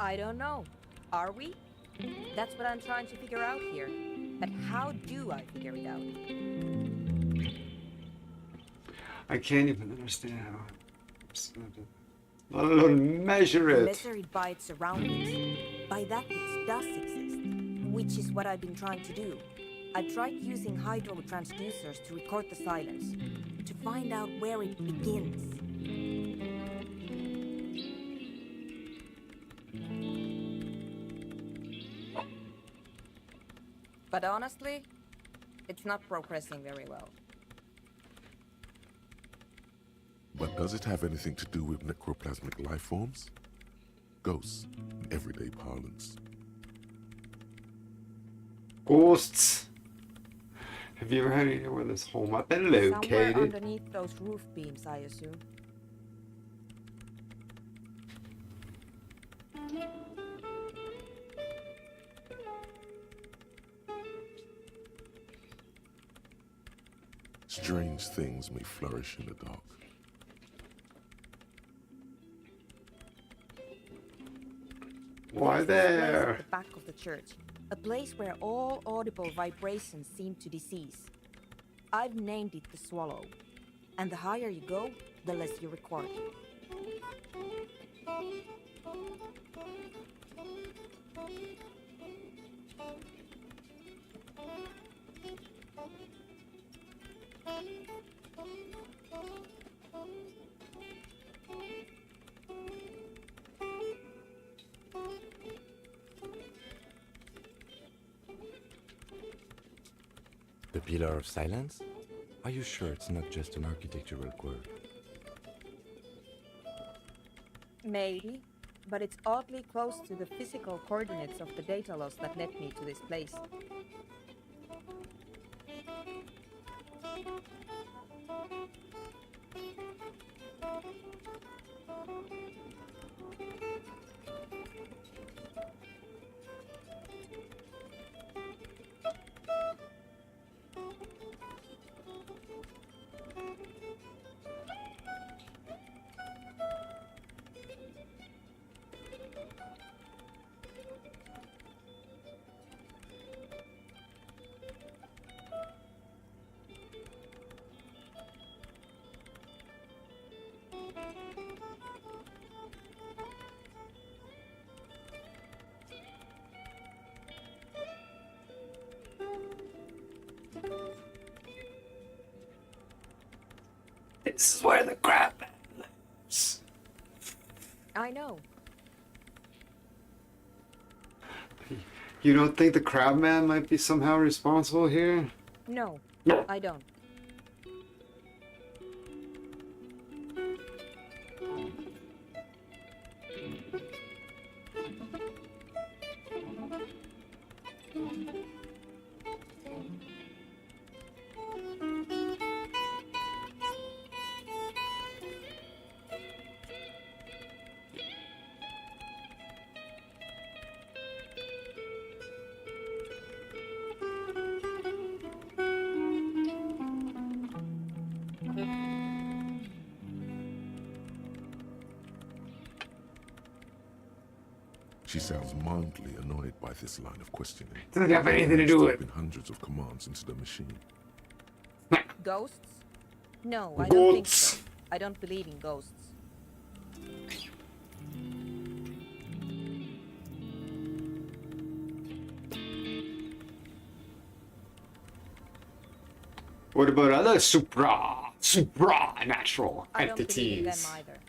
Speaker 14: I don't know. Are we? That's what I'm trying to figure out here. But how do I figure it out?
Speaker 1: I can't even understand how. Let alone measure it.
Speaker 14: Measure it by its surroundings. By that it does exist. Which is what I've been trying to do. I've tried using hydro transducers to record the silence. To find out where it begins. But honestly, it's not progressing very well.
Speaker 3: But does it have anything to do with necroplasmic life forms? Ghosts, in everyday parlance.
Speaker 1: Ghosts. Have you ever had any idea where this home might be located?
Speaker 14: Somewhere underneath those roof beams, I assume.
Speaker 3: Strange things may flourish in the dark.
Speaker 1: Why
Speaker 14: There's this place
Speaker 1: there?
Speaker 14: at the back of the church. A place where all audible vibrations seem to cease. I've named it the Swallow. And the higher you go, the less you record.
Speaker 10: The Pillar of Silence? Are you sure it's not just an architectural quirk?
Speaker 14: Maybe, but it's oddly close to the physical coordinates of the data loss that led me to this place.
Speaker 1: This is where the crab lives.
Speaker 14: I know.
Speaker 1: You don't think the crabman might be somehow responsible here?
Speaker 14: No, I don't.
Speaker 3: She sounds mildly annoyed by this line of questioning.
Speaker 1: Doesn't have anything to do with it.
Speaker 3: Typing hundreds of commands into the machine.
Speaker 14: Ghosts? No, I don't think so. I don't believe in ghosts.
Speaker 1: What about other supranatural
Speaker 14: I don't believe in them
Speaker 1: entities?
Speaker 14: either.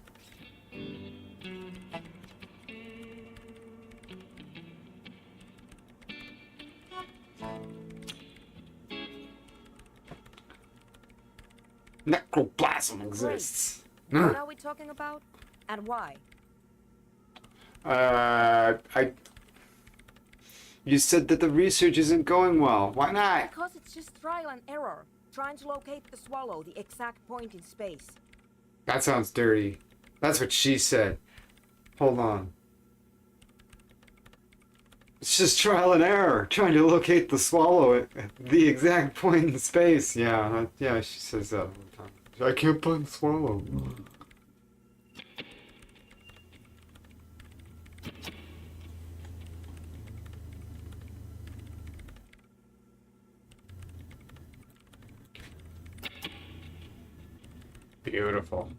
Speaker 1: Necroplasm exists.
Speaker 14: What are we talking about? And why?
Speaker 1: You said that the research isn't going well. Why not?
Speaker 14: Because it's just trial and error. Trying to locate the Swallow, the exact point in space.
Speaker 1: That sounds dirty. That's what she said. Hold on. It's just trial and error, trying to locate the Swallow at the exact point in space. Yeah, yeah, she says that all the time. I can't find the Swallow. Beautiful.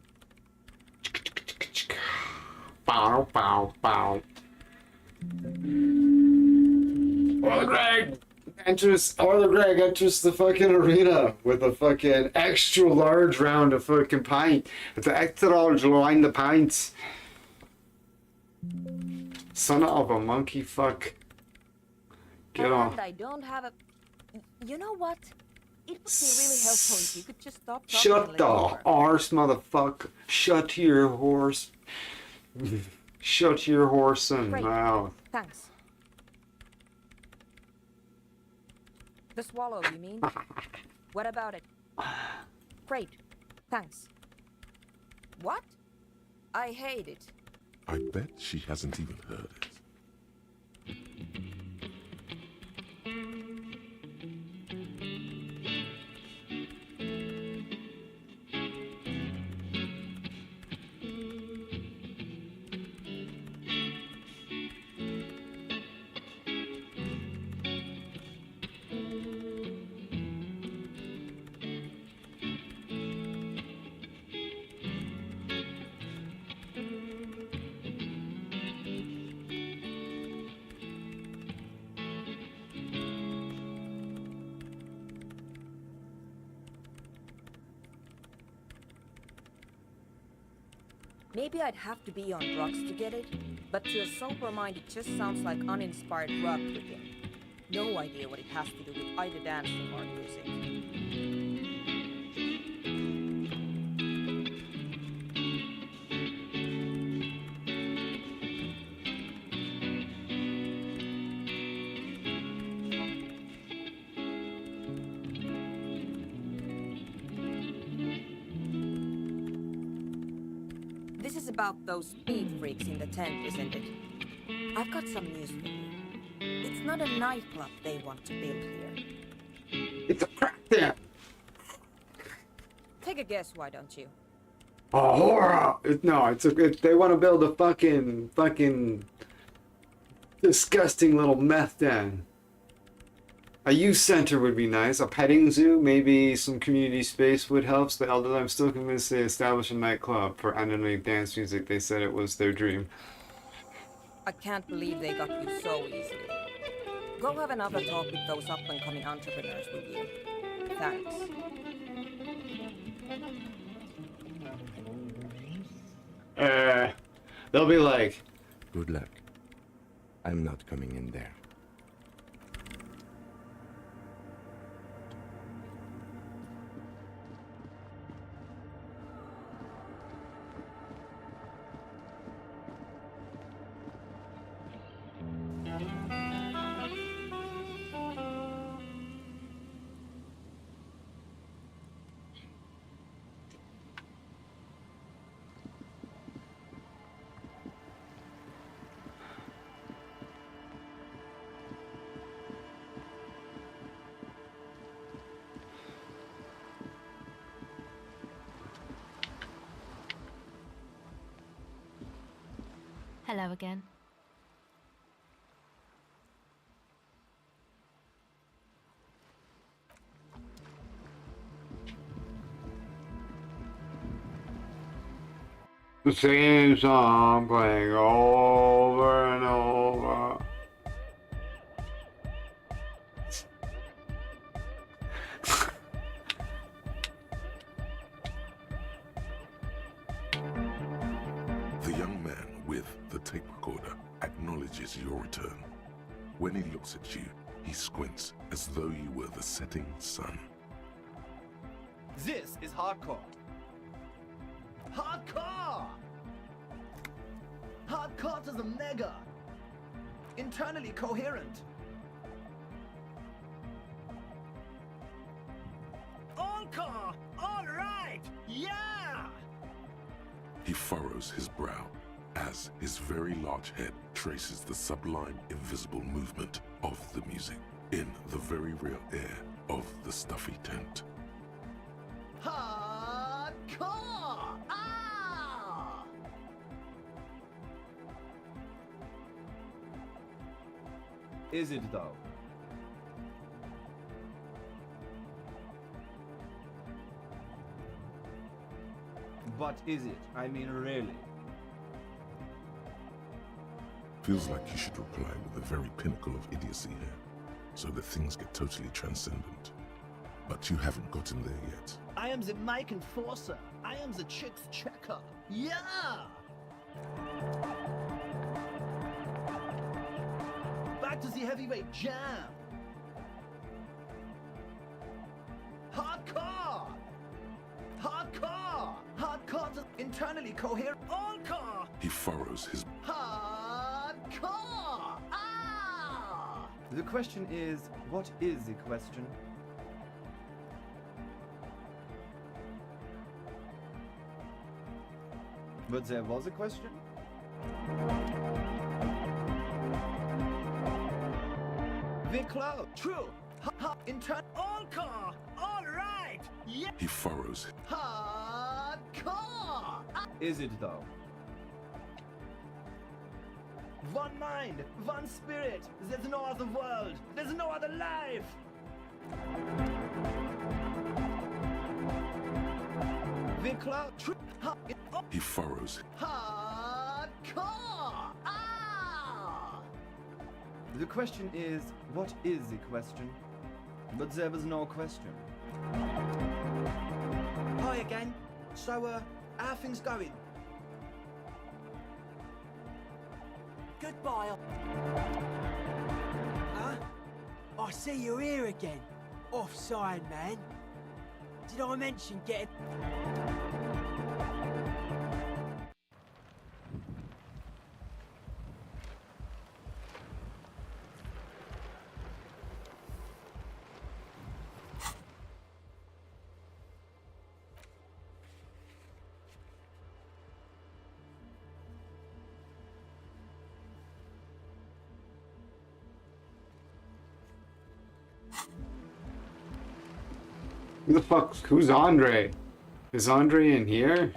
Speaker 1: Bow, bow, bow. Arthur Gregg enters the fucking arena with a fucking extra large round of fucking pint. It's an extra large line of pints. Son of a monkey fuck. Get on.
Speaker 14: And I don't have a... You know what? It would be really helpful if you could just stop talking
Speaker 1: Shut
Speaker 14: and
Speaker 1: the
Speaker 14: let me work.
Speaker 1: arse, motherfucker. Shut your horse. Shut your horse and
Speaker 14: Great.
Speaker 1: mouth.
Speaker 14: Thanks. The swallow, you mean? What about it? Great. Thanks. What? I hate it.
Speaker 3: I bet she hasn't even heard it.
Speaker 14: Maybe I'd have to be on drugs to get it, but to a sober mind it just sounds like uninspired rug ripping. No idea what it has to do with either dancing or music. This is about those speed freaks in the tent, isn't it? I've got some news for you. It's not a nightclub they want to build here.
Speaker 1: It's a crack den.
Speaker 14: Take a guess, why don't you?
Speaker 1: A horror. They want to build a fucking disgusting little meth den. A youth center would be nice. A petting zoo, maybe some community space would help. But although I'm still convinced they established a nightclub for anime dance music, they said it was their dream.
Speaker 14: I can't believe they got you so easily. Go have another talk with those up-and-coming entrepreneurs with you. Thanks.
Speaker 1: They'll be like,
Speaker 10: good luck. I'm not coming in there.
Speaker 15: Hello again.
Speaker 1: the same song playing over and over.
Speaker 3: The young man with the tape recorder acknowledges your return. When he looks at you, he squints as though you were the setting sun.
Speaker 12: This is hardcore. Hardcore! Hardcore to the mega. Internally coherent. Encore! All right! Yeah!
Speaker 3: He furrows his brow as his very large head traces the sublime invisible movement of the music in the very real air of the stuffy tent.
Speaker 12: Hardcore! Ah! Is it though?
Speaker 15: But is it? I mean, really?
Speaker 3: Feels like you should reply with the very pinnacle of idiocy here, so that things get totally transcendent. But you haven't gotten there yet.
Speaker 16: I am the mic enforcer. I am the chicks checker. Yeah! Back to the heavyweight jam. Hardcore! Hardcore! Hardcore to internally coherent. All core!
Speaker 3: He furrows his...
Speaker 16: Hardcore! Ah!
Speaker 15: The question is, what is the question? But there was a question? The cloud. True. Intern. All car. All right. Yeah.
Speaker 3: He furrows.
Speaker 16: Hardcore.
Speaker 15: Is it though?
Speaker 16: One mind, one spirit. There's no other world. There's no other life.
Speaker 15: The cloud.
Speaker 3: He furrows.
Speaker 16: Hardcore. Ah!
Speaker 15: The question is, what is the question? But there was no question.
Speaker 12: Hi again. So, how are things going?
Speaker 11: Goodbye. Huh? I see you're here again. Offside, man. Did I mention getting...
Speaker 1: Who the fuck? Who's Andre? Is Andre in here?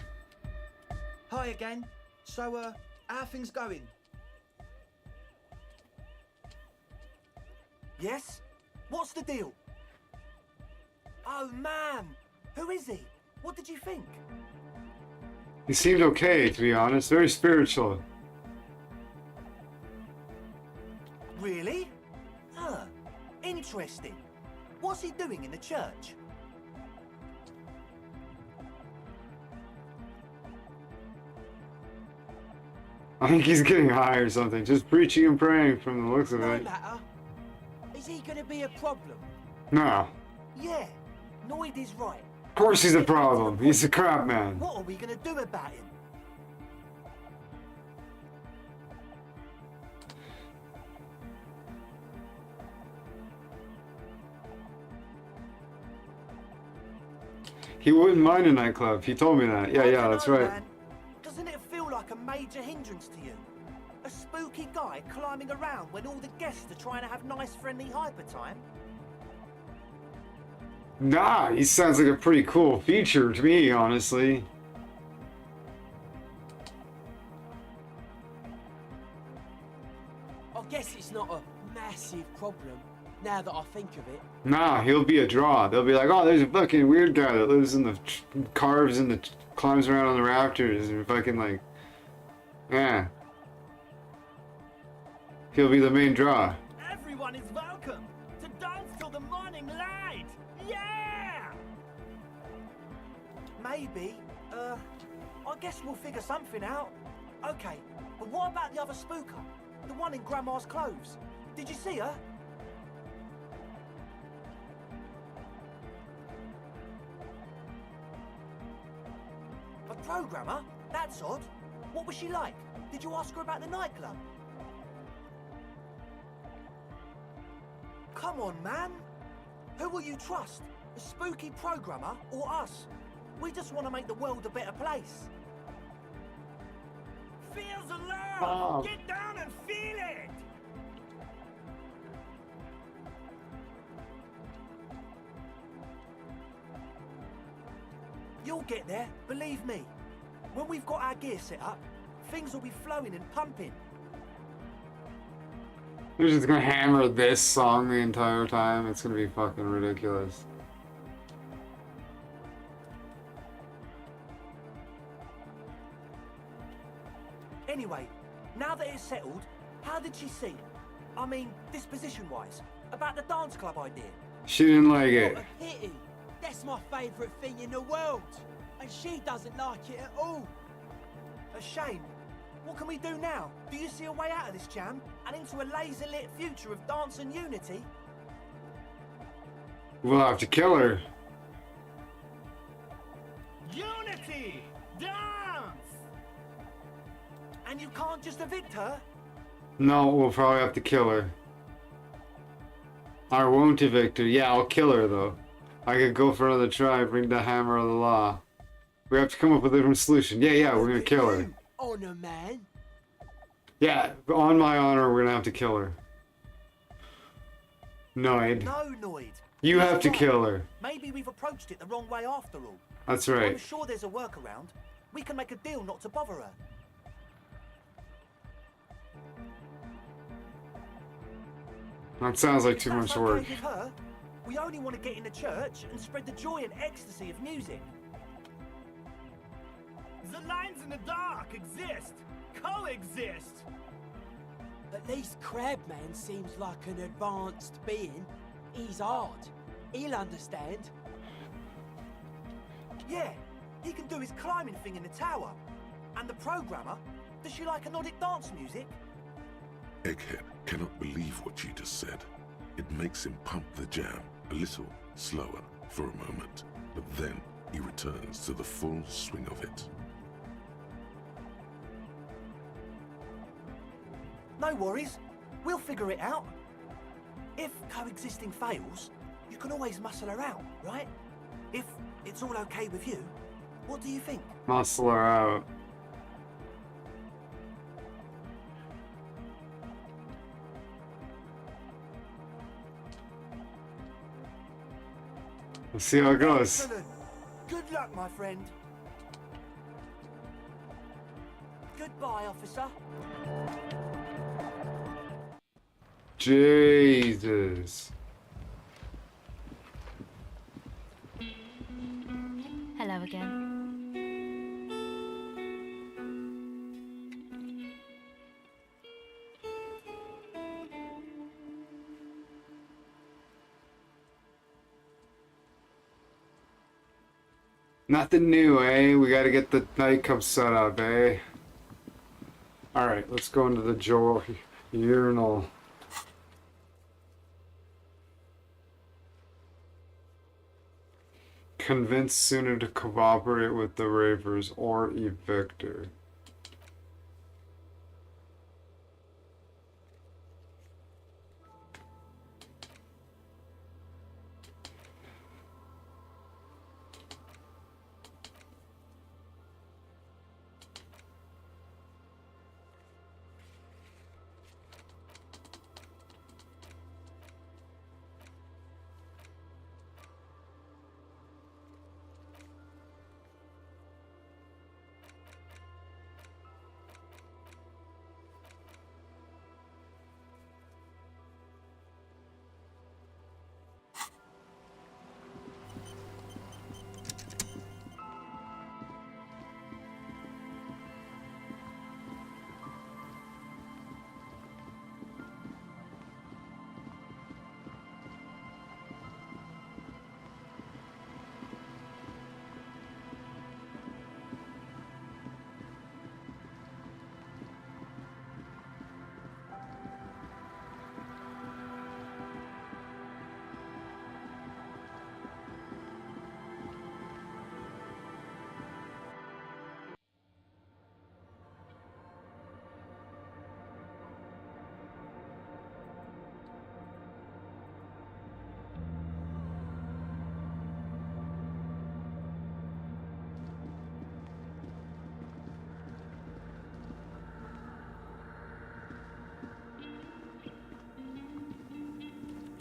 Speaker 12: Hi again. So, how are things going? Yes? What's the deal? Oh, man. Who is he? What did you think?
Speaker 1: He seemed okay, to be honest. Very spiritual.
Speaker 12: Really? Huh. Interesting. What's he doing in the church?
Speaker 1: I think he's getting high or something. Just preaching and praying from the looks of
Speaker 11: No
Speaker 1: it.
Speaker 11: matter. Is he gonna be a problem?
Speaker 1: No.
Speaker 12: Yeah. Noid is right.
Speaker 1: Of course he's a problem. He's a crap man.
Speaker 12: What are we gonna do about him?
Speaker 1: He wouldn't mind a nightclub. He told me that. Yeah, that's right.
Speaker 12: Man. Doesn't it feel like a major hindrance to you? A spooky guy climbing around when all the guests are trying to have nice, friendly hyper time?
Speaker 1: Nah, he sounds like a pretty cool feature to me, honestly.
Speaker 11: I guess it's not a massive problem, now that I think of it.
Speaker 1: Nah, he'll be a draw. They'll be like, oh, there's a fucking weird guy that lives in the carves and the climbs around on the rafters and fucking like, yeah. He'll be the main draw.
Speaker 16: Everyone is welcome to dance till the morning light. Yeah!
Speaker 12: Maybe. I guess we'll figure something out. Okay, but what about the other spooker? The one in Grandma's clothes? Did you see her? A programmer? That's odd. What was she like? Did you ask her about the nightclub? Come on, man. Who will you trust? The spooky programmer or us? We just want to make the world a better place.
Speaker 16: Feel the love!
Speaker 1: Oh.
Speaker 16: Get down and feel it!
Speaker 12: You'll get there, believe me. When we've got our gear set up, things will be flowing and pumping.
Speaker 1: They're just gonna hammer this song the entire time. It's gonna be fucking ridiculous.
Speaker 12: Anyway, now that it's settled, how did she see? I mean, disposition-wise, about the dance club idea.
Speaker 1: She didn't like it.
Speaker 11: What a pity. That's my favourite thing in the world. And she doesn't like it at all.
Speaker 12: A shame. What can we do now? Do you see a way out of this jam? And into a laser-lit future of dance and unity?
Speaker 1: We'll have to kill her.
Speaker 16: Unity! Dance!
Speaker 12: And you can't just evict her?
Speaker 1: No, we'll probably have to kill her. I won't evict her. Yeah, I'll kill her though. I could go for another try, bring the hammer of the law. We have to come up with a different solution. Yeah, we're gonna kill her.
Speaker 11: Honor man.
Speaker 1: Yeah, on my honor, we're gonna have to kill her. Noid.
Speaker 12: No, Noid.
Speaker 1: You have to kill her.
Speaker 12: Maybe we've approached it the wrong way after all.
Speaker 1: That's right.
Speaker 12: I'm sure there's a workaround. We can make a deal not to bother her.
Speaker 1: That sounds like too
Speaker 12: If
Speaker 1: much
Speaker 12: that's
Speaker 1: work.
Speaker 12: okay with her, we only want to get in the church and spread the joy and ecstasy of music.
Speaker 16: The lines in the dark exist. Coexist.
Speaker 11: At least Crabman seems like an advanced being. He's hard. He'll understand.
Speaker 12: Yeah, he can do his climbing thing in the tower. And the programmer, does she like anodic dance music?
Speaker 3: Egghead cannot believe what you just said. It makes him pump the jam a little slower for a moment, but then he returns to the full swing of it.
Speaker 12: No worries. We'll figure it out. If coexisting fails, you can always muscle her out, right? If it's all okay with you, what do you think?
Speaker 1: Muscle her out. Let's see how it goes.
Speaker 12: Excellent. Good luck, my friend. Goodbye, officer.
Speaker 1: Jesus.
Speaker 17: Hello again.
Speaker 1: Nothing new, eh? We gotta get the nightclub set up, eh? Alright, let's go into the urinal. Convince Sooner to cooperate with the Ravers or evict her.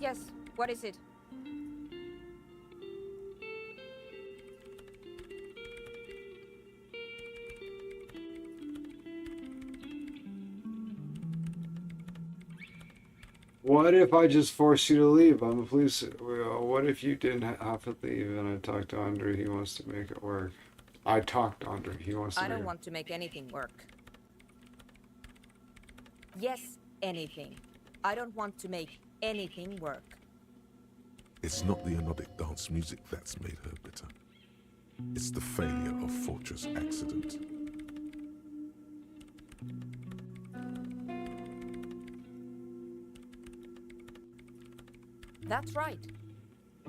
Speaker 14: Yes, what is it?
Speaker 1: What if I just force you to leave? I'm a police. What if you didn't have to leave and I talked to Andre? He wants to make it work. I talked to Andre. He wants to
Speaker 14: I don't
Speaker 1: make
Speaker 14: want to make anything work. Yes, anything. I don't want to make anything work.
Speaker 3: It's not the anodic dance music that's made her bitter. It's the failure of Fortress Accident.
Speaker 14: That's right.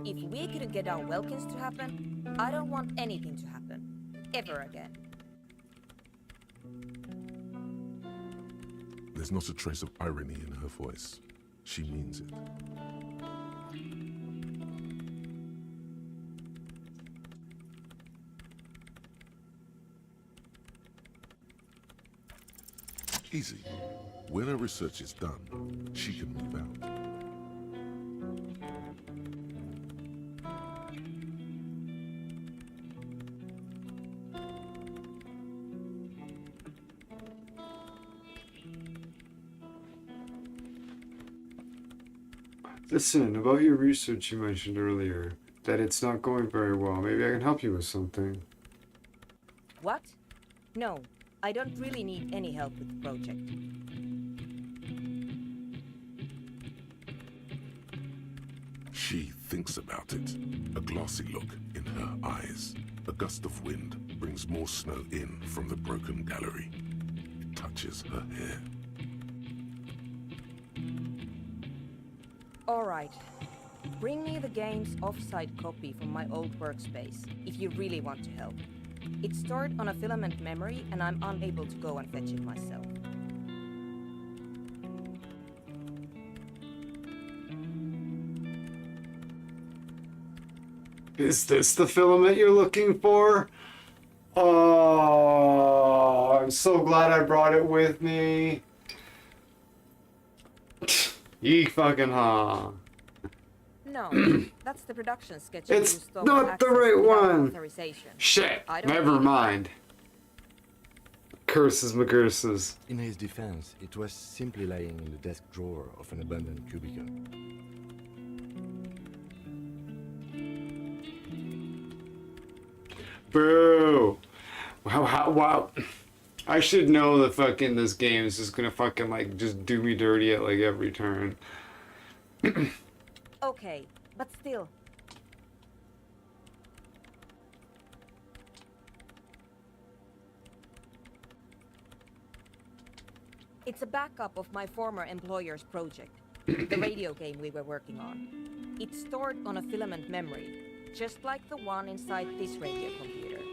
Speaker 14: If we couldn't get our Welkins to happen, I don't want anything to happen. Ever again.
Speaker 3: There's not a trace of irony in her voice. She means it. Easy. When her research is done, she can move out.
Speaker 1: Listen, about your research you mentioned earlier, that it's not going very well. Maybe I can help you with something.
Speaker 14: What? No, I don't really need any help with the project.
Speaker 3: She thinks about it, a glassy look in her eyes. A gust of wind brings more snow in from the broken gallery. It touches her hair.
Speaker 14: Alright. Bring me the game's off-site copy from my old workspace, if you really want to help. It's stored on a filament memory, and I'm unable to go and fetch it myself.
Speaker 1: Is this the filament you're looking for? Oh, I'm so glad I brought it with me. Ye fucking ha.
Speaker 14: No, that's the production sketch.
Speaker 1: It's
Speaker 14: you stole
Speaker 1: not
Speaker 14: access
Speaker 1: the right
Speaker 14: without
Speaker 1: one.
Speaker 14: Authorization.
Speaker 1: Shit,
Speaker 14: I don't
Speaker 1: never
Speaker 14: need it.
Speaker 1: mind. Curses McCurses.
Speaker 10: In his defense, it was simply lying in the desk drawer of an abandoned cubicle.
Speaker 1: Boo! Wow. I should know that fucking this game is just gonna fucking like just do me dirty at like every turn.
Speaker 14: Okay, but still. It's a backup of my former employer's project, the radio game we were working on. It's stored on a filament memory, just like the one inside this radio computer.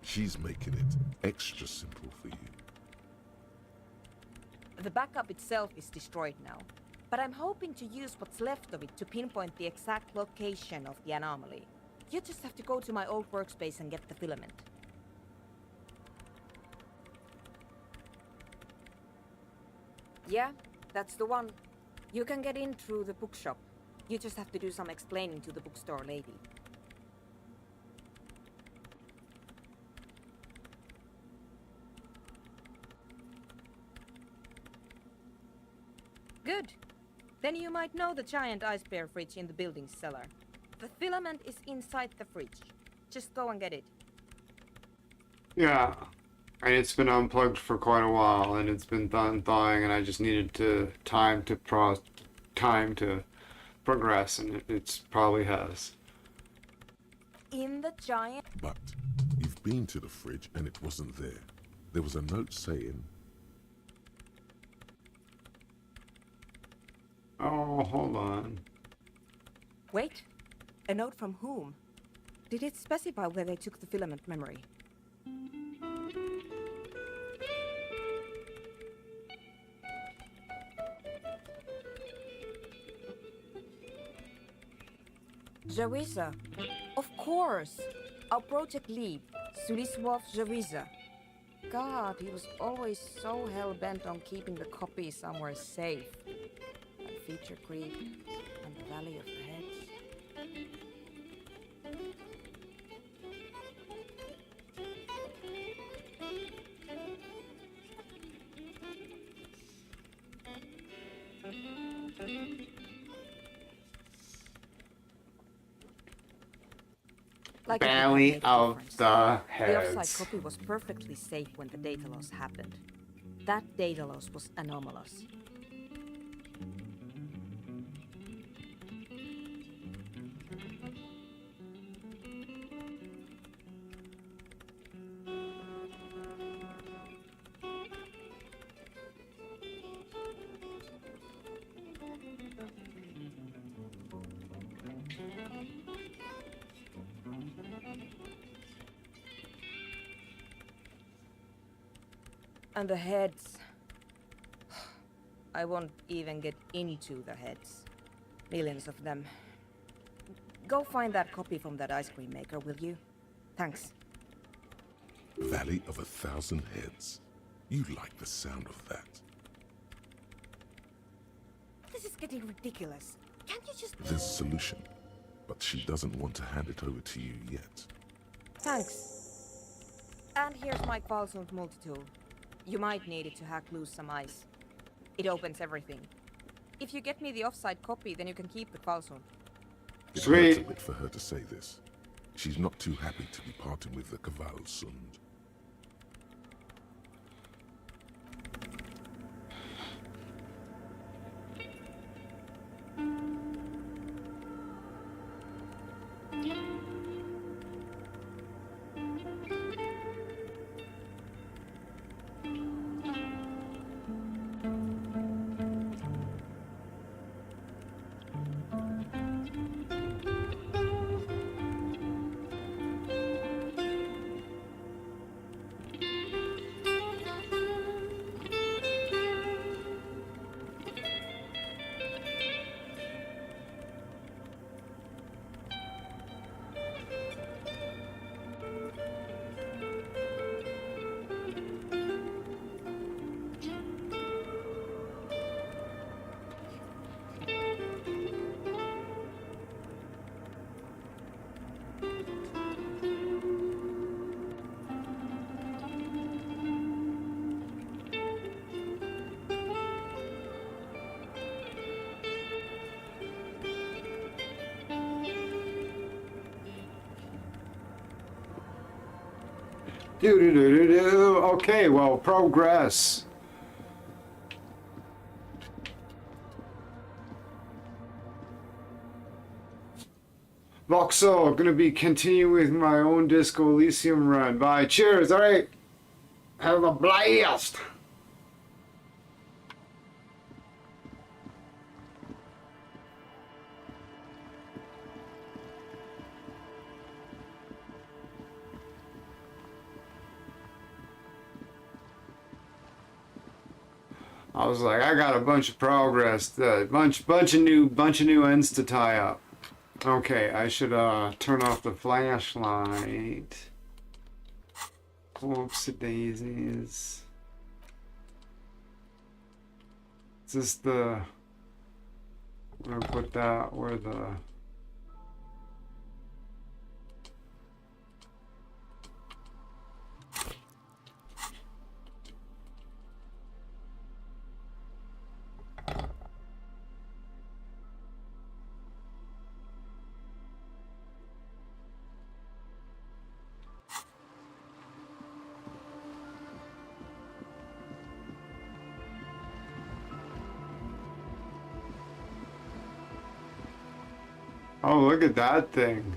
Speaker 3: She's making it extra simple for you.
Speaker 14: The backup itself is destroyed now, but I'm hoping to use what's left of it to pinpoint the exact location of the anomaly. You just have to go to my old workspace and get the filament. Yeah, that's the one. You can get in through the bookshop. You just have to do some explaining to the bookstore lady. Good. Then you might know the giant ice bear fridge in the building's cellar. The filament is inside the fridge. Just go and get it.
Speaker 1: Yeah. And it's been unplugged for quite a while, and it's been thawing, and I just needed time to progress, and it's probably has.
Speaker 14: In the giant...
Speaker 3: But you've been to the fridge and it wasn't there. There was a note saying...
Speaker 1: Oh, hold on.
Speaker 14: Wait. A note from whom? Did it specify where they took the filament memory? Jawiza. Of course. Our project lead, Suliswov Jawiza. God, he was always so hell-bent on keeping the copy somewhere safe. And feature creep, and the Valley of the Heads. Like it would have
Speaker 1: belly
Speaker 14: made a
Speaker 1: of
Speaker 14: difference.
Speaker 1: the
Speaker 14: The offside
Speaker 1: heads.
Speaker 14: copy was perfectly safe when the data loss happened. That data loss was anomalous. And the heads. I won't even get into the heads. Millions of them. Go find that copy from that ice cream maker, will you? Thanks.
Speaker 3: Valley of 1,000 Heads. You like the sound of that.
Speaker 14: This is getting ridiculous. Can't you just...
Speaker 3: There's a solution, but she doesn't want to hand it over to you yet.
Speaker 14: Thanks. And here's my Qualsund multi-tool. You might need it to hack loose some ice. It opens everything. If you get me the offside copy, then you can keep the Qualsund.
Speaker 3: It hurts a bit for her to say this. She's not too happy to be parting with the Kvalsund.
Speaker 1: Okay, well, progress. Voxel, gonna be continuing with my own Disco Elysium run. Bye. Cheers, alright. Have a blast. I was like, I got a bunch of progress, bunch of new ends to tie up. Okay, I should turn off the flashlight. Whoopsie daisies. Is this the? I'm gonna put that where the. Oh, look at that thing.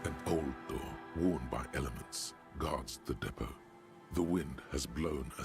Speaker 3: An old door, worn by elements, guards the depot. The wind has blown a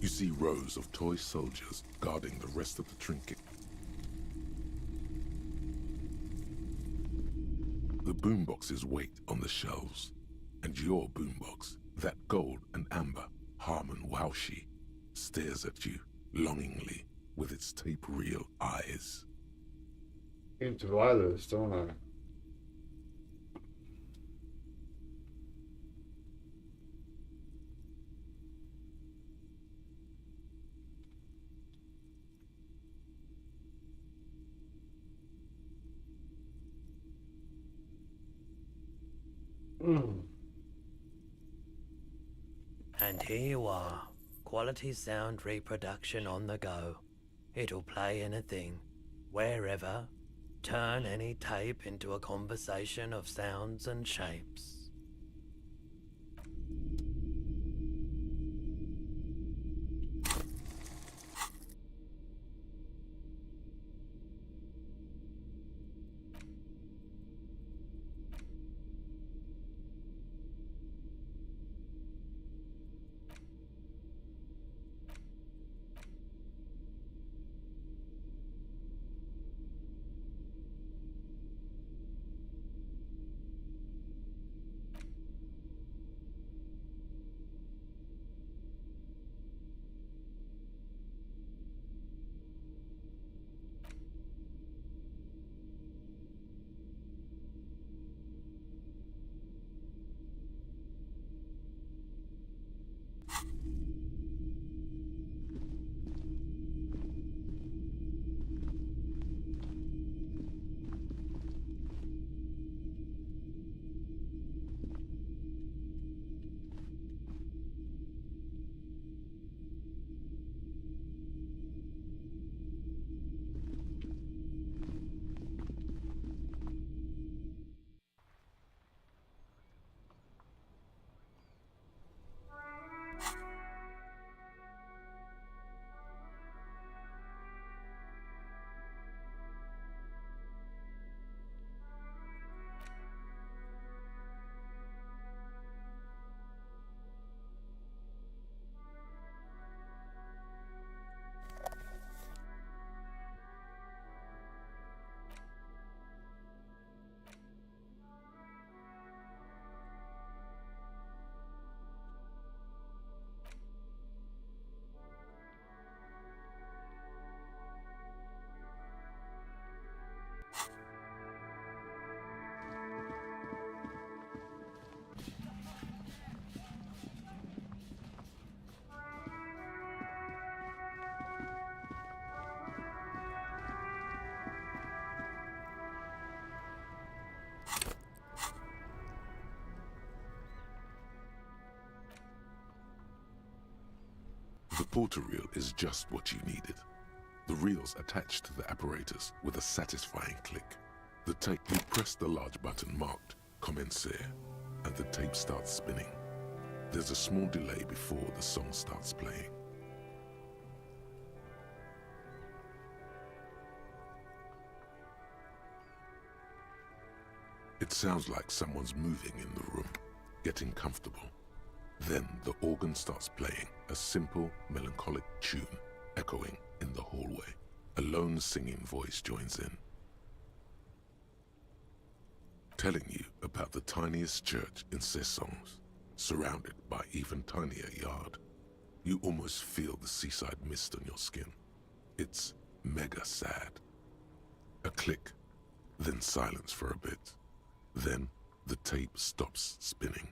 Speaker 3: see rows of toy soldiers guarding the rest of the trinket. The boomboxes wait on the shelves, and your boombox, that gold and amber Harmon Waushi, stares at you longingly with its tape reel eyes.
Speaker 1: Into violence, don't I?
Speaker 18: And here you are, quality sound reproduction on the go. It'll play anything, wherever, turn any tape into a conversation of sounds and shapes.
Speaker 3: The porter reel is just what you needed. The reel's attached to the apparatus with a satisfying click. The tape, you press the large button marked Commencer, and the tape starts spinning. There's a small delay before the song starts playing. It sounds like someone's moving in the room, getting comfortable. Then the organ starts playing a simple, melancholic tune echoing in the hallway. A lone singing voice joins in, telling you about the tiniest church in Cessons, surrounded by even tinier yard. You almost feel the seaside mist on your skin. It's mega sad. A click, then silence for a bit. Then the tape stops spinning.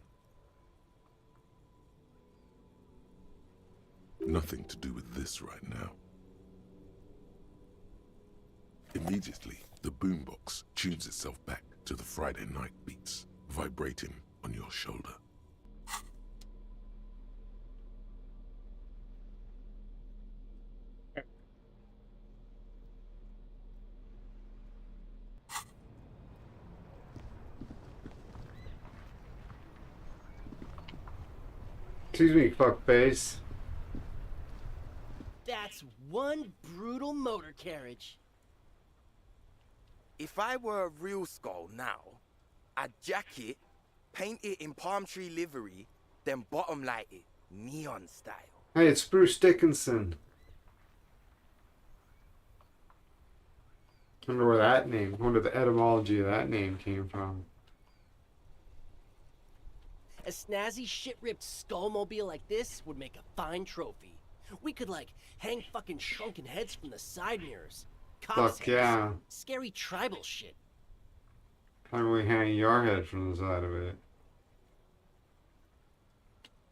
Speaker 3: Nothing to do with this right now. Immediately, the boombox tunes itself back to the Friday night beats, vibrating on your shoulder.
Speaker 1: Excuse me, fuckface.
Speaker 11: That's one brutal motor carriage.
Speaker 19: If I were a real skull now, I'd jack it, paint it in palm tree livery, then bottom light it, neon style.
Speaker 1: Hey, it's Bruce Dickinson. I wonder where that name, I wonder the etymology of that name came from.
Speaker 20: A snazzy, shit-ripped skullmobile like this would make a fine trophy. We could, like, hang fucking shrunken heads from the side mirrors. Cops'
Speaker 1: Fuck
Speaker 20: heads.
Speaker 1: yeah.
Speaker 20: Scary tribal shit.
Speaker 1: How do we hang your head from the side of it?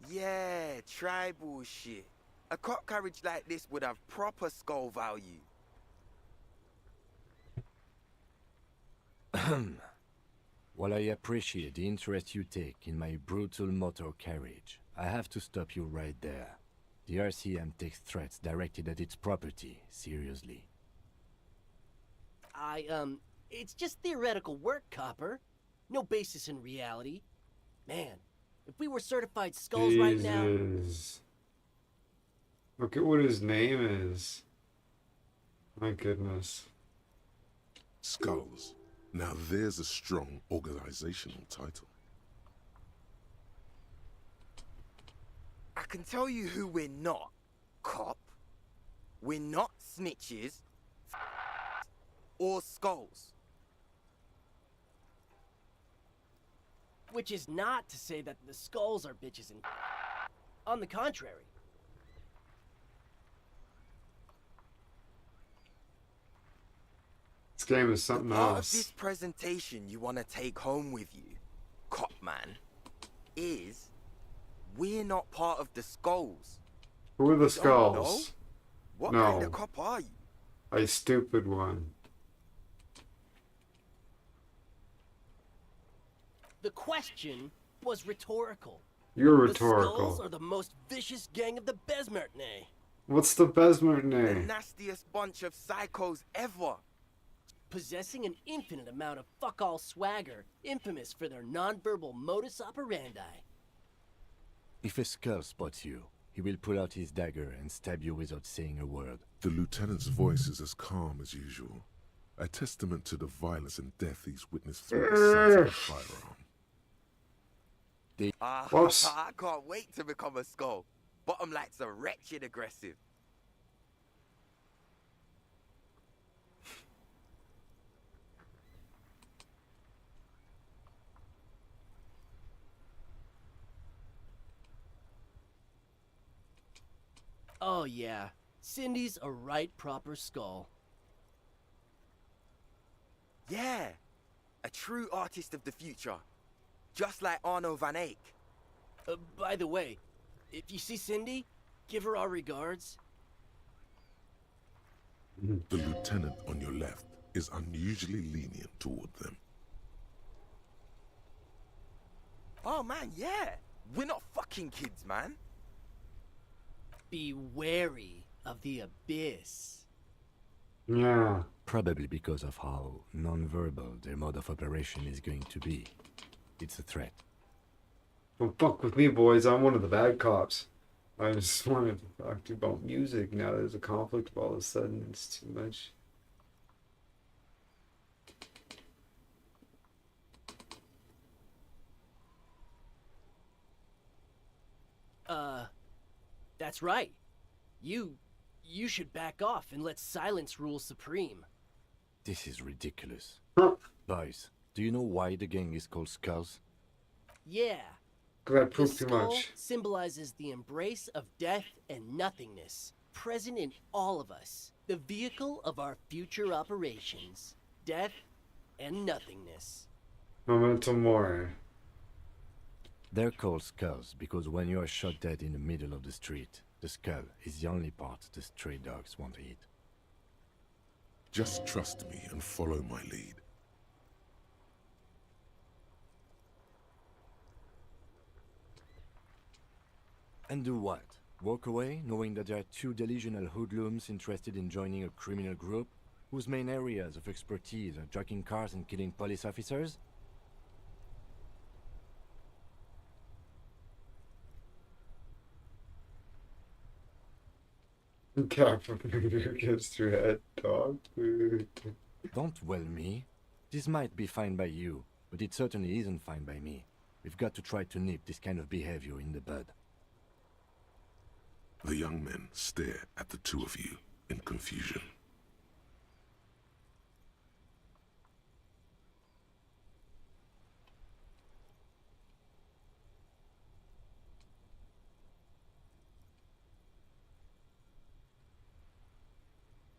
Speaker 19: Yeah, tribal shit. A cop carriage like this would have proper skull value.
Speaker 10: While I appreciate the interest you take in my brutal motor carriage, I have to stop you right there. The RCM takes threats directed at its property seriously.
Speaker 20: It's just theoretical work, Copper. No basis in reality. Man, if we were certified skulls right now...
Speaker 1: Jesus. Look at what his name is. My goodness.
Speaker 3: Skulls. Now there's a strong organizational title.
Speaker 19: I can tell you who we're not, cop. We're not snitches or skulls.
Speaker 20: Which is not to say that the skulls are bitches and... On the contrary.
Speaker 1: This game is something
Speaker 19: Part of
Speaker 1: else.
Speaker 19: this presentation you want to take home with you, cop man, is we're not part of the skulls.
Speaker 1: Who are the
Speaker 19: Don't know?
Speaker 1: skulls?
Speaker 19: What
Speaker 1: No.
Speaker 19: kind of cop are you?
Speaker 1: A stupid one.
Speaker 20: The question was rhetorical.
Speaker 1: You're
Speaker 20: The
Speaker 1: rhetorical.
Speaker 20: skulls are the most vicious gang of the Besmertne.
Speaker 1: What's the Besmer
Speaker 19: The
Speaker 1: name?
Speaker 19: nastiest bunch of psychos ever.
Speaker 20: Possessing an infinite amount of fuck-all swagger, infamous for their non-verbal modus operandi.
Speaker 10: If a skull spots you, he will pull out his dagger and stab you without saying a word.
Speaker 3: The lieutenant's voice is as calm as usual, a testament to the violence and death he's witnessed through the sight of a firearm.
Speaker 1: Whoops.
Speaker 19: I can't wait to become a skull. Bottom lights are wretched aggressive.
Speaker 20: Oh yeah, Cindy's a right proper skull.
Speaker 19: Yeah, a true artist of the future. Just like Arno van Eyck.
Speaker 20: By the way, if you see Cindy, give her our regards.
Speaker 3: The lieutenant on your left is unusually lenient toward them.
Speaker 19: Oh man, yeah. We're not fucking kids, man.
Speaker 20: Be wary of the abyss.
Speaker 1: Yeah.
Speaker 10: Probably because of how non-verbal their mode of operation is going to be. It's a threat.
Speaker 1: Don't fuck with me, boys. I'm one of the bad cops. I just wanted to talk to you about music. Now there's a conflict all of a sudden. It's too much.
Speaker 20: That's right. You should back off and let silence rule supreme.
Speaker 10: This is ridiculous. Boys, do you know why the gang is called Skulls?
Speaker 20: Yeah.
Speaker 1: Cause I
Speaker 20: The
Speaker 1: pooped too
Speaker 20: skull
Speaker 1: much.
Speaker 20: symbolizes the embrace of death and nothingness, present in all of us. The vehicle of our future operations. Death and nothingness.
Speaker 1: Memento Mori.
Speaker 10: They're called skulls because when you are shot dead in the middle of the street, the skull is the only part the stray dogs want to eat.
Speaker 3: Just trust me and follow my lead.
Speaker 10: And do what? Walk away knowing that there are two delusional hoodlums interested in joining a criminal group whose main areas of expertise are jacking cars and killing police officers?
Speaker 1: Caffeinator gets your head, dog.
Speaker 10: Don't well me. This might be fine by you, but it certainly isn't fine by me. We've got to try to nip this kind of behavior in the bud.
Speaker 3: The young men stare at the two of you in confusion.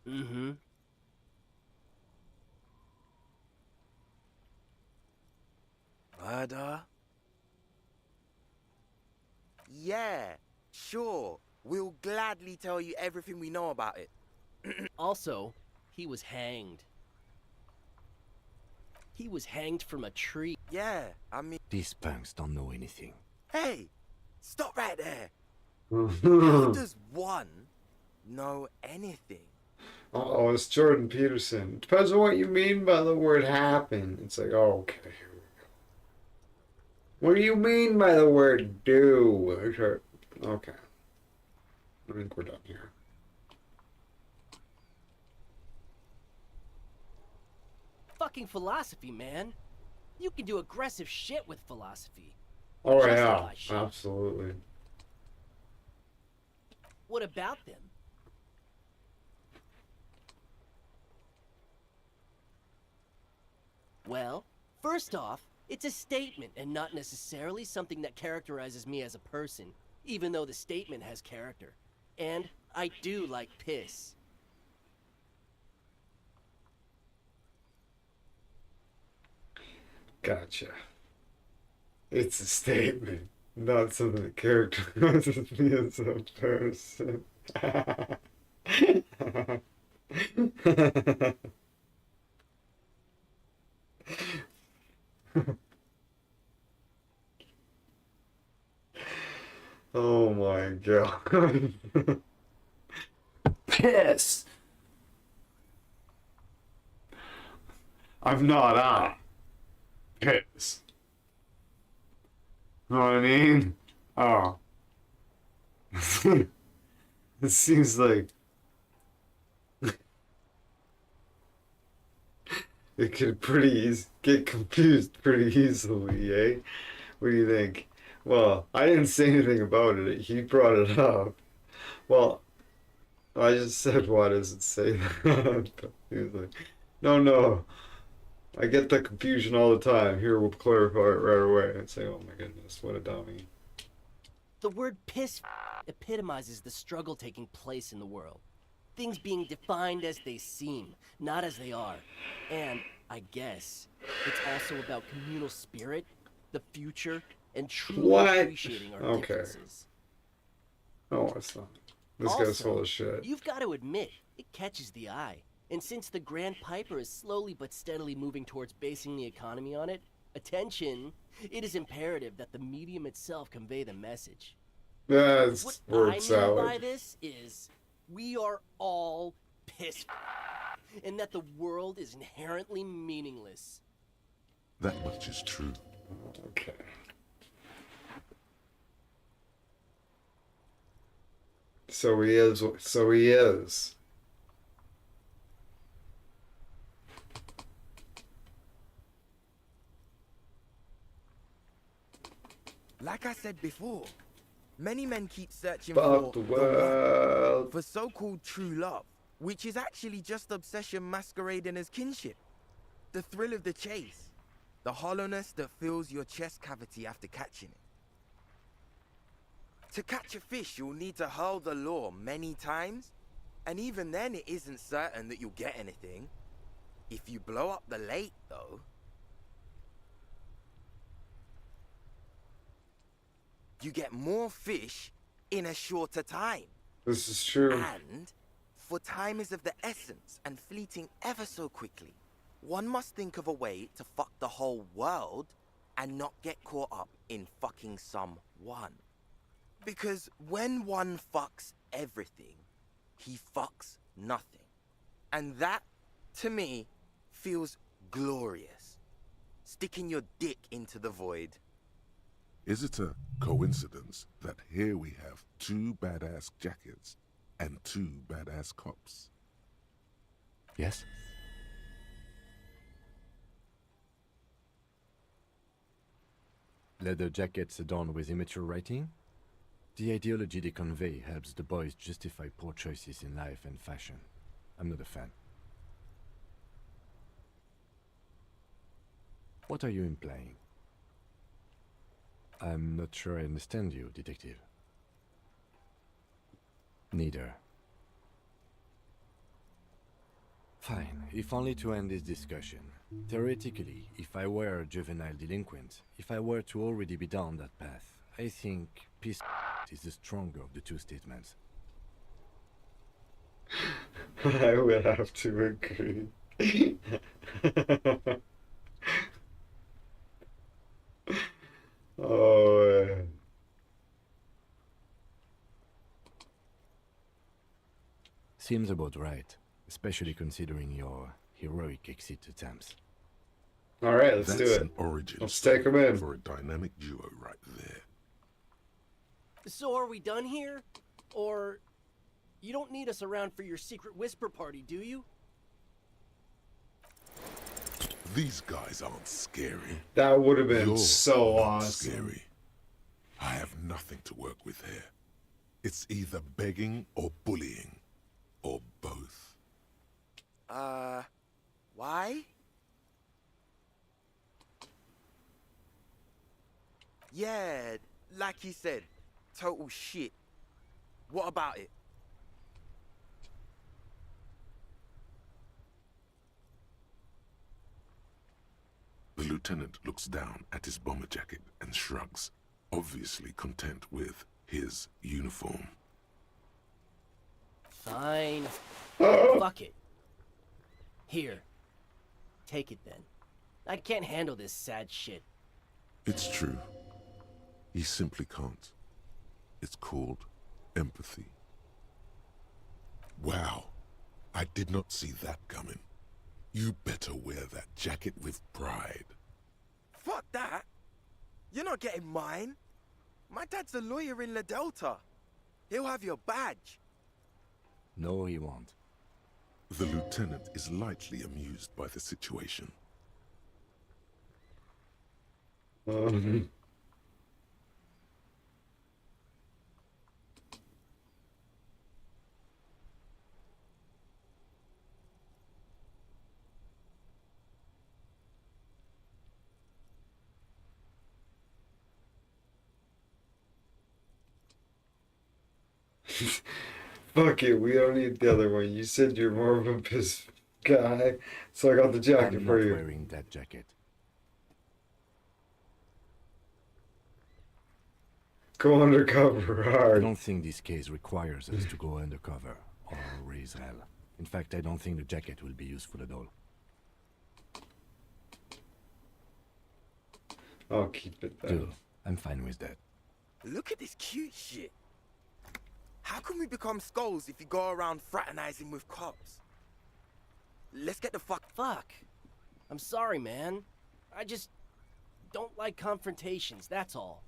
Speaker 20: Mm-hmm.
Speaker 19: Murder? Yeah, sure. We'll gladly tell you everything we know about it.
Speaker 20: Also, he was hanged. He was hanged from a tree.
Speaker 19: Yeah, I mean...
Speaker 10: These punks don't know anything.
Speaker 19: Hey! Stop right there! How does one know anything?
Speaker 1: Oh, it's Jordan Peterson. Depends on what you mean by the word happen. It's like, oh, okay, here we go. What do you mean by the word do? Okay. I think we're done here.
Speaker 20: Fucking philosophy, man. You can do aggressive shit with philosophy.
Speaker 1: Oh, yeah.
Speaker 20: Justify shit.
Speaker 1: Absolutely.
Speaker 20: What about them? Well, first off, it's a statement and not necessarily something that characterizes me as a person, even though the statement has character. And I do like piss.
Speaker 1: Gotcha. It's a statement, not something that characterizes me as a person. Oh my god. Piss! I'm not on. Piss. Know what I mean? Oh. It seems like it could get confused pretty easily, eh? What do you think? Well, I didn't say anything about it. He brought it up. Well, I just said, why does it say that? But he was like, no. I get the confusion all the time. Here, we'll clarify it right away. I'd say, oh my goodness, what a dummy.
Speaker 20: The word piss epitomizes the struggle taking place in the world. Things being defined as they seem, not as they are. And, I guess, it's also about communal spirit, the future, and truly appreciating our differences.
Speaker 1: No, it's not. This guy's full of shit.
Speaker 20: You've got to admit, it catches the eye. And since the Grand Piper is slowly but steadily moving towards basing the economy on it, attention, it is imperative that the medium itself convey the message.
Speaker 1: Yeah, it's
Speaker 20: what
Speaker 1: word
Speaker 20: I mean
Speaker 1: salad.
Speaker 20: by this is, we are all pissed, and that the world is inherently meaningless.
Speaker 3: That much is true.
Speaker 1: Okay. So he is.
Speaker 19: Like I said before, many men keep searching
Speaker 1: Fuck
Speaker 19: for
Speaker 1: the world.
Speaker 19: for so-called true love, which is actually just obsession masquerading as kinship. The thrill of the chase, the hollowness that fills your chest cavity after catching it. To catch a fish, you'll need to hurl the lure many times, and even then it isn't certain that you'll get anything. If you blow up the lake, though, you get more fish in a shorter time.
Speaker 1: This is true.
Speaker 19: And, for time is of the essence and fleeting ever so quickly, one must think of a way to fuck the whole world and not get caught up in fucking someone. Because when one fucks everything, he fucks nothing. And that, to me, feels glorious. Sticking your dick into the void.
Speaker 3: Is it a coincidence that here we have two badass jackets and two badass cops?
Speaker 10: Yes? Leather jackets adorned with immature writing? The ideology they convey helps the boys justify poor choices in life and fashion. I'm not a fan. What are you implying? I'm not sure I understand you, Detective. Neither. Fine, if only to end this discussion. Theoretically, if I were a juvenile delinquent, if I were to already be down that path, I think peace is the stronger of the two statements.
Speaker 1: I would have to agree. Oh, man.
Speaker 10: Seems about right, especially considering your heroic exit attempts.
Speaker 1: All right, let's
Speaker 3: That's
Speaker 1: do it.
Speaker 3: an origin
Speaker 1: Let's
Speaker 3: story
Speaker 1: take him in.
Speaker 3: for a dynamic duo right there.
Speaker 20: So are we done here? Or you don't need us around for your secret whisper party, do you?
Speaker 3: These guys aren't scary.
Speaker 1: That would have been
Speaker 3: You're
Speaker 1: so
Speaker 3: not
Speaker 1: awesome.
Speaker 3: Scary. I have nothing to work with here. It's either begging or bullying, or both.
Speaker 19: Why? Yeah, like he said, total shit. What about it?
Speaker 3: The lieutenant looks down at his bomber jacket and shrugs, obviously content with his uniform.
Speaker 20: Fine. Fuck it. Here. Take it then. I can't handle this sad shit.
Speaker 3: It's true. He simply can't. It's called empathy. Wow. I did not see that coming. You better wear that jacket with pride.
Speaker 19: Fuck that. You're not getting mine. My dad's a lawyer in La Delta. He'll have your badge.
Speaker 10: No, he won't.
Speaker 3: The lieutenant is lightly amused by the situation.
Speaker 1: Fuck it, we don't need the other one. You said you're more of a piss guy, so I got the jacket
Speaker 10: I'm
Speaker 1: for
Speaker 10: not
Speaker 1: you.
Speaker 10: wearing that jacket.
Speaker 1: Go undercover,
Speaker 10: I
Speaker 1: hard.
Speaker 10: don't think this case requires us to go undercover or raise hell. In fact, I don't think the jacket will be useful at all.
Speaker 1: I'll keep it then.
Speaker 10: Dude, I'm fine with that.
Speaker 19: Look at this cute shit. How can we become skulls if you go around fraternizing with cops? Let's get the
Speaker 20: Fuck. I'm sorry, man. I just don't like confrontations, that's all.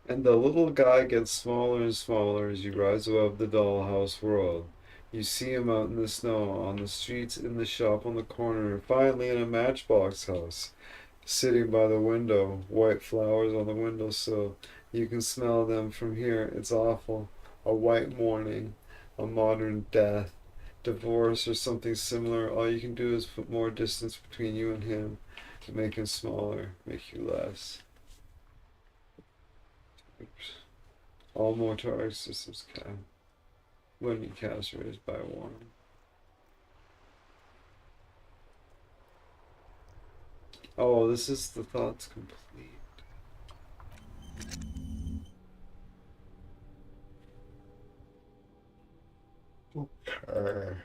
Speaker 1: And the little guy gets smaller and smaller as you rise above the dollhouse world. You see him out in the snow, on the streets, in the shop on the corner, and finally in a matchbox house. Sitting by the window, white flowers on the windowsill. You can smell them from here. It's awful. A white morning, a modern death, divorce, or something similar. All you can do is put more distance between you and him, to make him smaller, make you less. Oops. All motor systems can. When you cast raised by one. Oh, this is the thoughts complete. Okay.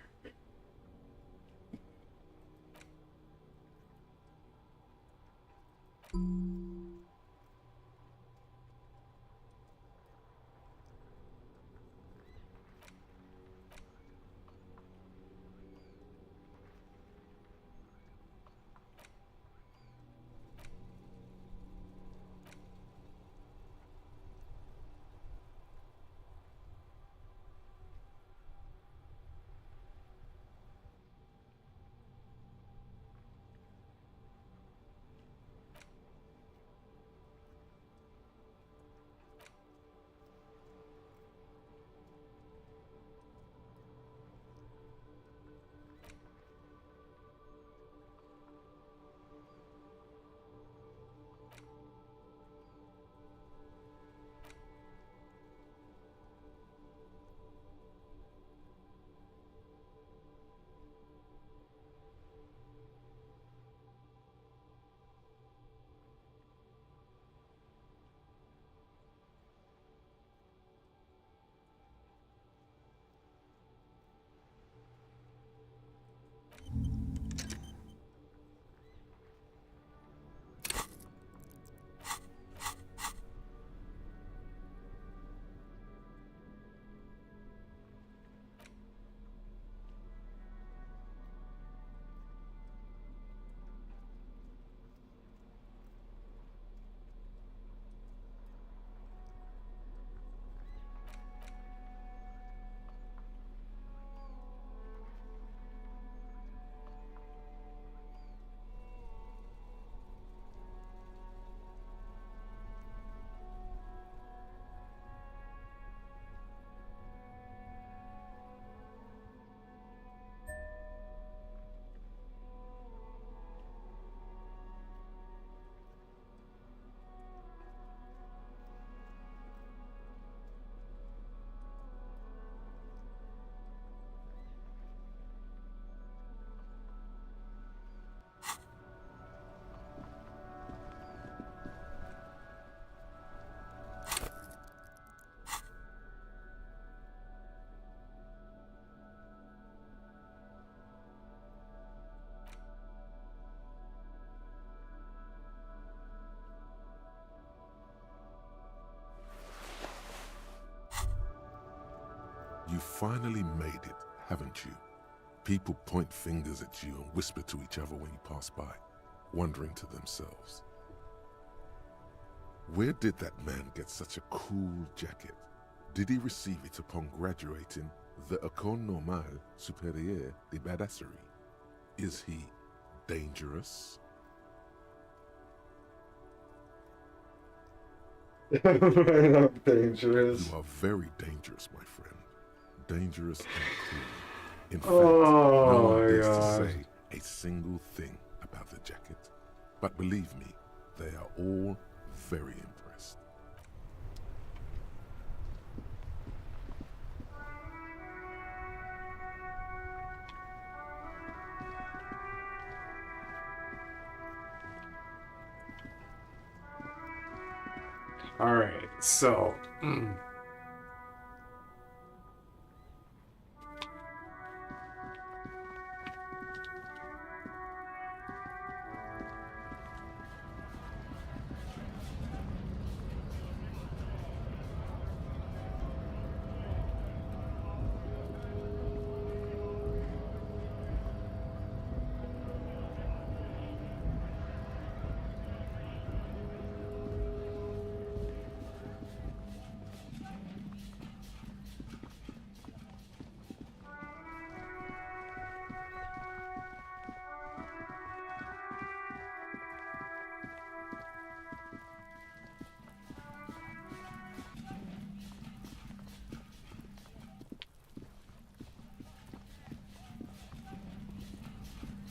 Speaker 3: finally made it, haven't you? People point fingers at you and whisper to each other when you pass by, wondering to themselves, where did that man get such a cool jacket? Did he receive it upon graduating the École Normale Supérieure de Badasserie? Is he dangerous?
Speaker 1: Not dangerous.
Speaker 3: You are very dangerous, my friend. Dangerous and cruel. In fact,
Speaker 1: Oh
Speaker 3: no one
Speaker 1: my
Speaker 3: dares
Speaker 1: God.
Speaker 3: to say a single thing about the jacket. But believe me, they are all very impressed.
Speaker 1: All right, so.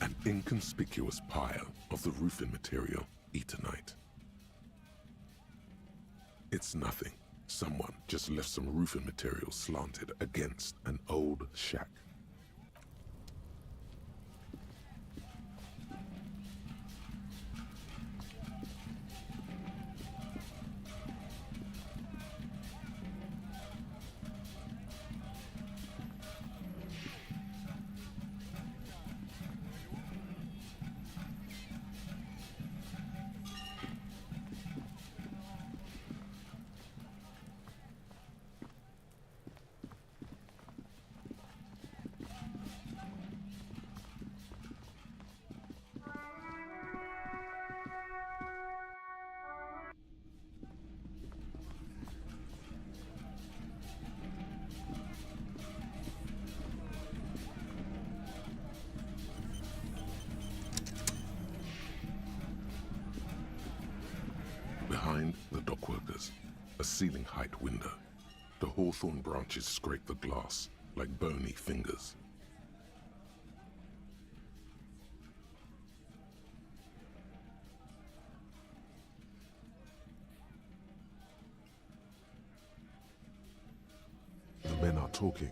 Speaker 3: An inconspicuous pile of the roofing material, Eternite. It's nothing. Someone just left some roofing material slanted against an old shack. Behind the dockworkers, a ceiling height window. The hawthorn branches scrape the glass like bony fingers. The men are talking,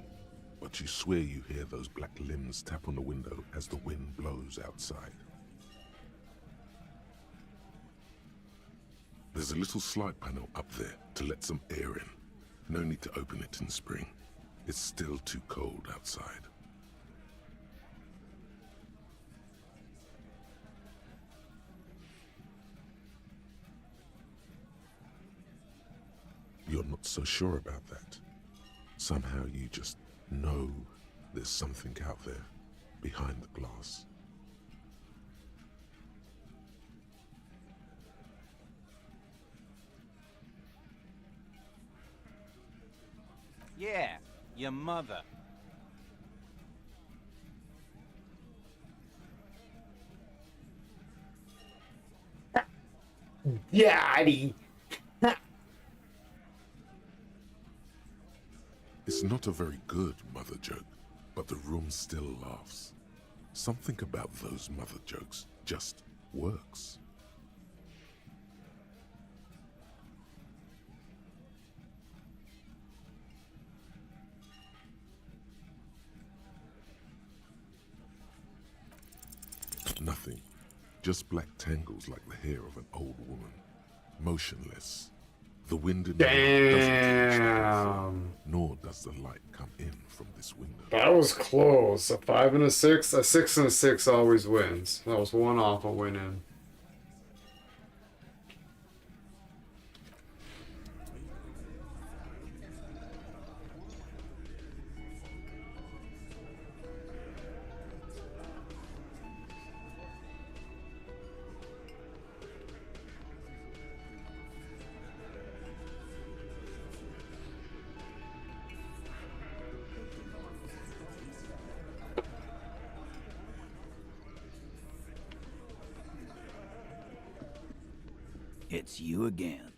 Speaker 3: but you swear you hear those black limbs tap on the window as the wind blows outside. There's a little slide panel up there to let some air in. No need to open it in spring. It's still too cold outside. You're not so sure about that. Somehow you just know there's something out there behind the glass.
Speaker 21: Yeah, your mother.
Speaker 1: Daddy!
Speaker 3: It's not a very good mother joke, but the room still laughs. Something about those mother jokes just works. Nothing. Just black tangles like the hair of an old woman. Motionless. The wind in the room doesn't touch
Speaker 1: Damn.
Speaker 3: nor does the light come in from this window.
Speaker 1: That was close. A 5 and a 6. A 6 and a 6 always wins. That was one off a win in.
Speaker 15: It's you again.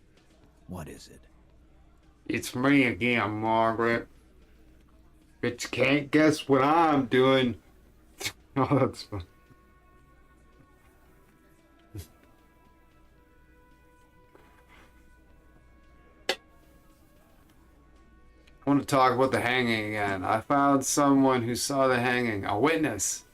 Speaker 15: What is it?
Speaker 1: It's me again, Margaret. But you can't guess what I'm doing. Oh, that's fun. I want to talk about the hanging again. I found someone who saw the hanging, a witness.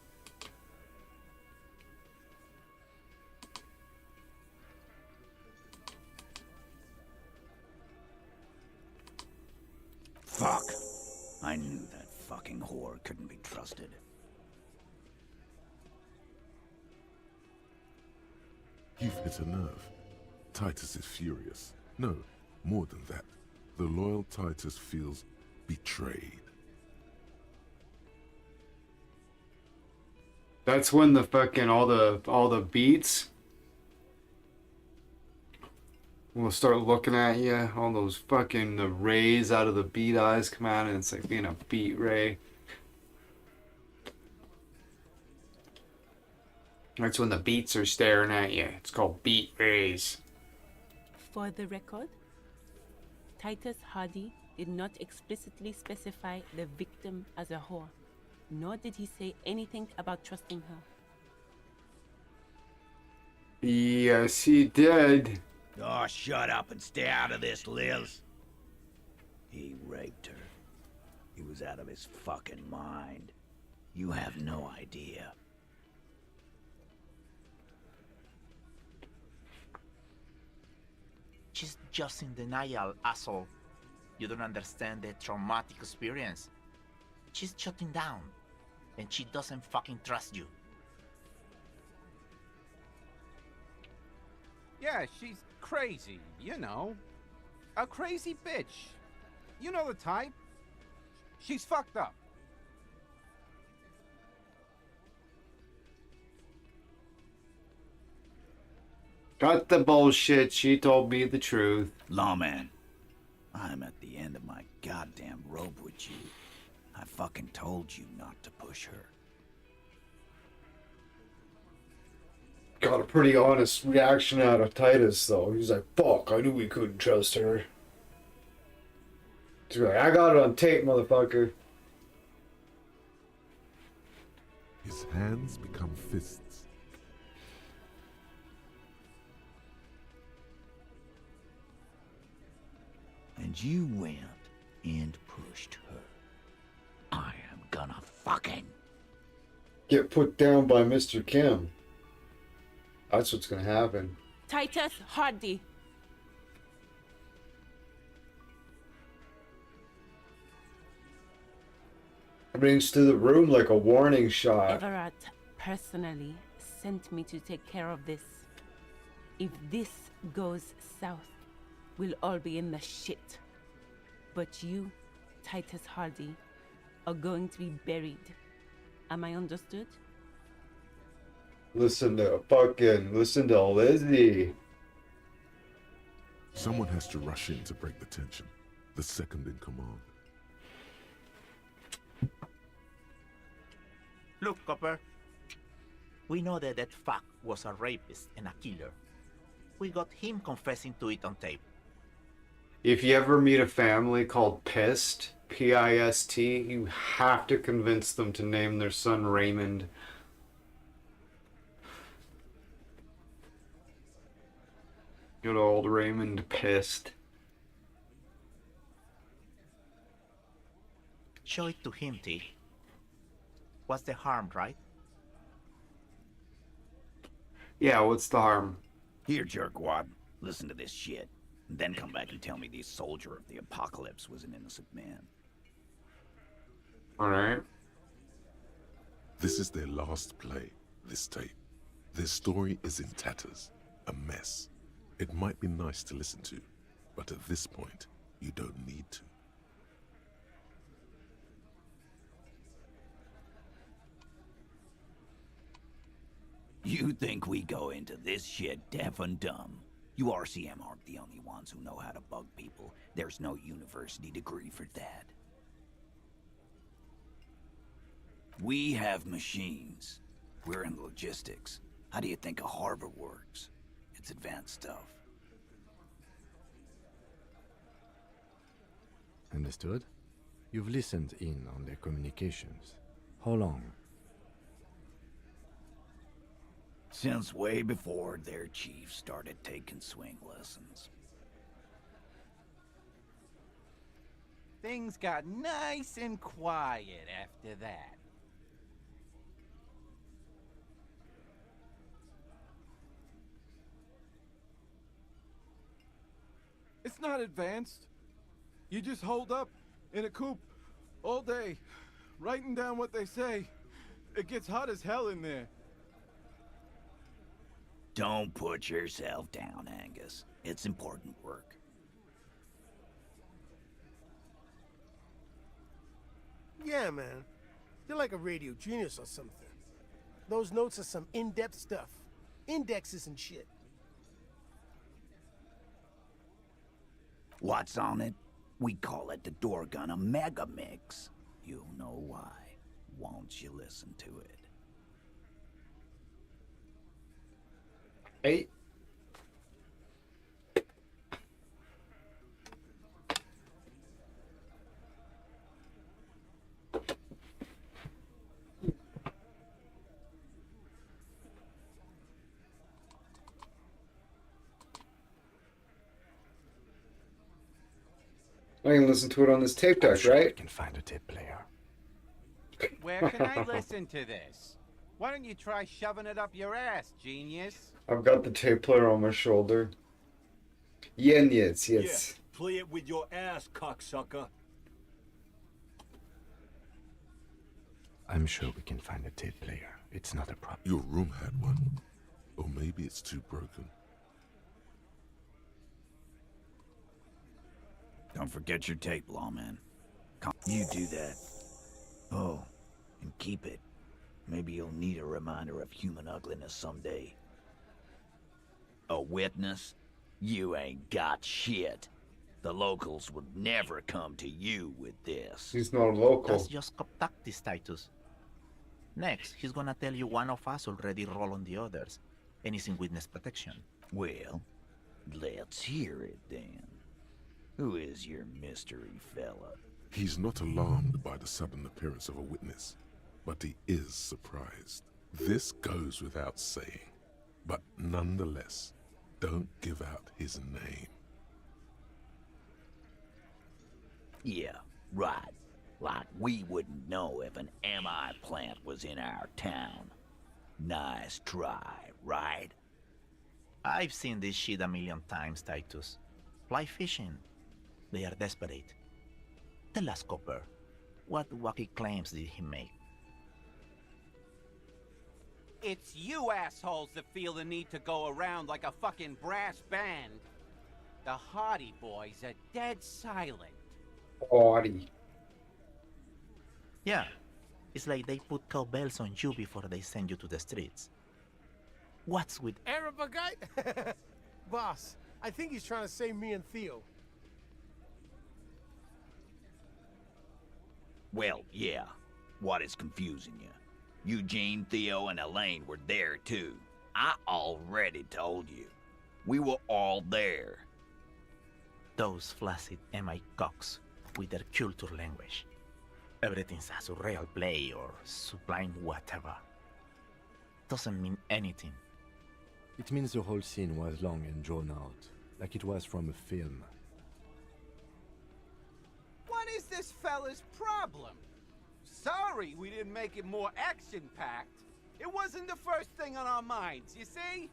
Speaker 15: Fuck. I knew that fucking whore couldn't be trusted.
Speaker 3: You've hit a nerve. Titus is furious. No, more than that. The loyal Titus feels betrayed.
Speaker 1: That's when the fucking all the beats will start looking at you. All those fucking the rays out of the beat eyes come out, and it's like being a beat ray. That's when the beats are staring at you. It's called beat rays.
Speaker 21: For the record, Titus Hardy did not explicitly specify the victim as a whore, nor did he say anything about trusting her.
Speaker 1: Yes, he did.
Speaker 15: Oh, shut up and stay out of this, Liz. He raped her. He was out of his fucking mind. You have no idea.
Speaker 22: She's just in denial, asshole. You don't understand the traumatic experience. She's shutting down, and she doesn't fucking trust you.
Speaker 23: Yeah, she's crazy, you know. A crazy bitch. You know the type. She's fucked up.
Speaker 1: Cut the bullshit. She told me the truth.
Speaker 15: Lawman, I'm at the end of my goddamn rope with you. I fucking told you not to push her.
Speaker 1: Got a pretty honest reaction out of Titus, though. He's like, fuck, I knew we couldn't trust her. He's like, I got it on tape, motherfucker.
Speaker 3: His hands become fists.
Speaker 15: And you went and pushed her. I am gonna fucking...
Speaker 1: Get put down by Mr. Kim. That's what's gonna happen.
Speaker 21: Titus Hardy.
Speaker 1: Brings to the room like a warning shot.
Speaker 21: Everett personally sent me to take care of this. If this goes south, we'll all be in the shit. But you, Titus Hardy, are going to be buried. Am I understood?
Speaker 1: Listen to Lizzie.
Speaker 3: Someone has to rush in to break the tension. The second in command.
Speaker 22: Look, Copper. We know that fuck was a rapist and a killer. We got him confessing to it on tape.
Speaker 1: If you ever meet a family called Pissed, P-I-S-T, you have to convince them to name their son Raymond. Good old Raymond Pissed.
Speaker 22: Show it to him, T. What's the harm, right?
Speaker 1: Yeah, what's the harm?
Speaker 15: Here, jerkwad. Listen to this shit. And then come back and tell me the soldier of the apocalypse was an innocent man.
Speaker 1: Alright.
Speaker 3: This is their last play, this tape. Their story is in tatters, a mess. It might be nice to listen to, but at this point, you don't need to.
Speaker 15: You think we go into this shit deaf and dumb? You RCM aren't the only ones who know how to bug people. There's no university degree for that. We have machines. We're in logistics. How do you think a harbor works? It's advanced stuff.
Speaker 10: Understood? You've listened in on their communications. How long?
Speaker 15: Since way before their chief started taking swing lessons.
Speaker 23: Things got nice and quiet after that.
Speaker 2: It's not advanced. You just hold up in a coop all day, writing down what they say. It gets hot as hell in there.
Speaker 15: Don't put yourself down, Angus. It's important work.
Speaker 8: Yeah, man. You're like a radio genius or something. Those notes are some in-depth stuff. Indexes and shit.
Speaker 15: What's on it? We call it the Dorgun Mega Mix. You'll know why once you listen to it.
Speaker 1: Hey. I can listen to it on this tape deck,
Speaker 10: Sure
Speaker 1: right?
Speaker 10: we can find a tape player.
Speaker 23: Where can I listen to this? Why don't you try shoving it up your ass, genius?
Speaker 1: I've got the tape player on my shoulder. Yes.
Speaker 5: Yeah, play it with your ass, cocksucker.
Speaker 10: I'm sure we can find a tape player. It's not a problem.
Speaker 3: Your room had one. Or maybe it's too broken.
Speaker 15: Don't forget your tape, lawman. You do that. Oh, and keep it. Maybe you'll need a reminder of human ugliness someday. A witness? You ain't got shit. The locals would never come to you with this.
Speaker 1: He's not a local.
Speaker 22: That's just tactics, Titus. Next, he's gonna tell you one of us already rolled on the others, and he's in witness protection.
Speaker 15: Well, let's hear it then. Who is your mystery fella?
Speaker 3: He's not alarmed by the sudden appearance of a witness, but he is surprised. This goes without saying, but nonetheless, don't give out his name.
Speaker 15: Yeah, right. Like we wouldn't know if an MI plant was in our town. Nice try, right?
Speaker 22: I've seen this shit a million times, Titus. Fly fishing. They are desperate. Tell us, Copper, what wacky claims did he make?
Speaker 23: It's you assholes that feel the need to go around like a fucking brass band. The Hardy Boys are dead silent.
Speaker 1: Hardy.
Speaker 22: Yeah, it's like they put cowbells on you before they send you to the streets. What's with...
Speaker 8: Arab guy? Boss, I think he's trying to save me and Theo.
Speaker 15: Well, yeah. What is confusing you? Eugene, Theo, and Elaine were there too. I already told you. We were all there.
Speaker 22: Those flaccid MI cocks with their culture language. Everything's a surreal play or sublime whatever. Doesn't mean anything.
Speaker 10: It means the whole scene was long and drawn out, like it was from a film.
Speaker 23: What is this fella's problem? Sorry we didn't make it more action-packed. It wasn't the first thing on our minds, you see?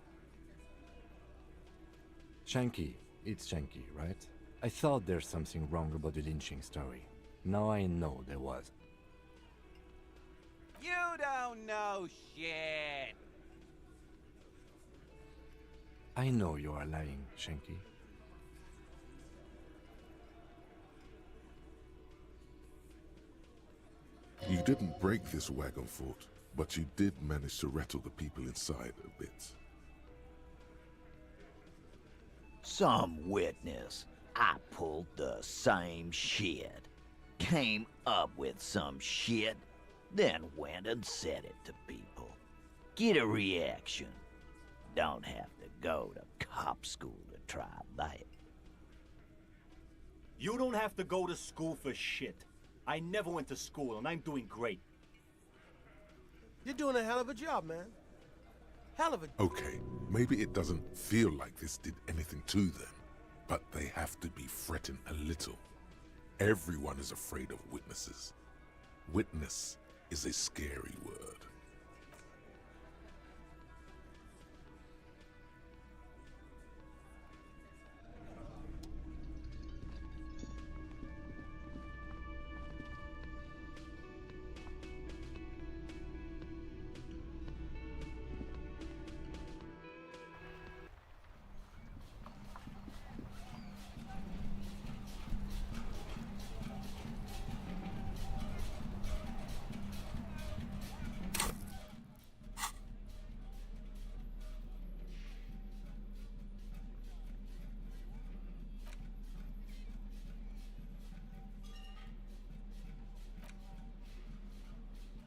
Speaker 10: Shanky. It's Shanky, right? I thought there's something wrong about the lynching story. Now I know there was.
Speaker 23: You don't know shit.
Speaker 10: I know you are lying, Shanky.
Speaker 3: You didn't break this wagon fort, but you did manage to rattle the people inside a bit.
Speaker 15: Some witness. I pulled the same shit. Came up with some shit, then went and said it to people. Get a reaction. Don't have to go to cop school to try that.
Speaker 5: You don't have to go to school for shit. I never went to school, and I'm doing great.
Speaker 8: You're doing a hell of a job, man. Hell of a...
Speaker 3: Okay, maybe it doesn't feel like this did anything to them, but they have to be fretting a little. Everyone is afraid of witnesses. Witness is a scary word.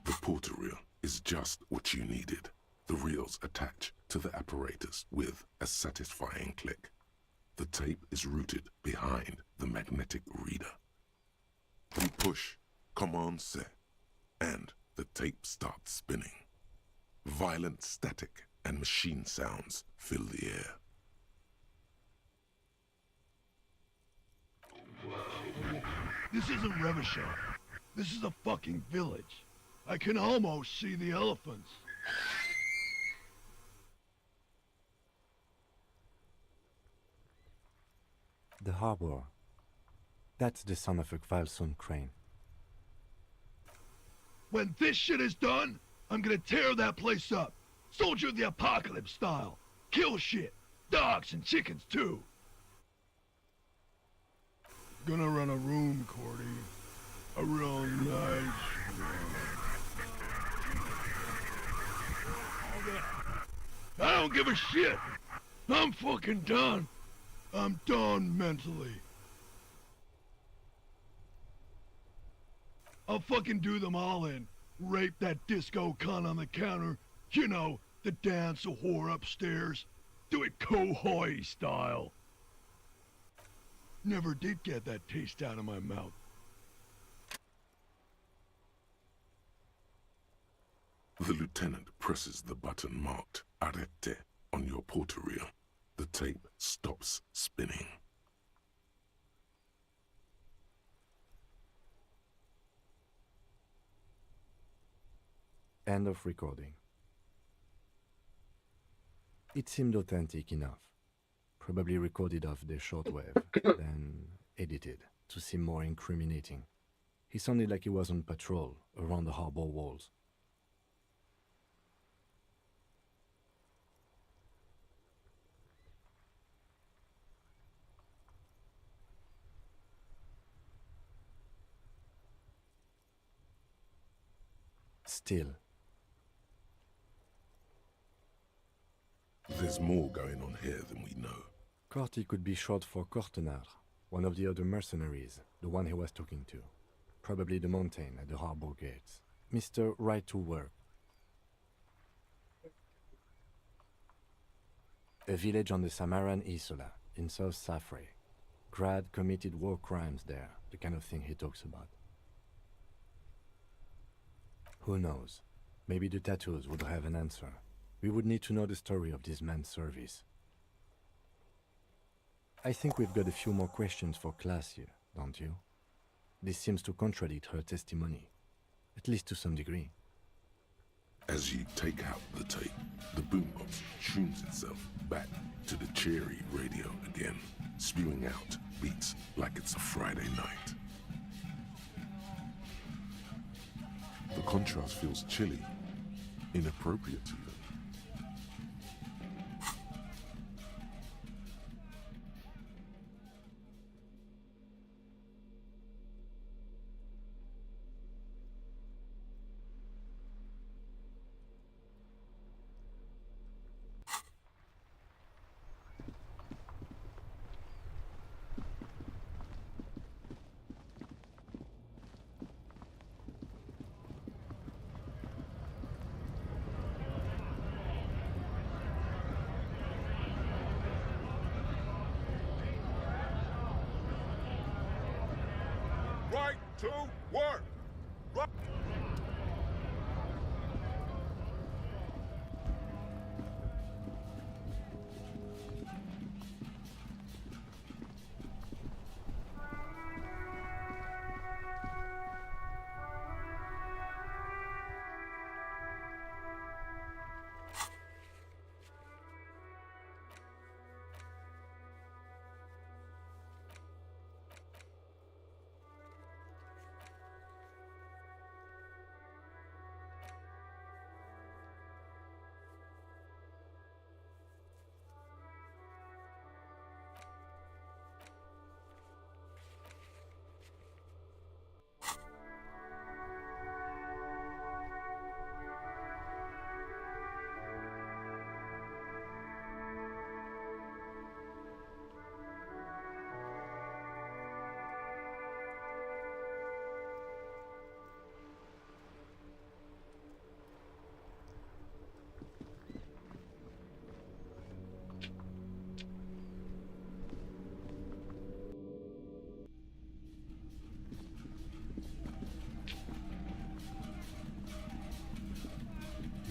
Speaker 3: The porter reel is just what you needed. The reels attach to the apparatus with a satisfying click. The tape is routed behind the magnetic reader. You push Command Set, and the tape starts spinning. Violent static and machine sounds fill the air.
Speaker 4: This isn't Revachol. This is a fucking village. I can almost see the elephants.
Speaker 10: The harbor. That's the son of a Kvalson crane.
Speaker 4: When this shit is done, I'm gonna tear that place up. Soldier of the Apocalypse style. Kill shit. Dogs and chickens too. Gonna run a room, Cordy. A real nice room. I don't give a shit. I'm fucking done. I'm done mentally. I'll fucking do them all in. Rape that disco cunt on the counter. You know, the dance a whore upstairs. Do it Kohoi style. Never did get that taste out of my mouth.
Speaker 3: The lieutenant presses the button marked Arrete on your porter reel. The tape stops spinning.
Speaker 10: End of recording. It seemed authentic enough. Probably recorded off the shortwave, then edited to seem more incriminating. He sounded like he was on patrol around the harbor walls. Still,
Speaker 3: there's more going on here than we know.
Speaker 10: Corty could be short for Cortenard, one of the other mercenaries, the one he was talking to. Probably the mountain at the harbor gates. Mr. Right to Work. A village on the Samaran Isola, in South Safre. Grad committed war crimes there, the kind of thing he talks about. Who knows? Maybe the tattoos would have an answer. We would need to know the story of this man's service. I think we've got a few more questions for class here, don't you? This seems to contradict her testimony, at least to some degree.
Speaker 3: As you take out the tape, the boombox tunes itself back to the cheery radio again, spewing out beats like it's a Friday night. The contrast feels chilly, inappropriate even. Right to work! Right.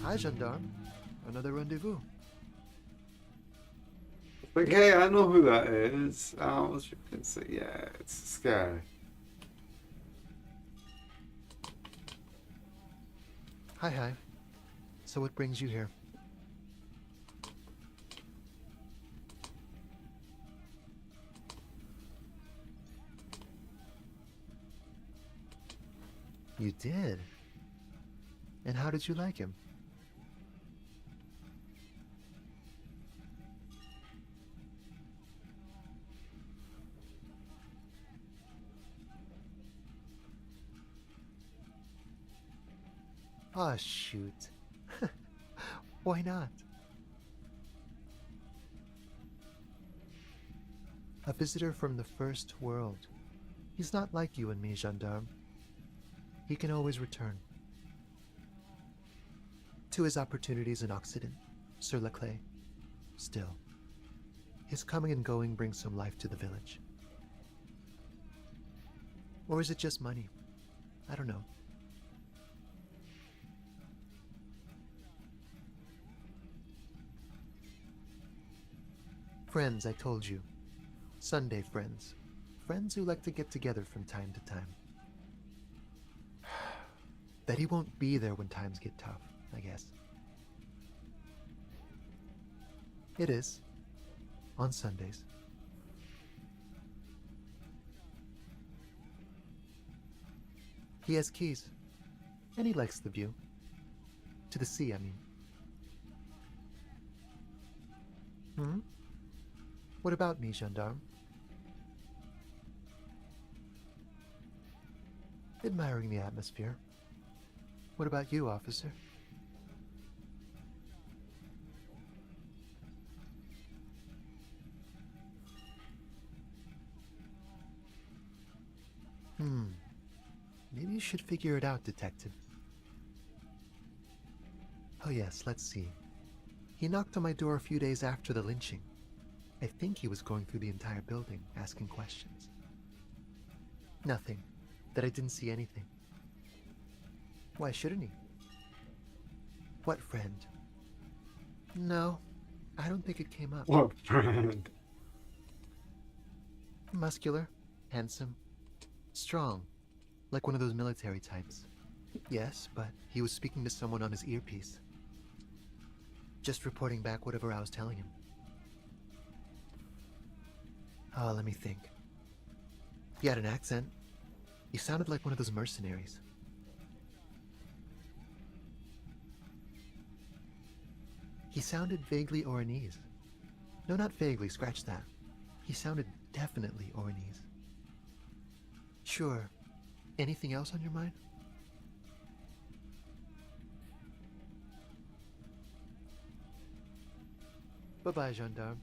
Speaker 6: Hi, gendarme. Another rendezvous.
Speaker 1: Like, hey, I know who that is. I was gonna say, yeah, it's this guy.
Speaker 6: Hi. So what brings you here? You did? And how did you like him? Ah, shoot. Why not? A visitor from the first world. He's not like you and me, gendarme. He can always return. To his opportunities in Occident, Sur la Clé. Still, his coming and going brings some life to the village. Or is it just money? I don't know. Friends, I told you. Sunday friends. Friends who like to get together from time to time. Bet he won't be there when times get tough, I guess. It is. On Sundays. He has keys. And he likes the view. To the sea, I mean. Hmm? What about me, gendarme? Admiring the atmosphere. What about you, officer? Maybe you should figure it out, detective. Oh yes, let's see. He knocked on my door a few days after the lynching. I think he was going through the entire building, asking questions. Nothing. That I didn't see anything. Why shouldn't he? What friend? No, I don't think it came up.
Speaker 1: What friend?
Speaker 6: Muscular, handsome, strong, like one of those military types. Yes, but he was speaking to someone on his earpiece. Just reporting back whatever I was telling him. Oh, let me think. He had an accent. He sounded like one of those mercenaries. He sounded vaguely Oranese. No, not vaguely, scratch that. He sounded definitely Oranese. Sure. Anything else on your mind? Bye-bye, gendarme.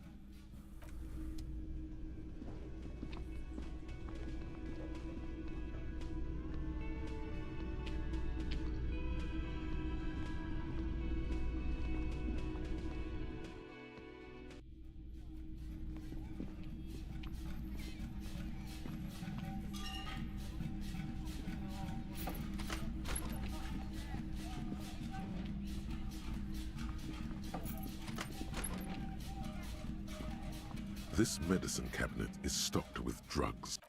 Speaker 3: This medicine cabinet is stocked with drugs.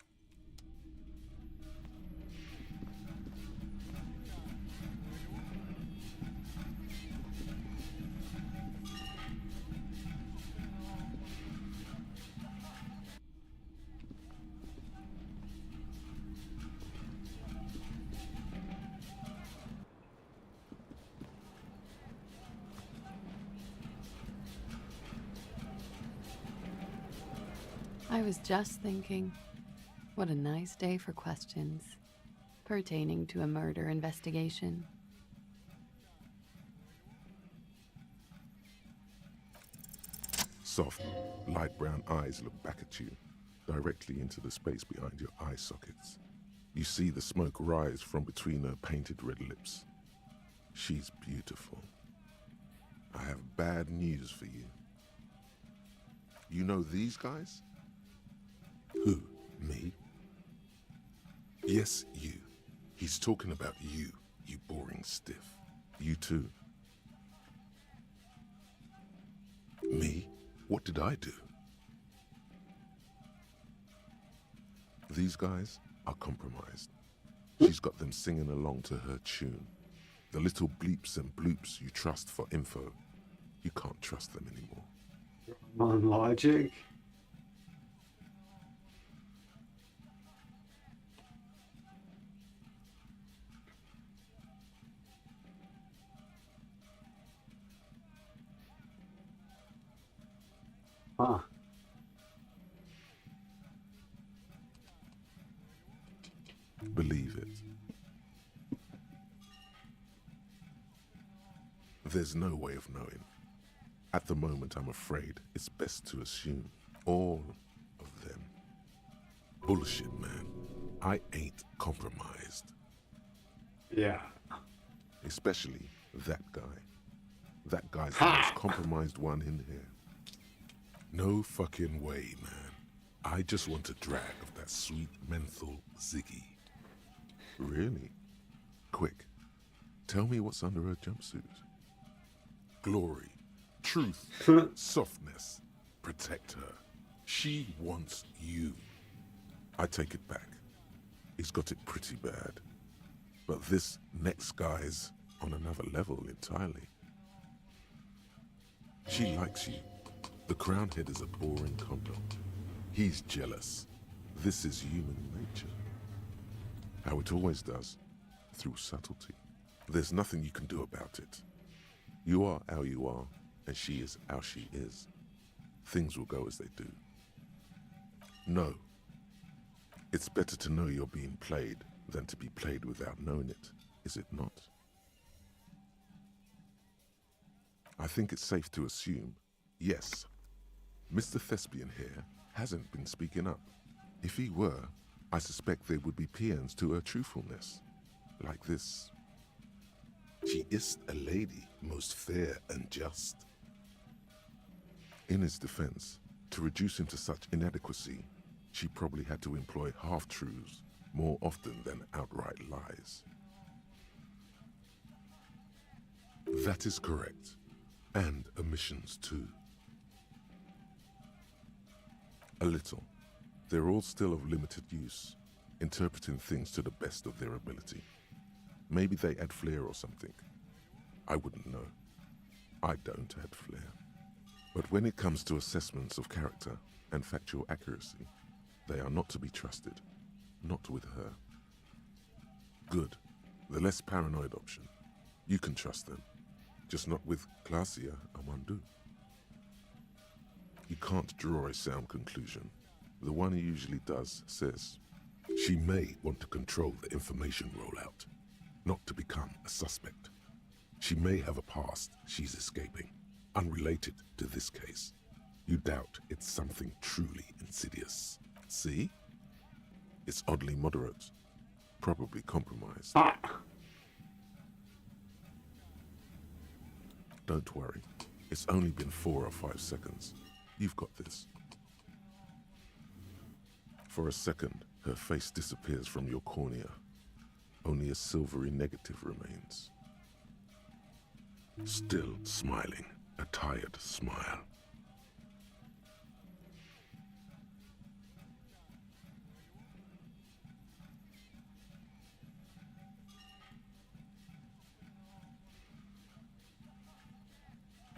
Speaker 7: I was just thinking, what a nice day for questions pertaining to a murder investigation.
Speaker 3: Soft, light brown eyes look back at you, directly into the space behind your eye sockets. You see the smoke rise from between her painted red lips. She's beautiful. I have bad news for you. You know these guys? Who? Me? Yes, you. He's talking about you, you boring stiff. You too. Me? What did I do? These guys are compromised. She's got them singing along to her tune. The little bleeps and bloops you trust for info, you can't trust them anymore.
Speaker 1: On logic? Huh.
Speaker 3: Believe it. There's no way of knowing. At the moment, I'm afraid it's best to assume all of them. Bullshit, man. I ain't compromised.
Speaker 1: Yeah.
Speaker 3: Especially that guy. That guy's the most compromised one in here. No fucking way, man. I just want a drag of that sweet menthol Ziggy. Really? Quick, tell me what's under her jumpsuit. Glory, truth, softness. Protect her. She wants you. I take it back. He's got it pretty bad. But this next guy's on another level entirely. She likes you. The crowned head is a boring condom. He's jealous. This is human nature. How it always does, through subtlety. There's nothing you can do about it. You are how you are, and she is how she is. Things will go as they do. No. It's better to know you're being played than to be played without knowing it, is it not? I think it's safe to assume, yes, Mr. Thespian here hasn't been speaking up. If he were, I suspect there would be paeans to her truthfulness. Like this. She is a lady, most fair and just. In his defense, to reduce him to such inadequacy, she probably had to employ half-truths more often than outright lies. That is correct. And omissions too. A little. They're all still of limited use, interpreting things to the best of their ability. Maybe they add flair or something. I wouldn't know. I don't add flair. But when it comes to assessments of character and factual accuracy, they are not to be trusted. Not with her. Good. The less paranoid option. You can trust them. Just not with Glacia Amandu. You can't draw a sound conclusion. The one he usually does says, she may want to control the information rollout, not to become a suspect. She may have a past she's escaping, unrelated to this case. You doubt it's something truly insidious. See? It's oddly moderate, probably compromised. Don't worry, it's only been 4 or 5 seconds. You've got this. For a second, her face disappears from your cornea. Only a silvery negative remains. Still smiling, a tired smile.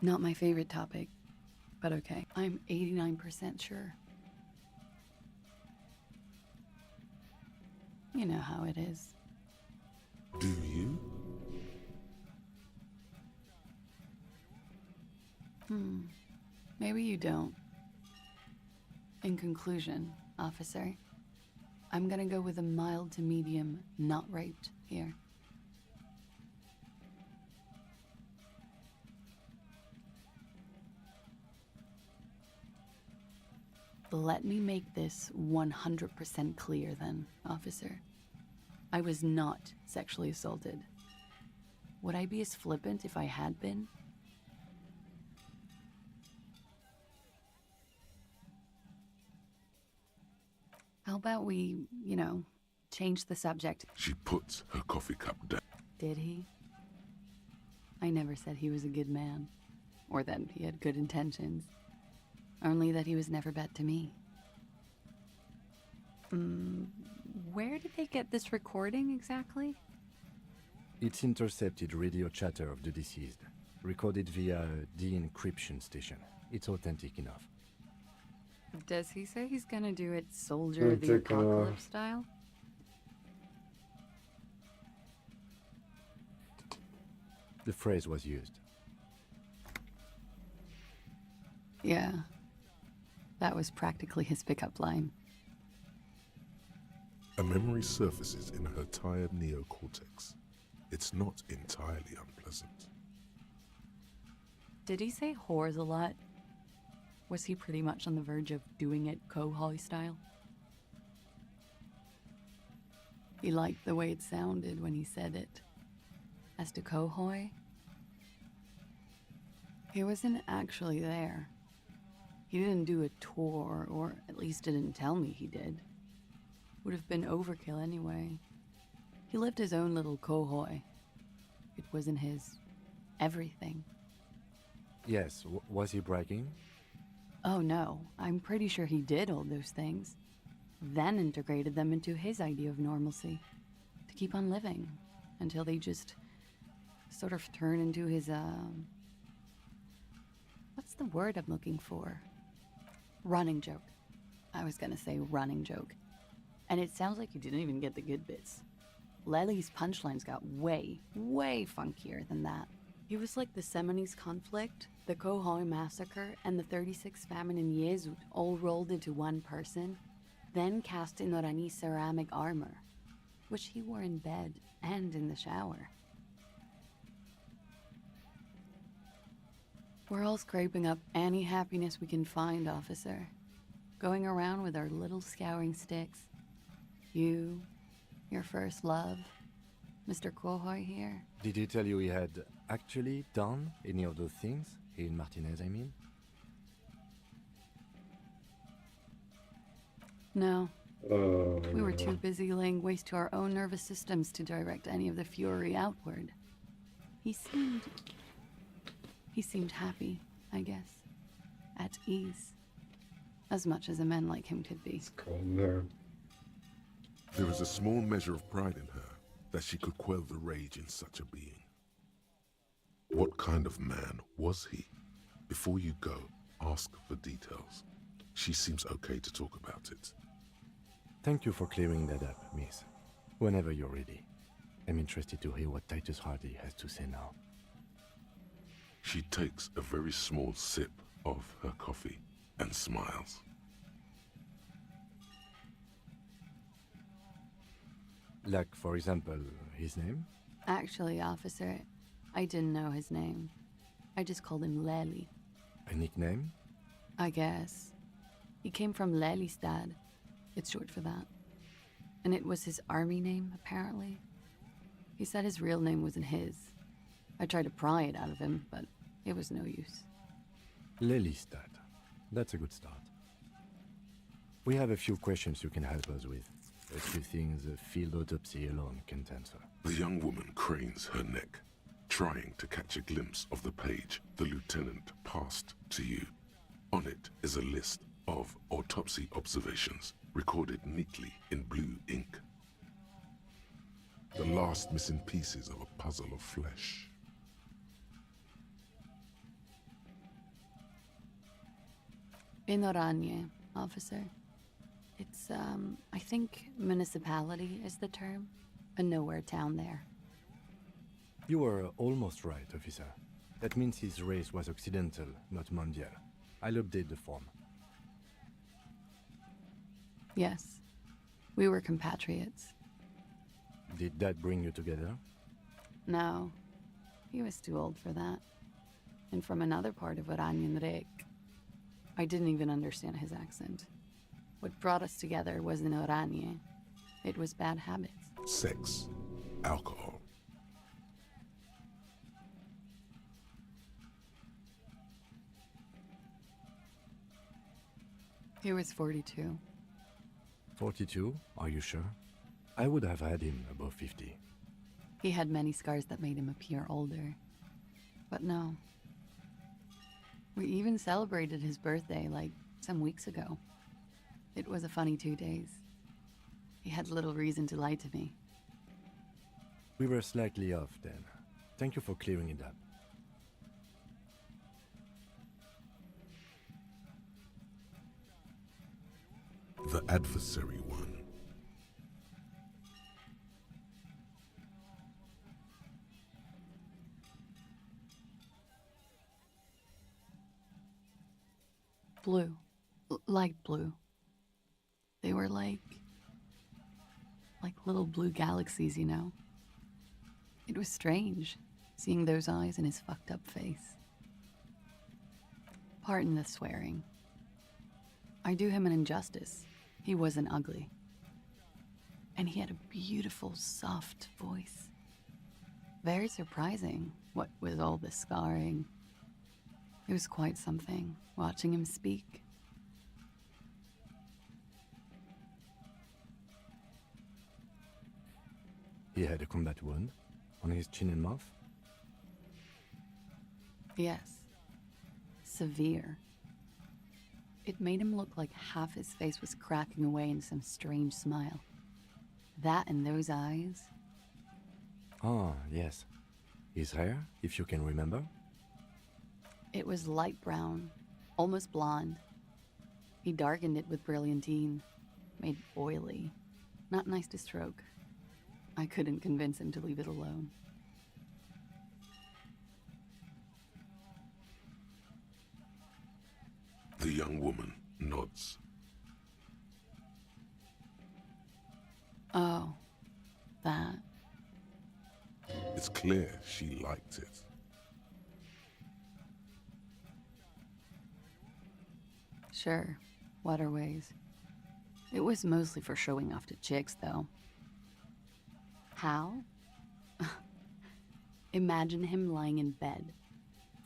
Speaker 7: Not my favorite topic, but okay. I'm 89% sure. You know how it is.
Speaker 3: Do you?
Speaker 7: Maybe you don't. In conclusion, officer, I'm gonna go with a mild to medium not raped here. Let me make this 100% clear then, officer. I was not sexually assaulted. Would I be as flippant if I had been? How about we, change the subject?
Speaker 3: She puts her coffee cup down.
Speaker 7: Did he? I never said he was a good man, or that he had good intentions. Only that he was never bad to me. Where did they get this recording exactly?
Speaker 10: It's intercepted radio chatter of the deceased, recorded via de-encryption station. It's authentic enough.
Speaker 7: Does he say he's gonna do it Soldier of the Apocalypse style?
Speaker 10: The phrase was used.
Speaker 7: Yeah. That was practically his pickup line.
Speaker 3: A memory surfaces in her tired neocortex. It's not entirely unpleasant.
Speaker 7: Did he say whores a lot? Was he pretty much on the verge of doing it Kohoi style? He liked the way it sounded when he said it. As to Kohoi, he wasn't actually there. He didn't do a tour, or at least didn't tell me he did. Would have been overkill anyway. He lived his own little Kohoi. It wasn't his everything.
Speaker 10: Yes, was he bragging?
Speaker 7: Oh no, I'm pretty sure he did all those things. Then integrated them into his idea of normalcy. To keep on living. Until they just sort of turn into his, what's the word I'm looking for? Running joke. I was gonna say running joke. And it sounds like you didn't even get the good bits. Lely's punchlines got way, way funkier than that. He was like the Seminoles conflict, the Kohoi massacre, and the 36 famine in Yezud all rolled into one person, then cast in Orani ceramic armor, which he wore in bed and in the shower. We're all scraping up any happiness we can find, officer. Going around with our little scouring sticks. You, your first love, Mr. Kohoi here.
Speaker 10: Did he tell you he had actually done any of those things? In Martinez, I mean?
Speaker 7: No. We were too busy laying waste to our own nervous systems to direct any of the fury outward. He seemed happy, I guess. At ease. As much as a man like him could be.
Speaker 1: It's cold there.
Speaker 3: There is a small measure of pride in her that she could quell the rage in such a being. What kind of man was he? Before you go, ask for details. She seems okay to talk about it.
Speaker 10: Thank you for clearing that up, miss. Whenever you're ready. I'm interested to hear what Titus Hardy has to say now.
Speaker 3: She takes a very small sip of her coffee and smiles.
Speaker 10: Like, for example, his name?
Speaker 7: Actually, officer, I didn't know his name. I just called him Lely.
Speaker 10: A nickname?
Speaker 7: I guess. He came from Lelystad. It's short for that. And it was his army name, apparently. He said his real name wasn't his. I tried to pry it out of him, but it was no use.
Speaker 10: Lelystad. That's a good start. We have a few questions you can help us with. A few things a field autopsy alone can't answer.
Speaker 3: The young woman cranes her neck, trying to catch a glimpse of the page the lieutenant passed to you. On it is a list of autopsy observations, recorded neatly in blue ink. The last missing pieces of a puzzle of flesh.
Speaker 7: In Oranje, officer. It's, I think municipality is the term. A nowhere town there.
Speaker 10: You were almost right, officer. That means his race was Occidental, not Mondial. I'll update the form.
Speaker 7: Yes. We were compatriots.
Speaker 10: Did that bring you together?
Speaker 7: No. He was too old for that. And from another part of Oranjenrijk. I didn't even understand his accent. What brought us together wasn't Oranje. It was bad habits.
Speaker 3: Sex, alcohol.
Speaker 7: He was 42.
Speaker 10: 42? Are you sure? I would have had him above 50.
Speaker 7: He had many scars that made him appear older. But no. We even celebrated his birthday, like, some weeks ago. It was a funny 2 days. He had little reason to lie to me.
Speaker 10: We were slightly off then. Thank you for clearing it up.
Speaker 3: The adversary one.
Speaker 7: Blue. Light blue. They were like little blue galaxies, you know? It was strange, seeing those eyes in his fucked up face. Pardon the swearing. I do him an injustice. He wasn't ugly. And he had a beautiful, soft voice. Very surprising, what with all the scarring. It was quite something, watching him speak.
Speaker 10: He had a combat wound on his chin and mouth?
Speaker 7: Yes. Severe. It made him look like half his face was cracking away in some strange smile. That and those eyes.
Speaker 10: Ah, yes. His hair, if you can remember?
Speaker 7: It was light brown, almost blonde. He darkened it with brilliantine, made oily. Not nice to stroke. I couldn't convince him to leave it alone.
Speaker 3: The young woman nods.
Speaker 7: Oh, that.
Speaker 3: It's clear she liked it.
Speaker 7: Sure, waterways. It was mostly for showing off to chicks, though. How? Imagine him lying in bed.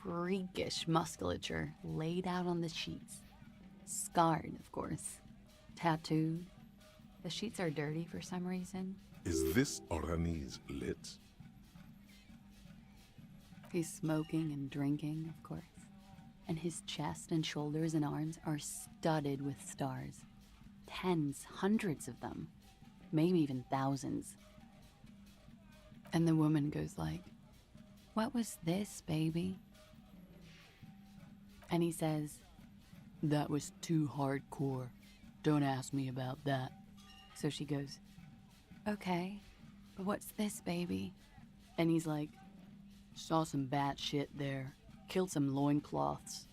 Speaker 7: Freakish musculature laid out on the sheets. Scarred, of course. Tattooed. The sheets are dirty for some reason.
Speaker 3: Is this Oranese lit?
Speaker 7: He's smoking and drinking, of course. And his chest and shoulders and arms are studded with stars. Tens, hundreds of them. Maybe even thousands. And the woman goes like, "What was this, baby?" And he says, "That was too hardcore. Don't ask me about that." So she goes, "Okay, but what's this, baby?" And he's like, "Saw some bat shit there. Killed some loincloths."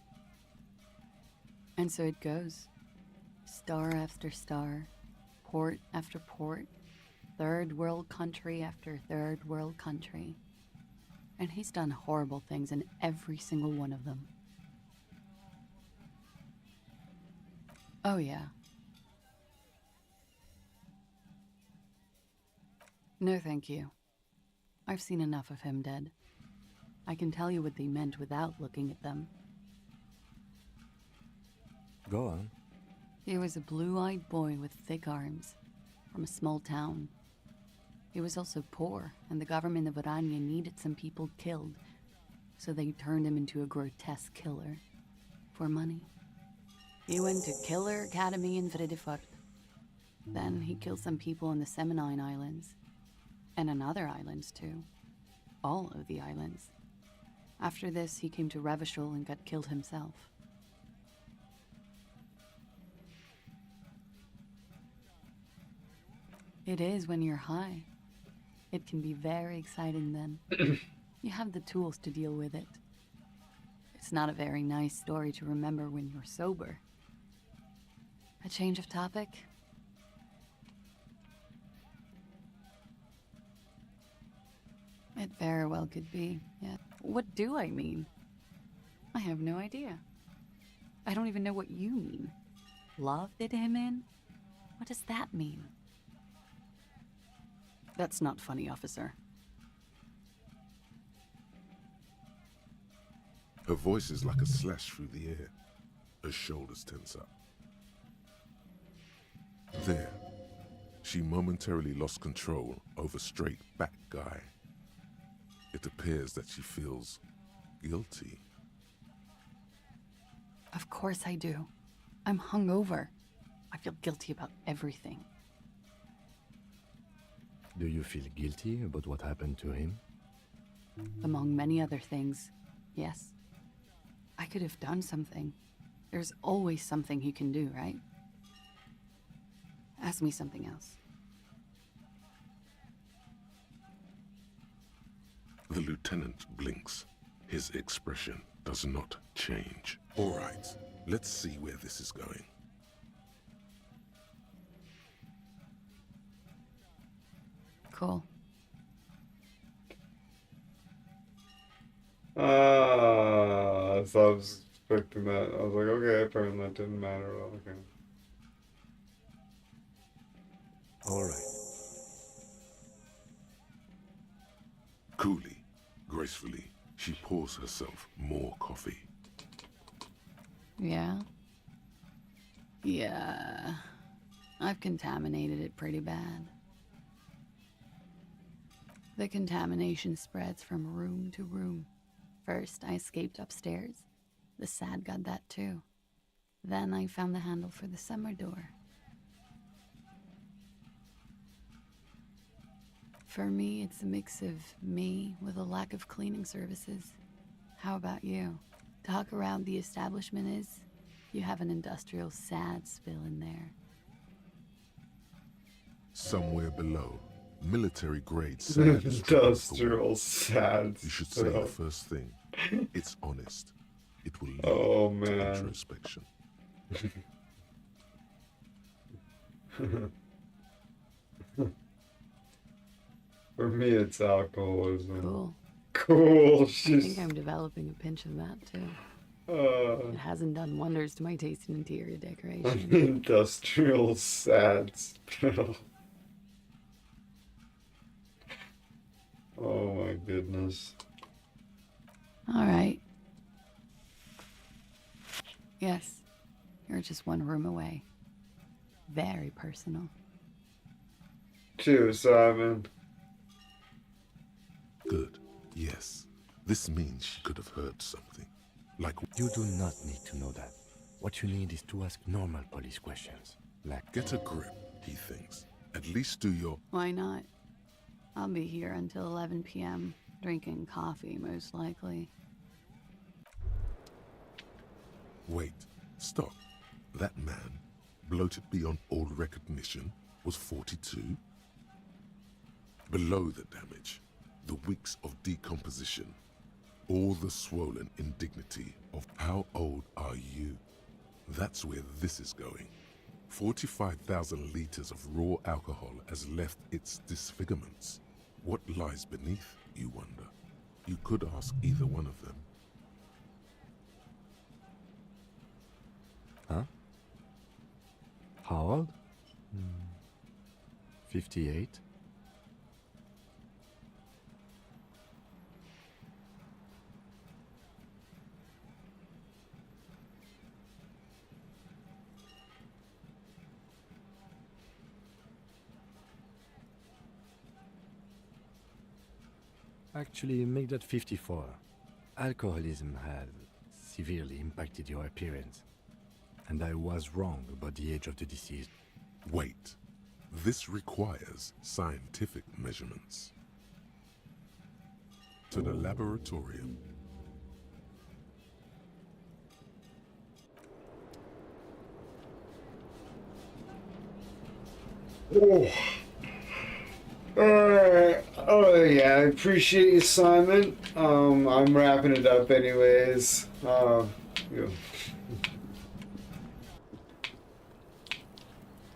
Speaker 7: And so it goes. Star after star. Port after port. Third world country after third world country. And he's done horrible things in every single one of them. Oh yeah. No thank you. I've seen enough of him dead. I can tell you what they meant without looking at them.
Speaker 10: Go on.
Speaker 7: He was a blue-eyed boy with thick arms, from a small town. He was also poor, and the government of Oranje needed some people killed, so they turned him into a grotesque killer. For money. He went to Killer Academy in Vredefort. Then he killed some people in the Semenine Islands. And on other islands, too. All of the islands. After this, he came to Revachol and got killed himself. It is when you're high. It can be very exciting then. You have the tools to deal with it. It's not a very nice story to remember when you're sober. A change of topic? It very well could be, yeah. What do I mean? I have no idea. I don't even know what you mean. Love did him in? What does that mean? That's not funny, officer.
Speaker 3: Her voice is like a slash through the air. Her shoulders tense up. There, she momentarily lost control over straight back guy. It appears that she feels guilty.
Speaker 7: Of course I do. I'm hungover. I feel guilty about everything.
Speaker 10: Do you feel guilty about what happened to him?
Speaker 7: Among many other things, yes. I could have done something. There's always something you can do, right? Ask me something else.
Speaker 3: The lieutenant blinks. His expression does not change. All right, let's see where this is going.
Speaker 7: Cool.
Speaker 1: So I was expecting that. I was like, okay, apparently that didn't matter at all. Okay.
Speaker 10: All right.
Speaker 3: Coolly, gracefully, she pours herself more coffee.
Speaker 7: Yeah? Yeah. I've contaminated it pretty bad. The contamination spreads from room to room. First, I escaped upstairs. The SAD got that too. Then I found the handle for the summer door. For me, it's a mix of me with a lack of cleaning services. How about you? Talk around the establishment is, you have an industrial SAD spill in there.
Speaker 3: Somewhere below, military-grade sand is dripping off the wall.
Speaker 1: Industrial SAD
Speaker 3: You should say
Speaker 1: spill.
Speaker 3: the first thing. It's honest. It will lead
Speaker 1: Oh,
Speaker 3: to
Speaker 1: man.
Speaker 3: introspection.
Speaker 1: For me, it's alcoholism.
Speaker 7: Cool.
Speaker 1: Cool.
Speaker 7: I
Speaker 1: She's.
Speaker 7: think I'm developing a pinch of that too.
Speaker 1: Uh,
Speaker 7: It hasn't done wonders to my taste in interior decoration.
Speaker 1: industrial SAD spill. Oh my goodness.
Speaker 7: All right. Yes, you're just one room away. Very personal.
Speaker 1: Cheers, Simon.
Speaker 3: Good. Yes. This means she could have heard something. Like,
Speaker 10: You do not need to know that. What you need is to ask normal police questions. Like,
Speaker 3: get a grip, he thinks. At least do your...
Speaker 7: Why not? I'll be here until 11 p.m., drinking coffee, most likely.
Speaker 3: Wait. Stop. That man, bloated beyond all recognition, was 42? Below the damage, the weeks of decomposition, all the swollen indignity of how old are you? That's where this is going. 45,000 liters of raw alcohol has left its disfigurements. What lies beneath, you wonder? You could ask either one of them.
Speaker 10: huh? How old? 58? Actually, make that 54. Alcoholism has severely impacted your appearance. And I was wrong about the age of the deceased.
Speaker 3: Wait. This requires scientific measurements. To the laboratorium.
Speaker 1: Oh. Alright. Oh yeah, I appreciate you, Simon. I'm wrapping it up anyways. Yeah.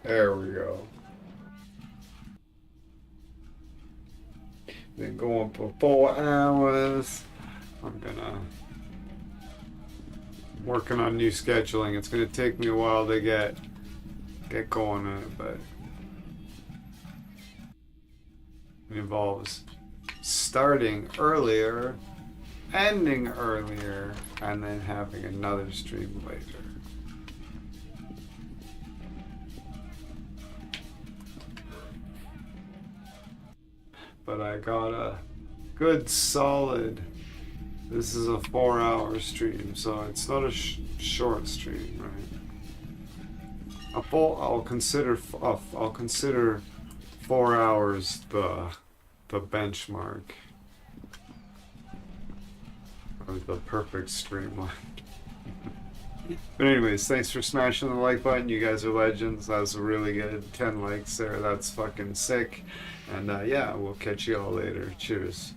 Speaker 1: There we go. Been going for 4 hours. Working on new scheduling. It's gonna take me a while to get going on it, but it involves starting earlier, ending earlier, and then having another stream later. But I got a good solid. This is a 4-hour stream, so it's not a short stream, right? I'll consider 4 hours the benchmark or the perfect stream. But anyways, thanks for smashing the like button. You guys are legends. That was really good. 10 likes there. That's fucking sick. And yeah, we'll catch you all later. Cheers.